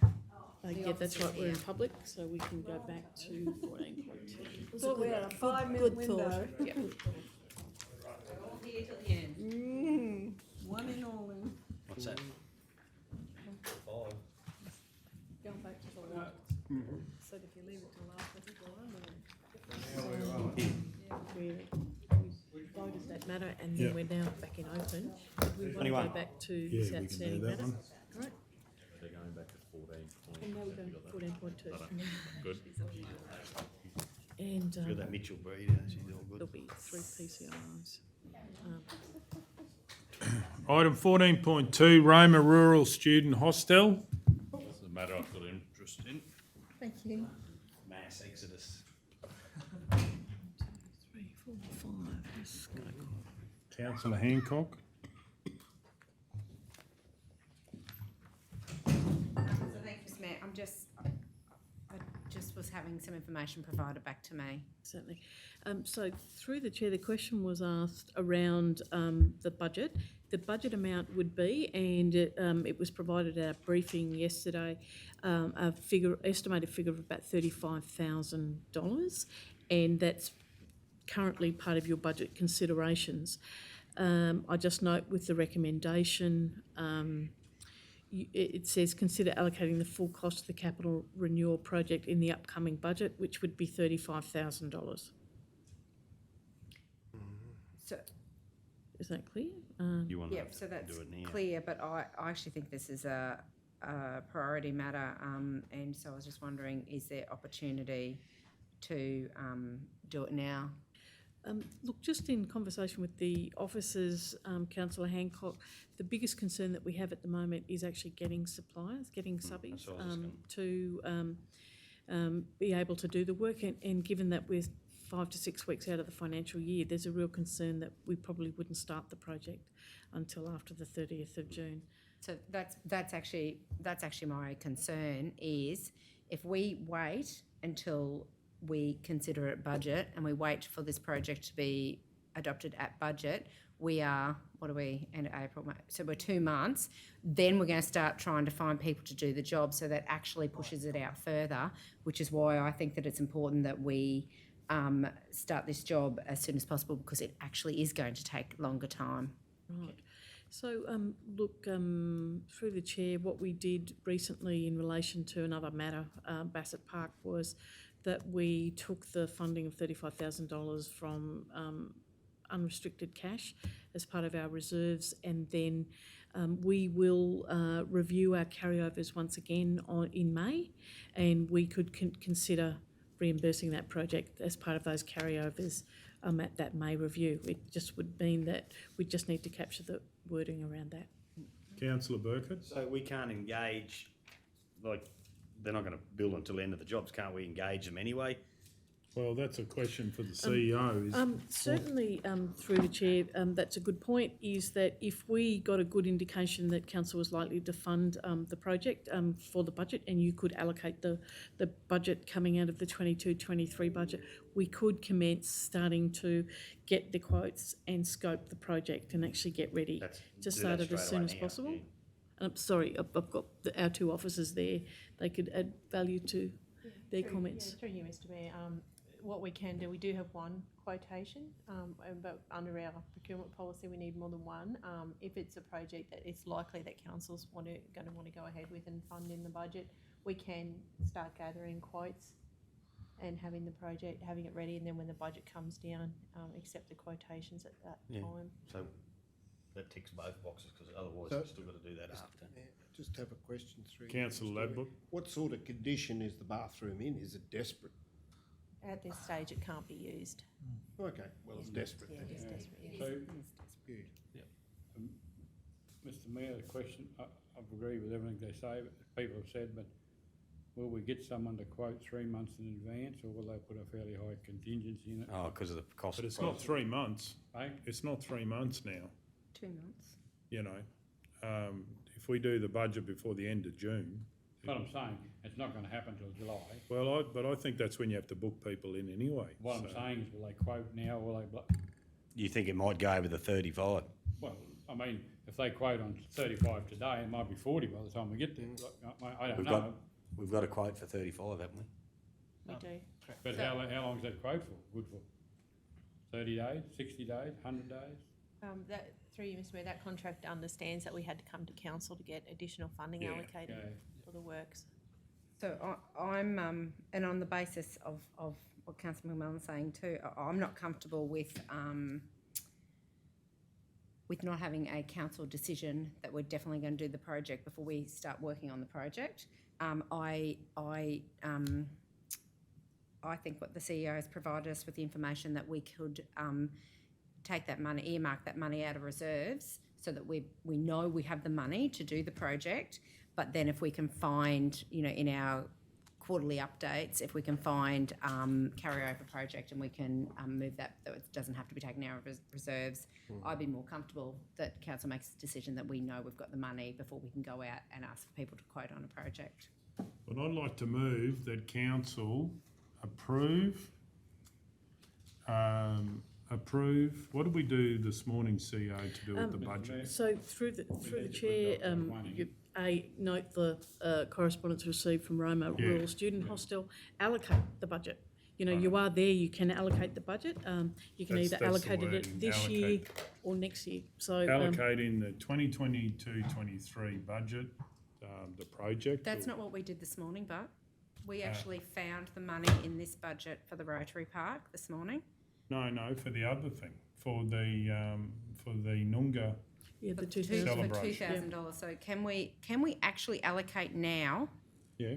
Yeah, that's right, we're in public, so we can go back to 14.2. Thought we had a 5-minute Good thought. window. Yeah. We're all here till the end. One in all in. What's that? Going back to the white. So if you leave it till after people We voted that matter and then we're now back in open. We want to go 21. back to Yeah, this we can do outstanding that matter. one. Right, They're going back to 14. and now we're going to 14.2. Good. And Got that Mitchell breed, she's all good. there'll be 3 PCRIs. Item 14.2, Roma Rural Student Hostel. This is a matter I've got interest in. Thank you. Mass exodus. 3, 4, 5, let's go. Councillor Hancock. Mr Mayor, I just was having some information provided back to me. Certainly. So through the chair, the question was asked around the budget. The budget amount would be, and it was provided at our briefing yesterday, estimated figure of about $35,000, and that's currently part of your budget considerations. I just note with the recommendation, it says consider allocating the full cost of the capital renewal project in the upcoming budget, which would be $35,000. So, Is that clear? You want yeah, to so that's do it now? clear, but I actually think this is a priority matter, and so I was just wondering, is there opportunity to do it now? Look, just in conversation with the officers, Councillor Hancock, the biggest concern that we have at the moment is actually getting suppliers, getting subbies what I was to be able to do the work. And given that we're 5 to 6 weeks out of the financial year, there's a real concern that we probably wouldn't start the project until after the 30th of June. So that's actually my concern, is if we wait until we consider it budget and we wait for this project to be adopted at budget, we are, what are we, end of April, May, so we're 2 months, then we're going to start trying to find people to do the job, so that actually pushes it out further, which is why I think that it's important that we start this job as soon as possible, because it actually is going to take longer time. Right. So, look, through the chair, what we did recently in relation to another matter, Bassett Park, was that we took the funding of $35,000 from unrestricted cash as part of our reserves, and then we will review our carryovers once again in May, and we could consider reimbursing that project as part of those carryovers at that May review. It just would mean that we just need to capture the wording around that. Councillor Burkett? So we can't engage, like, they're not going to build until the end of the jobs, can't we engage them anyway? Well, that's a question for the CEO. Certainly, through the chair, that's a good point, is that if we got a good indication that council was likely to fund the project for the budget, and you could allocate the budget coming out of the 22-23 budget, we could commence starting to get the quotes and scope the project and actually get ready to start it as soon as possible. I'm sorry, I've got our two officers there. They could add value to their comments. Through you, Mr Mayor. What we can do, we do have one quotation, but under our procurement policy we need more than one. If it's a project that it's likely that councils going to want to go ahead with and fund in the budget, we can start gathering quotes and having it ready, and then when the budget comes down, accept the quotations at that time. So that ticks both boxes, because otherwise we've still got to do that after. Just have a question through. Councillor Ladbrook? What sort of condition is the bathroom in? Is it desperate? At this stage, it can't be used. Okay, well, it's desperate. Yeah, then. it's desperate. So, Good. Mr Mayor, the question, I agree with everything they say, people have said, but will we get someone to quote 3 months in advance, or will they put a fairly high contingency in it? Oh, because of the cost. But it's not 3 months. Eh? It's not 3 months now, 2 months. you know. If we do the budget before the end of June, But I'm saying, it's not going to happen till July. well, but I think that's when you have to book people in anyway. What I'm so- saying is, will they quote now, will they, You think it might go over the 35? well, I mean, if they quote on 35 today, it might be 40 by the time we get there. I don't know. We've got a quote for 35, haven't we? We do. But how long is that quote for? Good for 30 days, 60 days, 100 days? Through you, Mr Mayor, that contract understands that we had to come to council to get additional funding allocated for the works. So I'm, and on the basis of what Councillor McMillan's saying too, I'm not comfortable with not having a council decision that we're definitely going to do the project before we start working on the project. I think what the CEO has provided us with the information that we could take that money, earmark that money out of reserves, so that we know we have the money to do the project. But then if we can find, you know, in our quarterly updates, if we can find carryover project and we can move that, though it doesn't have to be taken out of reserves, I'd be more comfortable that council makes a decision that we know we've got the money before we can go out and ask for people to quote on a project. But I'd like to move that council approve, what did we do this morning, CEO, to do with the budget? So through the chair, note the correspondence received from Roma Rural Student Hostel, allocate the budget. You know, you are there, you can allocate the budget. You can either That's the allocate it wording, this year allocate. or next year. So Allocating the 2022-23 budget, the project. That's not what we did this morning, but we actually found the money in this budget for the Rotary Park this morning. No, for the other thing, for the Noongar. yeah, the For 2,000. Celebration. $2,000. So can we actually allocate now? Yeah.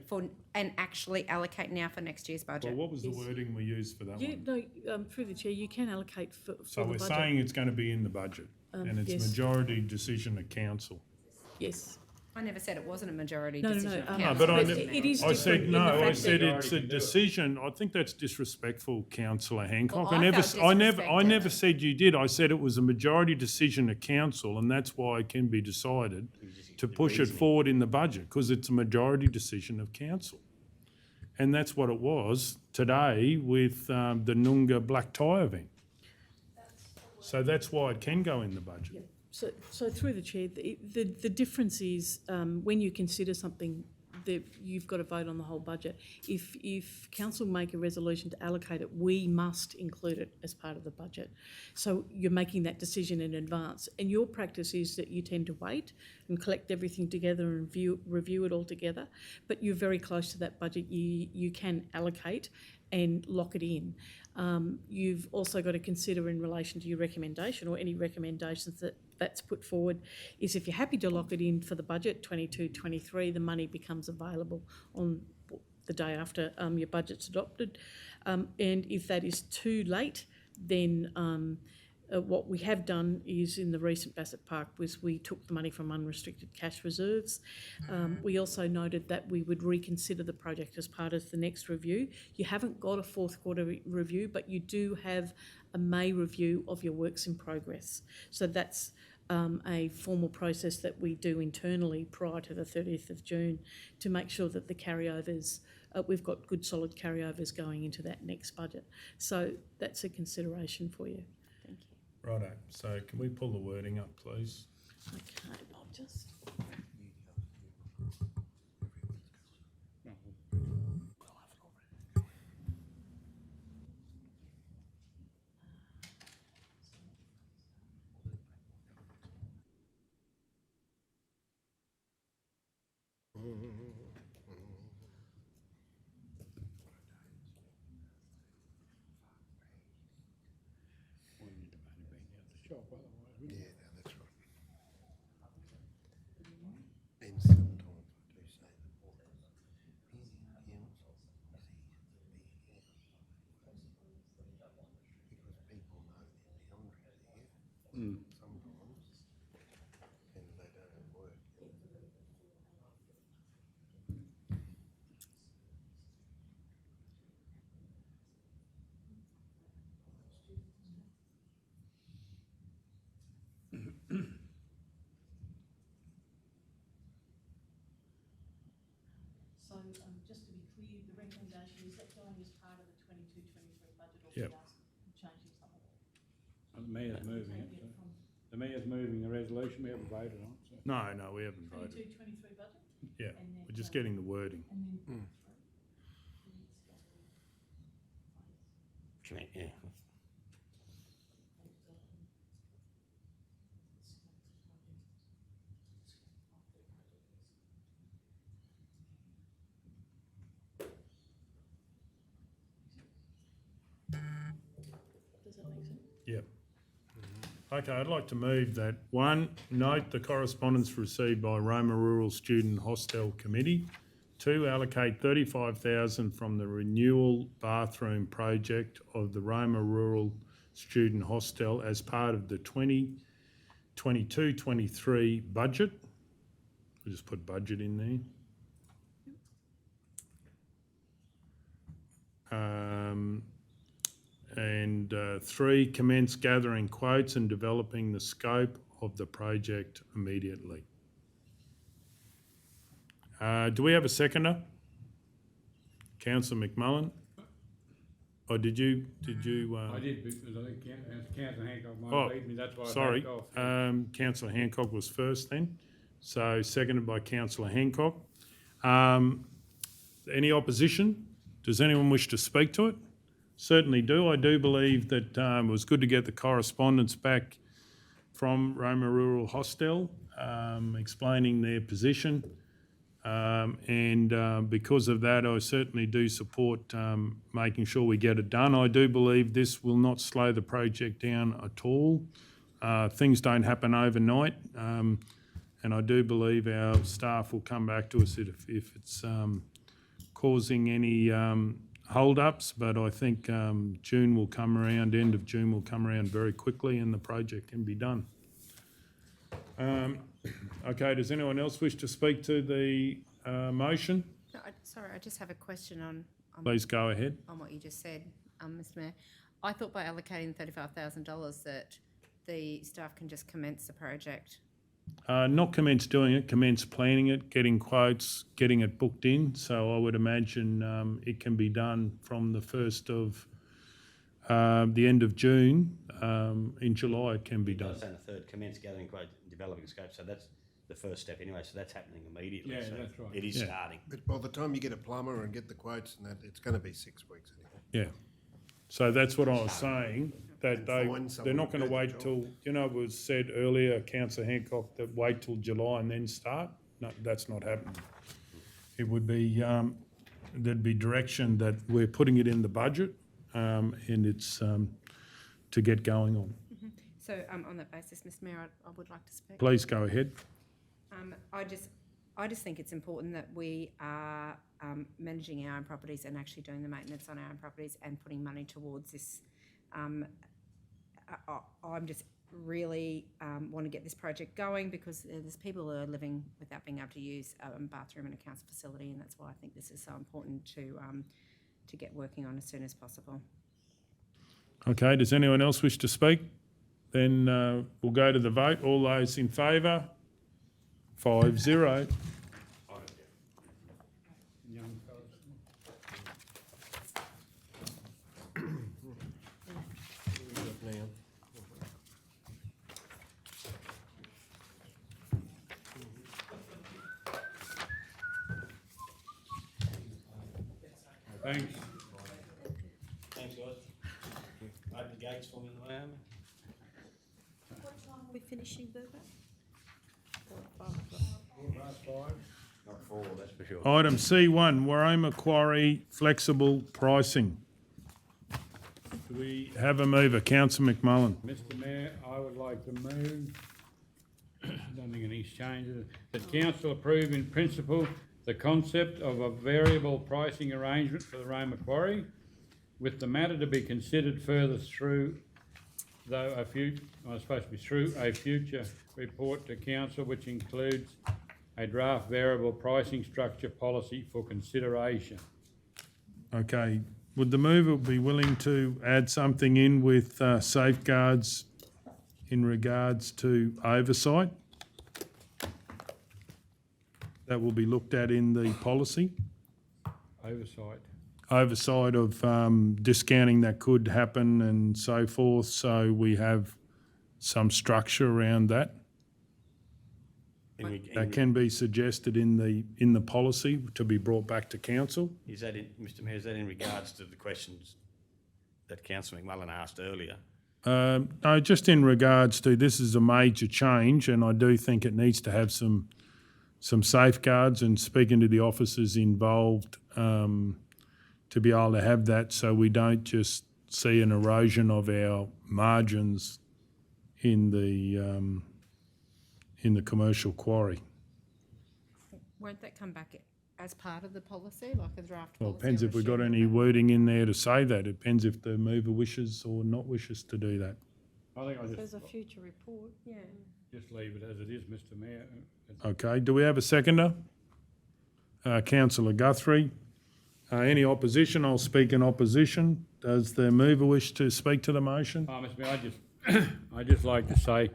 And actually allocate now for next year's budget? Well, what was the wording we used for that Yeah, one? no, through the chair, you can allocate for So the we're budget. saying it's going to be in the budget, and it's yes. majority decision of council. Yes. I never said it wasn't a majority No, decision of no, council. but I it is I different said in no. the I fact said that- it's a decision. I think that's disrespectful, Councillor Hancock. Well, I felt I never disrespected. said you did. I said it was a majority decision of council, and that's why it can be decided to push it forward in the budget, because it's a majority decision of council. and that's what it was today with the Noongar black tie event. So that's why it can go in the budget. So through the chair, the difference is when you consider something that you've got to vote on the whole budget. If council make a resolution to allocate it, we must include it as part of the budget. So you're making that decision in advance. And your practice is that you tend to wait and collect everything together and review it all together. But you're very close to that budget. You can allocate and lock it in. You've also got to consider in relation to your recommendation or any recommendations that's put forward is if you're happy to lock it in for the budget 22-23, the money becomes available on the day after your budget's adopted. And if that is too late, then what we have done is in the recent Bassett Park was we took the money from unrestricted cash reserves. We also noted that we would reconsider the project as part of the next review. You haven't got a fourth quarter review, but you do have a May review of your works in progress. So that's a formal process that we do internally prior to the 30th of June to make sure that the carryovers, we've got good solid carryovers going into that next budget. So that's a consideration for you. Thank you. Righto. So can we pull the wording up, please? Okay, I'll just... Yeah, no, that's right. And sometimes I do say that because people know their boundaries there. Sometimes, and they don't work. So just to be clear, the recommendation is that going as part of the 22-23 budget or Yep. changing some of it? The mayor's moving it, so. The mayor's moving the resolution, we haven't voted on it, so. No, we haven't voted. 22-23 budget? Yeah, And then, we're just getting the wording. And then Yeah. does that make sense? Yep. Okay, I'd like to move that, 1, note the correspondence received by Roma Rural Student Hostel Committee. 2, allocate 35,000 from the renewal bathroom project of the Roma Rural Student Hostel as part of the 2022-23 budget. We'll just put budget in there. 3, commence gathering quotes and developing the scope of the project immediately. Do we have a seconder? Councillor McMullen? Or did you? I did, because I think Councillor Hancock might Oh, have beat me, that's why I sorry. backed off. Councillor Hancock was first then. So seconded by Councillor Hancock. Any opposition? Does anyone wish to speak to it? Certainly do. I do believe that it was good to get the correspondence back from Roma Rural Hostel explaining their position. Because of that, I certainly do support making sure we get it done. I do believe this will not slow the project down at all. Things don't happen overnight, and I do believe our staff will come back to us if it's causing any hold-ups, but I think June will come around, end of June will come around very quickly and the project can be done. Okay, does anyone else wish to speak to the motion? No, sorry, I just have a question on Please go ahead. on what you just said, Mr Mayor. I thought by allocating $35,000 that the staff can just commence the project Not commence doing it, commence planning it, getting quotes, getting it booked in. So I would imagine it can be done from the 1st of the end of June. In July it can be I done. was saying the third, commence gathering quote, developing scope, so that's the first step anyway, so that's happening immediately. Yeah, so that's right. It is Yeah. starting. But by the time you get a plumber and get the quotes and that, it's going to be 6 weeks anyway. Yeah. So that's what I was saying, that And they're find someone not to going to do the wait job. till, you know, it was said earlier, Councillor Hancock, that wait till July and then start. No, that's not happening. It would be, there'd be direction that we're putting it in the budget, and it's to get going on. So on that basis, Mr Mayor, I would like to speak. Please go ahead. I just think it's important that we are managing our own properties and actually doing the maintenance on our own properties and putting money towards this. I'm just really want to get this project going because there's people who are living without being able to use a bathroom in a council facility, and that's why I think this is so important to get working on as soon as possible. Okay, does anyone else wish to speak? Then we'll go to the vote. All those in favour? 5-0. Young fellas. Thanks. Thanks, guys. Open the gates for me in the way, Amy. What time are we finishing, Burger? Not 4, that's for sure. Item C1, Roma Quarry flexible pricing. Do we have a mover? Councillor McMullen. Mr Mayor, I would like to move, I don't think it needs changes, that council approve in principle the concept of a variable pricing arrangement for the Roma Quarry, with the matter to be considered further through a future report to council, which includes a draft variable pricing structure policy for consideration. Okay, would the mover be willing to add something in with safeguards in regards to oversight? That will be looked at in the policy. Oversight. Oversight of discounting that could happen and so forth, so we have some structure around that. That can be suggested in the policy to be brought back to council. Is that in, Mr Mayor, is that in regards to the questions that Councillor McMullen asked earlier? No, just in regards to, this is a major change and I do think it needs to have some safeguards, and speaking to the officers involved to be able to have that, so we don't just see an erosion of our margins in the commercial quarry. Won't that come back as part of the policy, like a draft policy? Well, it depends or if a we've got schedule? any wording in there to say that. It depends if the mover wishes or not wishes to do that. I think I'll There's just, a future report. Yeah. just leave it as it is, Mr Mayor. Okay, do we have a seconder? Councillor Guthrie. Any opposition? I'll speak in opposition. Does the mover wish to speak to the motion? Mr Mayor, I'd just like to say,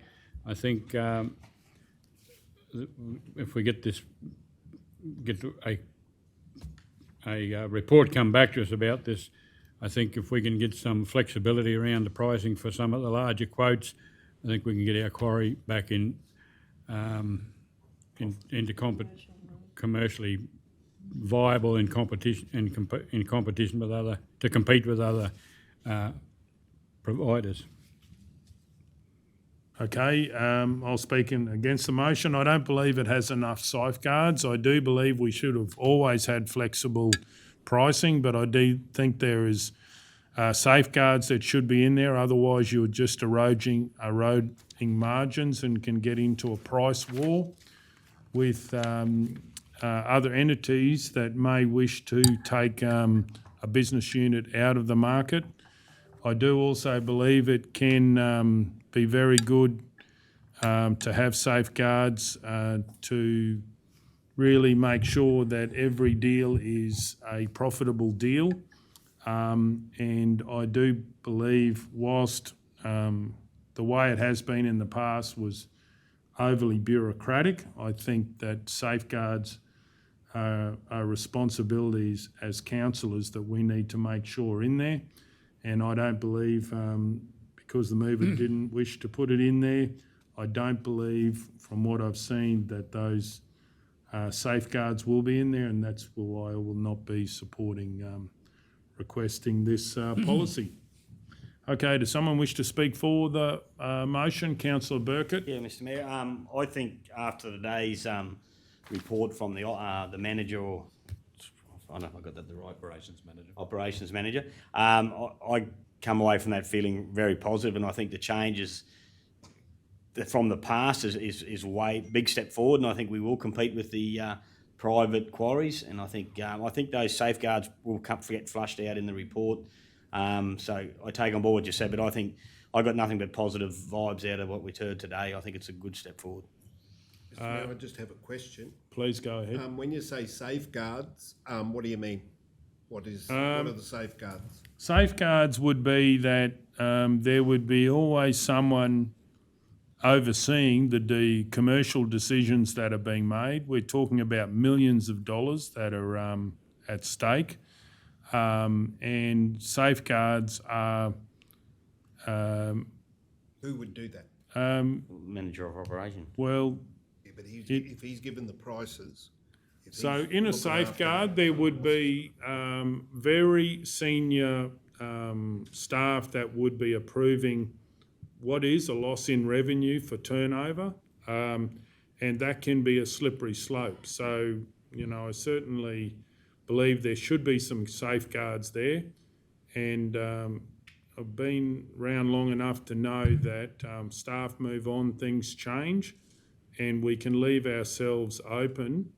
I think if we get a report come back to us about this, I think if we can get some flexibility around the pricing for some of the larger quotes, I think we can get our quarry back into commercially viable in competition with other, to compete with other providers. Okay, I'll speak in against the motion. I don't believe it has enough safeguards. I do believe we should have always had flexible pricing, but I do think there is safeguards that should be in there. Otherwise, you're just eroding margins and can get into a price war with other entities that may wish to take a business unit out of the market. I do also believe it can be very good to have safeguards to really make sure that every deal is a profitable deal. And I do believe whilst the way it has been in the past was overly bureaucratic. I think that safeguards are responsibilities as councillors that we need to make sure are in there. And I don't believe, because the mover didn't wish to put it in there, I don't believe, from what I've seen, that those safeguards will be in there, and that's why I will not be supporting requesting this policy. Okay, does someone wish to speak for the motion? Councillor Burkett? Yeah, Mr Mayor, I think after today's report from the manager, or I don't know if I got that the right operations manager, I come away from that feeling very positive, and I think the changes from the past is way big step forward, and I think we will compete with the private quarries, and I think those safeguards will get flushed out in the report. So I take on board what you said, but I think I got nothing but positive vibes out of what we heard today. I think it's a good step forward. Mr. Mayor, I just have a question. Please go ahead. When you say safeguards, what do you mean? What are the safeguards? Safeguards would be that there would be always someone overseeing the commercial decisions that are being made. We're talking about millions of dollars that are at stake. And safeguards are... Who would do that? Manager of operation. Well... Yeah, but if he's given the prices... So in a safeguard, there would be very senior staff that would be approving what is a loss in revenue for turnover, and that can be a slippery slope. So, you know, I certainly believe there should be some safeguards there, and I've been around long enough to know that staff move on, things change, and we can leave ourselves open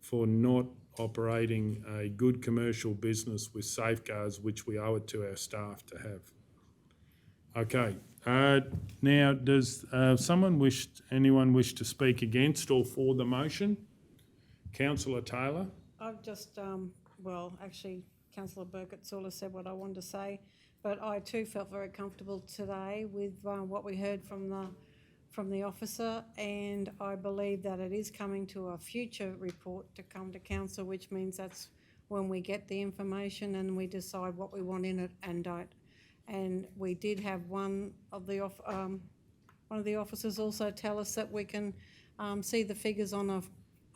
for not operating a good commercial business with safeguards, which we owe it to our staff to have. Okay. Now, does anyone wish to speak against or for the motion? Councillor Taylor? I've just, actually, Councillor Burkett sort of said what I wanted to say, but I too felt very comfortable today with what we heard from the officer, and I believe that it is coming to a future report to come to council, which means that's when we get the information and we decide what we want in it and don't. And we did have one of the officers also tell us that we can see the figures on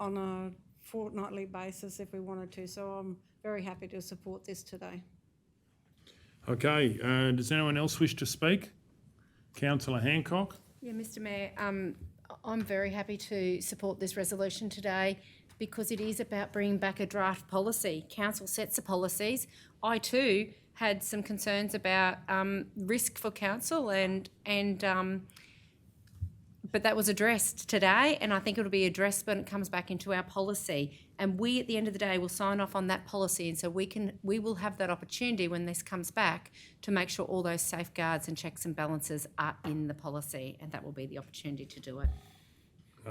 a fortnightly basis if we wanted to. So I'm very happy to support this today. Okay. Does anyone else wish to speak? Councillor Hancock? Yeah, Mr Mayor, I'm very happy to support this resolution today because it is about bringing back a draft policy. Council sets the policies. I too had some concerns about risk for council but that was addressed today, and I think it'll be addressed when it comes back into our policy. And we, at the end of the day, will sign off on that policy, and so we will have that opportunity when this comes back to make sure all those safeguards and checks and balances are in the policy, and that will be the opportunity to do it.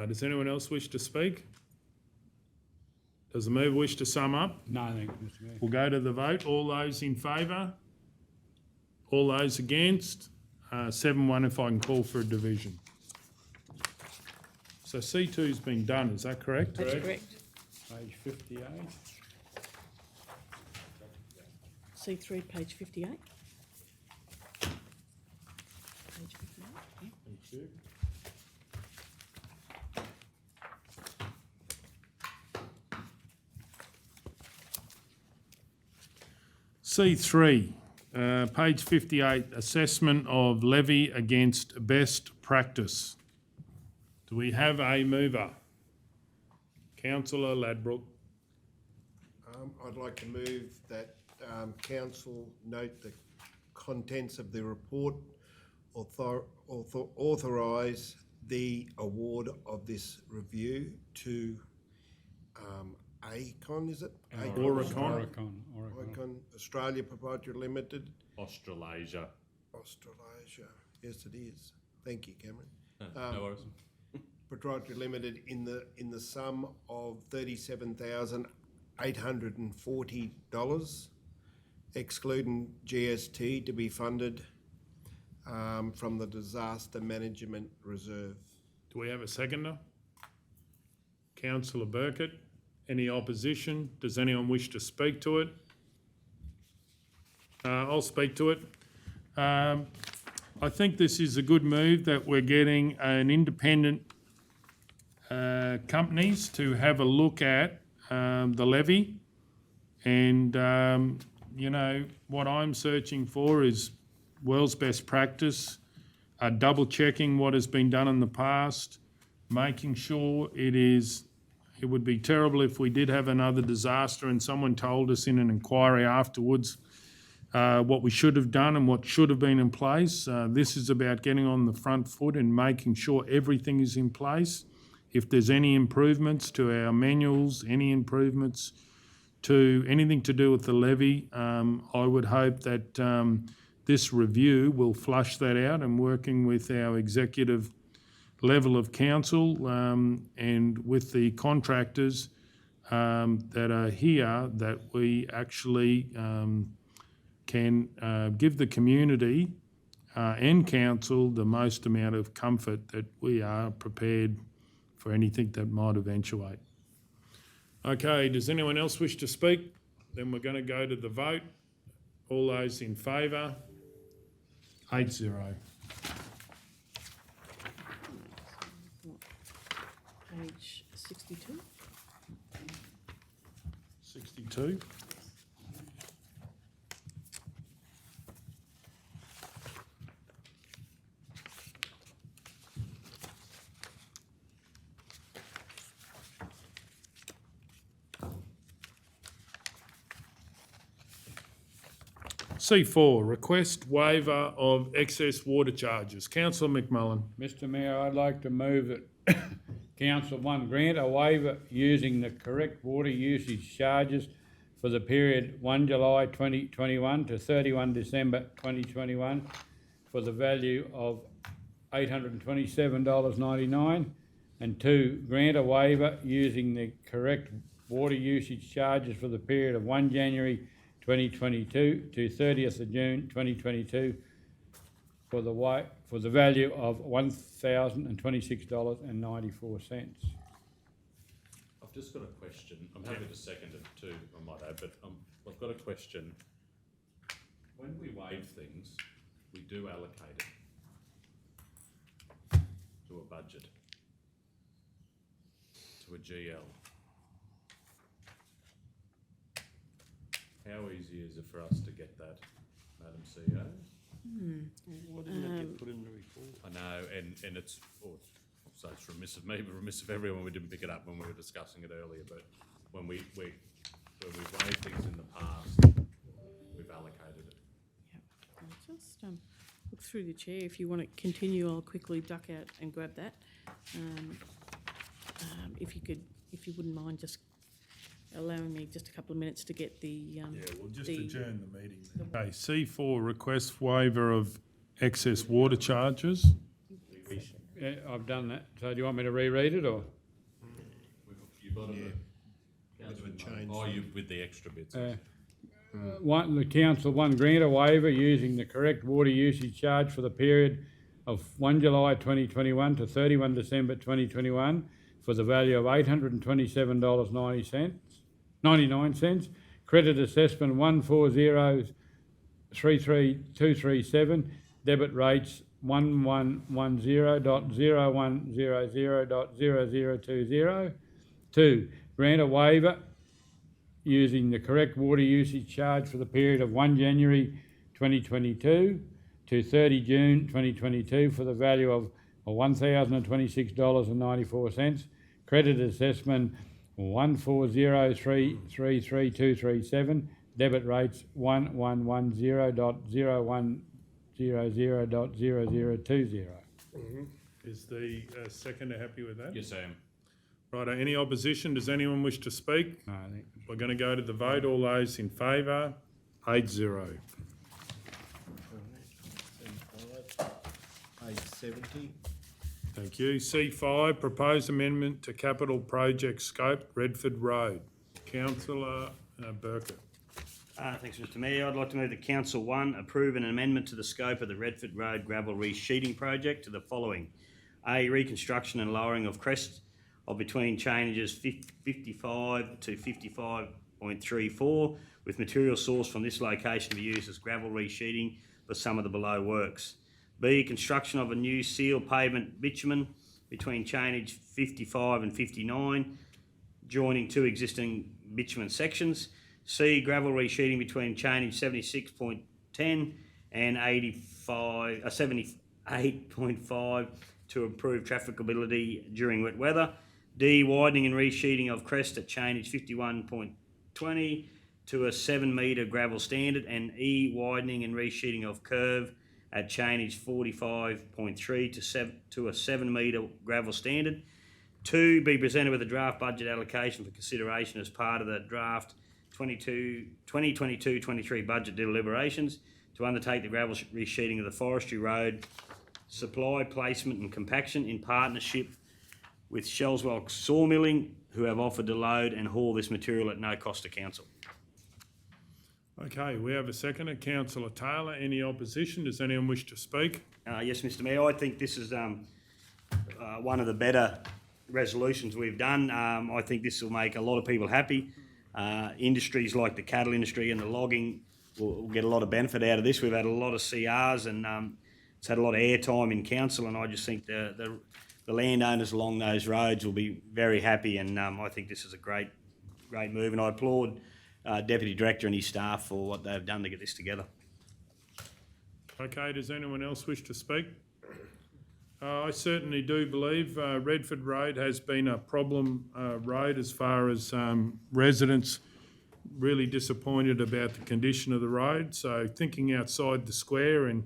Does anyone else wish to speak? Does the mover wish to sum up? No, thank you, Mr Mayor. We'll go to the vote. All those in favour? All those against? 7-1 if I can call for a division. So C2's been done, is that correct? That's correct. Page 58. C3, page 58. Page 58, yeah. Thank you. C3, page 58, assessment of levy against best practice. Do we have a mover? Councillor Ladbrook. I'd like to move that council note the contents of the report, authorise the award of this review to ACON, is it? Oricon Australia Proprietary Limited. Australasia. Australasia, yes it is. Thank you, Cameron. No worries. Proprietary Limited in the sum of $37,840, excluding GST, to be funded from the Disaster Management Reserve. Do Do we have a seconder? Councillor Burkett. Any opposition? Does anyone wish to speak to it? I'll speak to it. I think this is a good move that we're getting an independent companies to have a look at the levy. And, you know, what I'm searching for is world's best practice, double checking what has been done in the past, making sure it would be terrible if we did have another disaster and someone told us in an inquiry afterwards what we should have done and what should have been in place. This is about getting on the front foot and making sure everything is in place. If there's any improvements to our manuals, any improvements to anything to do with the levy, I would hope that this review will flush that out, and working with our executive level of council and with the contractors that are here, that we actually can give the community and council the most amount of comfort that we are prepared for anything that might eventuate. Okay, does anyone else wish to speak? Then we're going to go to the vote. All those in favour? 8-0. Page 62. 62. C.4 Request waiver of excess water charges. Councillor McMullen. Mr Mayor, I'd like to move that Council 1 grant a waiver using the correct water usage charges for the period 1 July 2021 to 31 December 2021 for the value of $827.99, and 2, grant a waiver using the correct water usage charges for the period of 1 January 2022 to 30th of June 2022 for the value of $1,026.94. I've just got a question. I'm happy to second it too, I might add, but I've got a question. When we waive things, we do allocate it to a budget, to a GL. How easy is it for us to get that, Madam CEO? Why didn't it get put in the report? I know, and it's, so it's remiss of me, but remiss of everyone, we didn't pick it up when we were discussing it earlier, but when we've waived things in the past, we've allocated it. Yep. I'll just look through the chair. If you want to continue, I'll quickly duck out and grab that. If you wouldn't mind just allowing me just a couple of minutes to get the... Yeah, we'll just adjourn the meeting then. Okay, C4 Request waiver of excess water charges. Yeah, I've done that. So do you want me to reread it, or? You've got it. Oh, you with the extra bits. The Council 1 grant a waiver using the correct water usage charge for the period of 1 July 2021 to 31 December 2021 for the value of $827.99. Credit assessment 140332237. Debit rates 1110.0100.0020. 2. Grant a waiver using the correct water usage charge for the period of 1 January 2022 to 30 June 2022 for the value of $1,026.94. Credit assessment 140333237. Debit rates 1110.0100.0020. Is the seconder happy with that? Yes, I am. Right, any opposition? Does anyone wish to speak? No, I think. We're going to go to the vote. All those in favour? 8-0. Page 70. Thank you. C5, proposed amendment to capital project scope, Redford Road. Councillor Burkett. Thanks, Mr Mayor. I'd like to move that Council 1 approve an amendment to the scope of the Redford Road gravel resheeting project to the following. A, reconstruction and lowering of crest of between changes 55 to 55.34, with material sourced from this location to be used as gravel resheeting for some of the below works. B, construction of a new seal pavement bitumen between chainage 55 and 59, joining two existing bitumen sections. C, gravel resheeting between chainage 76.10 and 78.5 to improve trafficability during wet weather. D, widening and resheeting of crest at chainage 51.20 to a 7 metre gravel standard. And E, widening and resheeting of curve at chainage 45.3 to a 7 metre gravel standard. 2, be presented with a draft budget allocation for consideration as part of the draft 2022-23 budget deliberations to undertake the gravel resheeting of the forestry road supply, placement and compaction in partnership with Shellswell Sawmilling, who have offered to load and haul this material at no cost to council. Okay, we have a seconder, Councillor Taylor. Any opposition? Does anyone wish to speak? Yes, Mr Mayor, I think this is one of the better resolutions we've done. I think this will make a lot of people happy. Industries like the cattle industry and the logging will get a lot of benefit out of this. We've had a lot of CRs and it's had a lot of airtime in council, and I just think the landowners along those roads will be very happy, and I think this is a great move, and I applaud Deputy Director and his staff for what they've done to get this together. Okay, does anyone else wish to speak? I certainly do believe Redford Road has been a problem road as far as residents really disappointed about the condition of the road. So thinking outside the square, and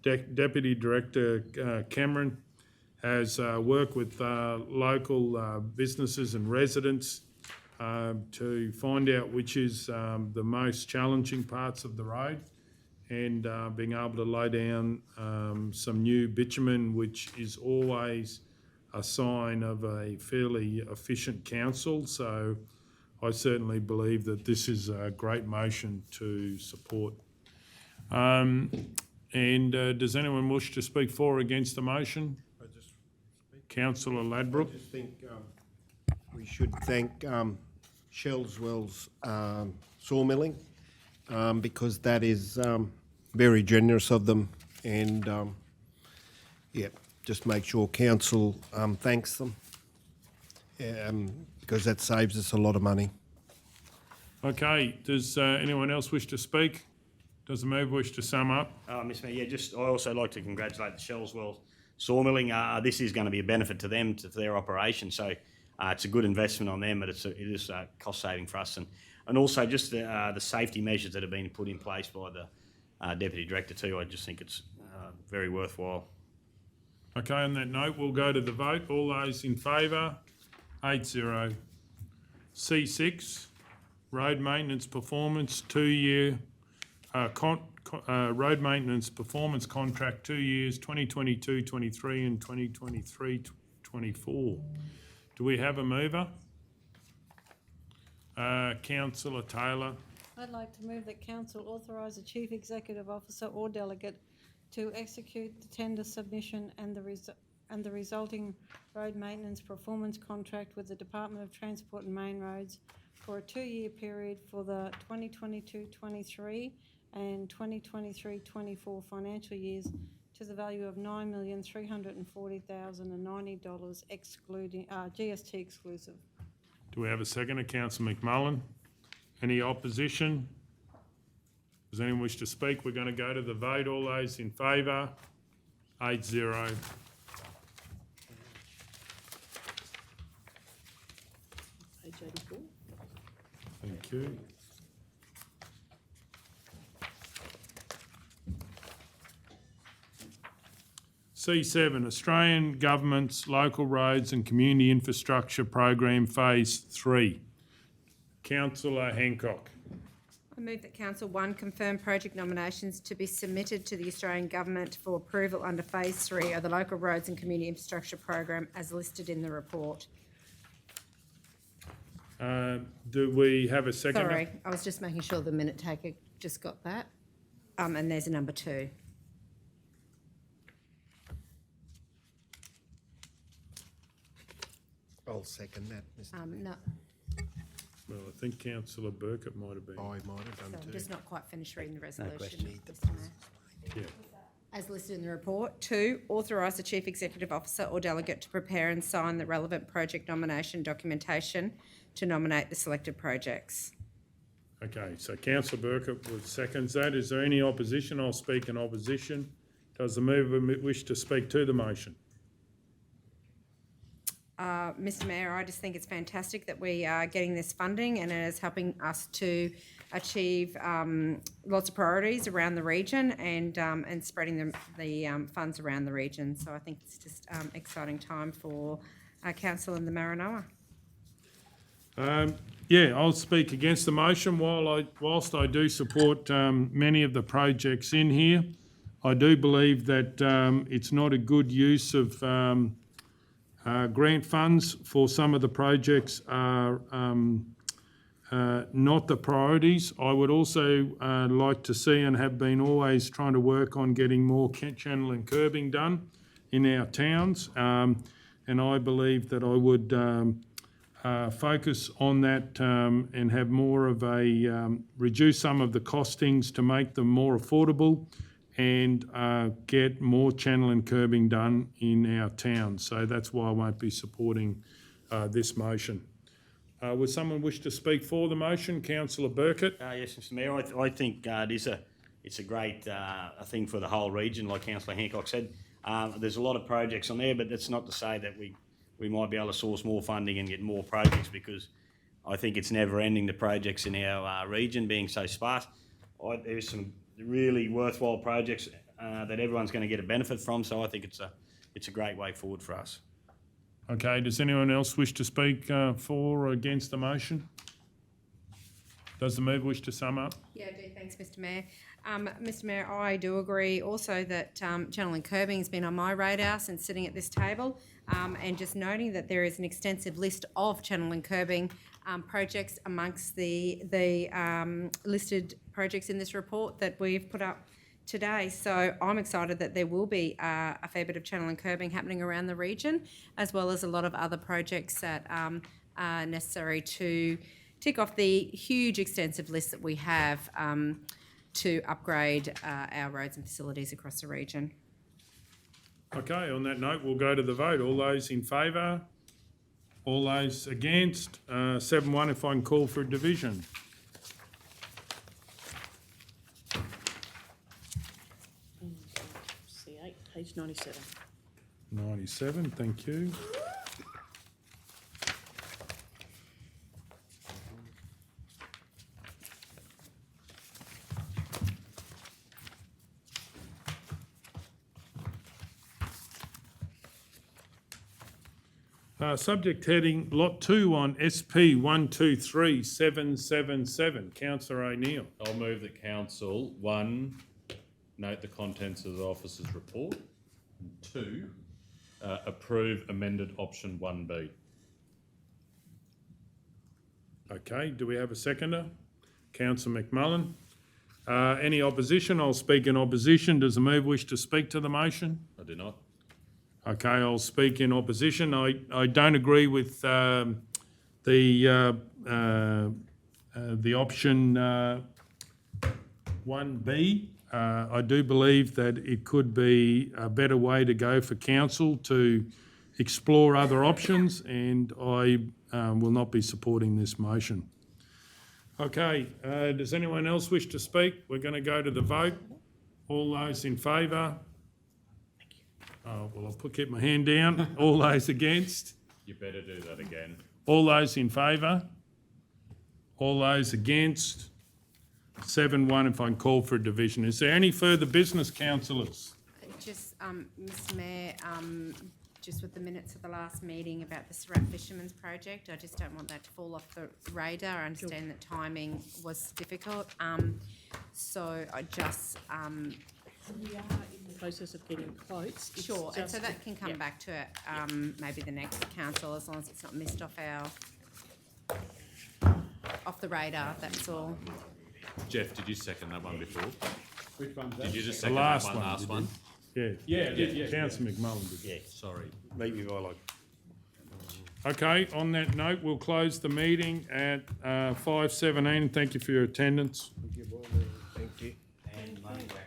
Deputy Director Cameron has worked with local businesses and residents to find out which is the most challenging parts of the road, and being able to lay down some new bitumen, which is always a sign of a fairly efficient council. So I certainly believe that this is a great motion to support. Does anyone wish to speak for or against the motion? Councillor Ladbroke. I just think we should thank Shellswell's sawmilling because that is very generous of them, and just make sure council thanks them because that saves us a lot of money. Okay, does anyone else wish to speak? Does the mover wish to sum up? Mr Mayor, I also like to congratulate the Shellswell Sawmilling. This is going to be a benefit to them, to their operation, so it's a good investment on them, but it is cost saving for us, and also just the safety measures that have been put in place by the Deputy Director too. I just think it's very worthwhile. Okay, on that note, we'll go to the vote. All those in favour? 8-0. C6, road maintenance performance 2-year road maintenance performance contract 2 years, 2022-23 and 2023-24. Do we have a mover? Councillor Taylor. I'd like to move that council authorise the chief executive officer or delegate to execute the tender submission and the resulting road maintenance performance contract with the Department of Transport and Main Roads for a 2-year period for the 2022-23 and 2023-24 financial years to the value of $9,340,090 excluding GST exclusive. Do we have a seconder? Councillor McMullen. Any opposition? Does anyone wish to speak? We're going to go to the vote. All those in favour? 8-0. Page 84. Thank you. C7, Australian Government's Local Roads and Community Infrastructure Program Phase 3. Councillor Hancock. I move that Council 1 confirm project nominations to be submitted to the Australian Government for approval under Phase 3 of the Local Roads and Community Infrastructure Program as listed in the report. Do we have a second? Sorry, I was just making sure the minute taker just got that. And there's a number 2. I'll second that, Mr. No, Well, I think Councillor Burkett might have been. I might have so done I'm too. just not quite finished reading the resolution, question. Mr Mayor. Yeah. As listed in the report. 2, authorise the Chief Executive Officer or delegate to prepare and sign the relevant project nomination documentation to nominate the selected projects. Okay, so Councillor Burkett seconds that. Is there any opposition? I'll speak in opposition. Does the mover wish to speak to the motion? Mr Mayor, I just think it's fantastic that we are getting this funding and it is helping us to achieve lots of priorities around the region and spreading the funds around the region. So I think it's just exciting time for council in the Maranoa. Yeah, I'll speak against the motion. Whilst I do support many of the projects in here, I do believe that it's not a good use of grant funds for some of the projects are not the priorities. I would also like to see and have been always trying to work on getting more channel and curbing done in our towns. And I believe that I would focus on that and have more of a, reduce some of the costings to make them more affordable and get more channel and curbing done in our towns. So that's why I won't be supporting this motion. Would someone wish to speak for the motion? Councillor Burkett? Yes, Mr Mayor, I think it's a great thing for the whole region, like Councillor Hancock said. There's a lot of projects on there, but that's not to say that we might be able to source more funding and get more projects, because I think it's never ending, the projects in our region being so sparse. There's some really worthwhile projects that everyone's going to get a benefit from, so I think it's a great way forward for us. Okay, does anyone else wish to speak for or against the motion? Does the mover wish to sum up? Yeah, I do. Thanks, Mr Mayor. Mr Mayor, I do agree also that channel and curbing has been on my radar since sitting at this table, and just noting that there is an extensive list of channel and curbing projects amongst the listed projects in this report that we've put up today. So I'm excited that there will be a fair bit of channel and curbing happening around the region, as well as a lot of other projects that are necessary to tick off the huge extensive list that we have to upgrade our roads and facilities across the region. Okay, on that note, we'll go to the vote. All those in favour? All those against? 7-1 if I can call for a division. C8, page 97. 97, thank you. Subject heading Lot 2 on SP 123777. Councillor O'Neill. I'll move that council, 1, note the contents of the officer's report, and 2, approve amended option 1B. Okay, do we have a seconder? Councillor McMullen. Any opposition? I'll speak in opposition. Does the mover wish to speak to the motion? I do not. Okay, I'll speak in opposition. I don't agree with the option 1B. I do believe that it could be a better way to go for council to explore other options, and I will not be supporting this motion. Okay, does anyone else wish to speak? We're going to go to the vote. All those in favour? Oh, well, I'll keep my hand down. All those against? You better do that again. All those in favour? All those against? 7-1 if I can call for a division. Is there any further business, councillors? Just, Mr Mayor, just with the minutes of the last meeting about the Surat Fisherman's project, I just don't want that to fall off the radar. I understand that timing was difficult. So I just... We are in the process of getting quotes. It's Sure, and just- so that can come back to maybe the next council, as long as it's not missed off the radar, that's all. Jeff, did you second that one before? Which one's that? Did you just The second last that one, last you one? did. Yeah. Yeah, I did, yeah. Councillor McMullen did. Yeah, Sorry. beat me by like... Okay, on that note, we'll close the meeting at 5:17. Thank you for your attendance. Thank you. And money back.